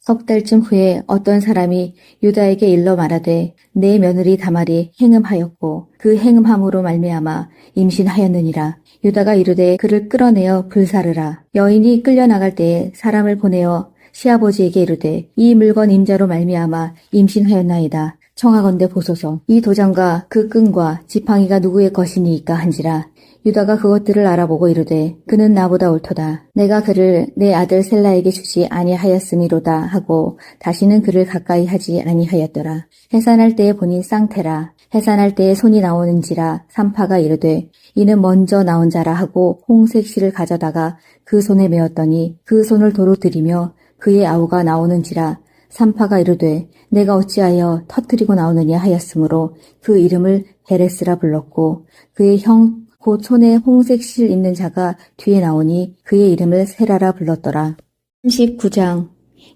석 달쯤 후에 어떤 사람이 유다에게 일러 말하되 내 며느리 다말이 행음하였고 그 행음함으로 말미암아 임신하였느니라. 유다가 이르되 그를 끌어내어 불사르라. 여인이 끌려나갈 때에 사람을 보내어 시아버지에게 이르되 이 물건 임자로 말미암아 임신하였나이다. 청하건대 보소서. 이 도장과 그 끈과 지팡이가 누구의 것이니이까 한지라. 유다가 그것들을 알아보고 이르되 그는 나보다 옳도다. 내가 그를 내 아들 셀라에게 주지 아니하였음이로다 하고 다시는 그를 가까이 하지 아니하였더라. 해산할 때에 보니 쌍태라. 해산할 때에 손이 나오는지라. 산파가 이르되 이는 먼저 나온 자라 하고 홍색 실을 가져다가 그 손에 메었더니 그 손을 도로 들이며 그의 아우가 나오는지라. 산파가 이르되 내가 어찌하여 터뜨리고 나오느냐 하였으므로 그 이름을 베레스라 불렀고 그의 형 곧 손에 홍색 실 있는 자가 뒤에 나오니 그의 이름을 세라라 불렀더라. 39장.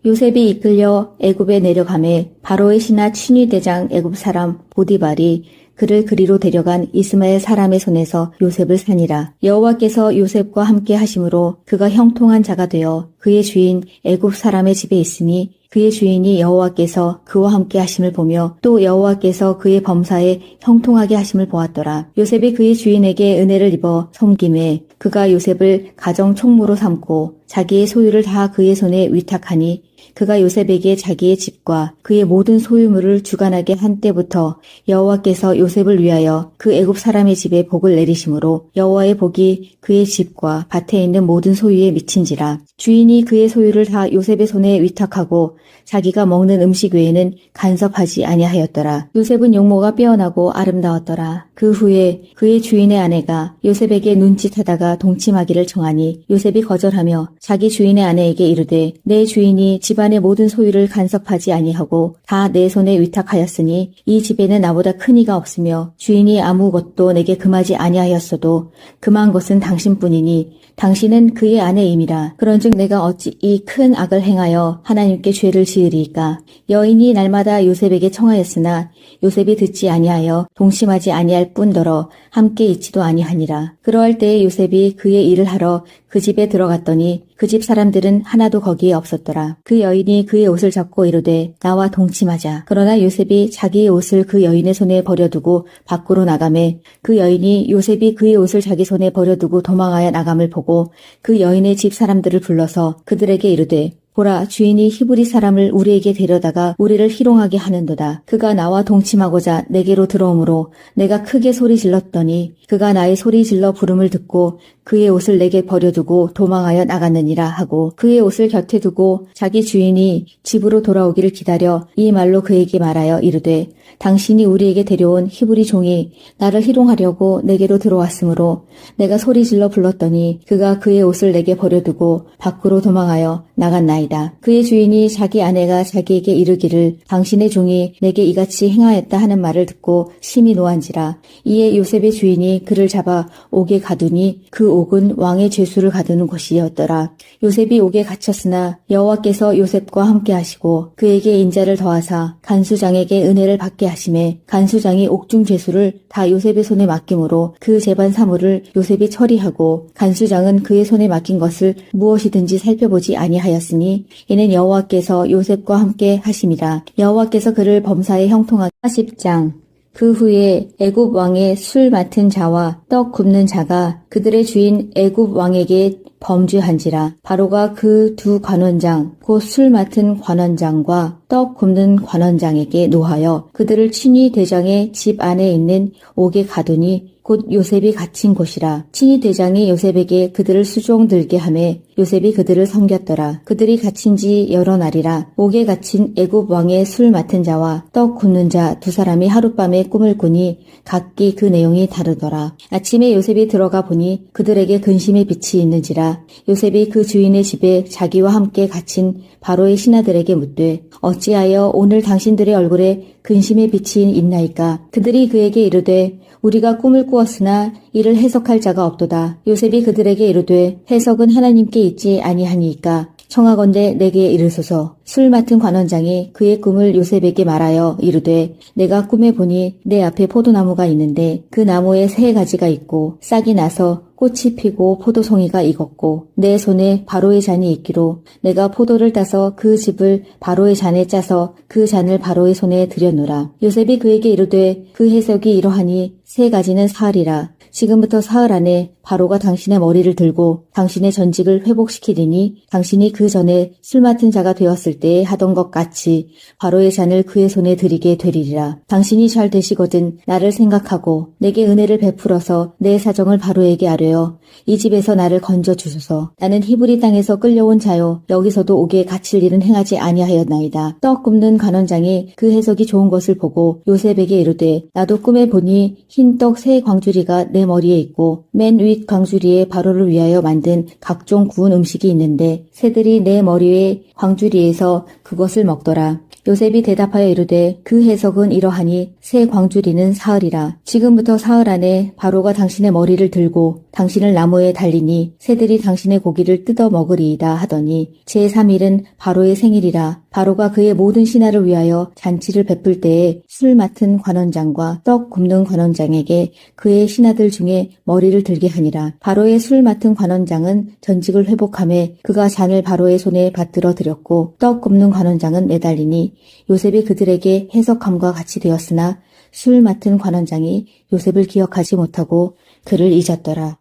요셉이 이끌려 애굽에 내려가매 바로의 신하 친위 대장 애굽 사람 보디발이 그를 그리로 데려간 이스마엘 사람의 손에서 요셉을 산이라. 여호와께서 요셉과 함께 하심으로 그가 형통한 자가 되어 그의 주인 애굽 사람의 집에 있으니 그의 주인이 여호와께서 그와 함께 하심을 보며 또 여호와께서 그의 범사에 형통하게 하심을 보았더라. 요셉이 그의 주인에게 은혜를 입어 섬김에 그가 요셉을 가정 총무로 삼고 자기의 소유를 다 그의 손에 위탁하니 그가 요셉에게 자기의 집과 그의 모든 소유물을 주관하게 한 때부터 여호와께서 요셉을 위하여 그 애굽 사람의 집에 복을 내리심으로 여호와의 복이 그의 집과 밭에 있는 모든 소유에 미친지라. 주인이 그의 소유를 다 요셉의 손에 위탁하고 자기가 먹는 음식 외에는 간섭하지 아니하였더라. 요셉은 용모가 빼어나고 아름다웠더라. 그 후에 그의 주인의 아내가 요셉에게 눈짓하다가 동침하기를 청하니 요셉이 거절하며 자기 주인의 아내에게 이르되 내 주인이 집안의 모든 소유를 간섭하지 아니하고 다 내 손에 위탁하였으니 이 집에는 나보다 큰 이가 없으며 주인이 아무것도 내게 금하지 아니하였어도 금한 것은 당신뿐이니 당신은 그의 아내임이라. 그런즉 내가 어찌 이 큰 악을 행하여 하나님께 죄를 지으리이까. 여인이 날마다 요셉에게 청하였으나 요셉이 듣지 아니하여 동심하지 아니할 뿐더러 함께 있지도 아니하니라. 그러할 때에 요셉이 그의 일을 하러 그 집에 들어갔더니 그 집 사람들은 하나도 거기에 없었더라. 그 여인이 그의 옷을 잡고 이르되 나와 동침하자. 그러나 요셉이 자기의 옷을 그 여인의 손에 버려두고 밖으로 나가매 그 여인이 요셉이 그의 옷을 자기 손에 버려두고 도망하여 나감을 보고 그 여인의 집 사람들을 불러서 그들에게 이르되 보라, 주인이 히브리 사람을 우리에게 데려다가 우리를 희롱하게 하는도다. 그가 나와 동침하고자 내게로 들어오므로 내가 크게 소리 질렀더니 그가 나의 소리 질러 부름을 듣고 그의 옷을 내게 버려두고 도망하여 나갔느니라 하고 그의 옷을 곁에 두고 자기 주인이 집으로 돌아오기를 기다려 이 말로 그에게 말하여 이르되 당신이 우리에게 데려온 히브리 종이 나를 희롱하려고 내게로 들어왔으므로 내가 소리 질러 불렀더니 그가 그의 옷을 내게 버려두고 밖으로 도망하여 나갔나이다. 그의 주인이 자기 아내가 자기에게 이르기를 당신의 종이 내게 이같이 행하였다 하는 말을 듣고 심히 노한지라. 이에 요셉의 주인이 그를 잡아 옥에 가두니 그 옥은 왕의 죄수를 가두는 곳이었더라. 요셉이 옥에 갇혔으나 여호와께서 요셉과 함께 하시고 그에게 인자를 더하사 간수장에게 은혜를 받게 하심에 간수장이 옥중 죄수를 다 요셉의 손에 맡김으로 그 재반 사물을 요셉이 처리하고 간수장은 그의 손에 맡긴 것을 무엇이든지 살펴보지 아니하였으니 이는 여호와께서 요셉과 함께 하심이라. 여호와께서 그를 범사에 형통하게. 40장. 그 후에 애굽 왕의 술 맡은 자와 떡 굽는 자가 그들의 주인 애굽 왕에게 범죄한지라. 바로가 그 두 관원장 곧 술 맡은 관원장과 떡 굽는 관원장에게 노하여 그들을 친위 대장의 집 안에 있는 옥에 가두니 곧 곧 요셉이 갇힌 곳이라. 친히 대장이 요셉에게 그들을 수종 들게 하매 요셉이 그들을 섬겼더라. 그들이 갇힌 지 여러 날이라. 옥에 갇힌 애굽 왕의 술 맡은 자와 떡 굽는 자 두 사람이 하룻밤에 꿈을 꾸니 각기 그 내용이 다르더라. 아침에 요셉이 들어가 보니 그들에게 근심의 빛이 있는지라. 요셉이 그 주인의 집에 자기와 함께 갇힌 바로의 신하들에게 묻되 어찌하여 오늘 당신들의 얼굴에 근심의 빛이 있나이까? 그들이 그에게 이르되 우리가 꿈을 꾸었으나 이를 해석할 자가 없도다. 요셉이 그들에게 이르되 해석은 하나님께 있지 아니하니이까 청하건대 내게 이르소서. 술 맡은 관원장이 그의 꿈을 요셉에게 말하여 이르되 내가 꿈에 보니 내 앞에 포도나무가 있는데 그 나무에 세 가지가 있고 싹이 나서 꽃이 피고 포도송이가 익었고 내 손에 바로의 잔이 있기로 내가 포도를 따서 그 즙을 바로의 잔에 짜서 그 잔을 바로의 손에 들여놓으라. 요셉이 그에게 이르되 그 해석이 이러하니 세 가지는 사흘이라. 지금부터 사흘 안에 바로가 당신의 머리를 들고 당신의 전직을 회복시키리니 당신이 그 전에 술 맡은 자가 되었을 때에 하던 것 같이 바로의 잔을 그의 손에 드리게 되리라. 당신이 잘 되시거든 나를 생각하고 내게 은혜를 베풀어서 내 사정을 바로에게 아뢰어 이 집에서 나를 건져 주소서. 나는 히브리 땅에서 끌려온 자요 여기서도 옥에 갇힐 일은 행하지 아니하였나이다. 떡 굽는 관원장이 그 해석이 좋은 것을 보고 요셉에게 이르되 나도 꿈에 보니 흰 떡 세 광주리가 내 머리에 있고 맨 윗 광주리에 바로를 위하여 만든 각종 구운 음식이 있는데 새들이 내 머리 위에 광주리에서 그것을 먹더라. 요셉이 대답하여 이르되 그 해석은 이러하니 새 광주리는 사흘이라. 지금부터 사흘 안에 바로가 당신의 머리를 들고 당신을 나무에 달리니 새들이 당신의 고기를 뜯어 먹으리이다 하더니 제3일은 바로의 생일이라. 바로가 그의 모든 신하를 위하여 잔치를 베풀 때에 술 맡은 관원장과 떡 굽는 관원장에게 그의 신하들 중에 머리를 들게 하니라. 바로의 술 맡은 관원장은 전직을 회복하며 그가 잔을 바로의 손에 받들어 드렸고 떡 굽는 관원장은 매달리니 요셉이 그들에게 해석함과 같이 되었으나 술 맡은 관원장이 요셉을 기억하지 못하고 그를 잊었더라.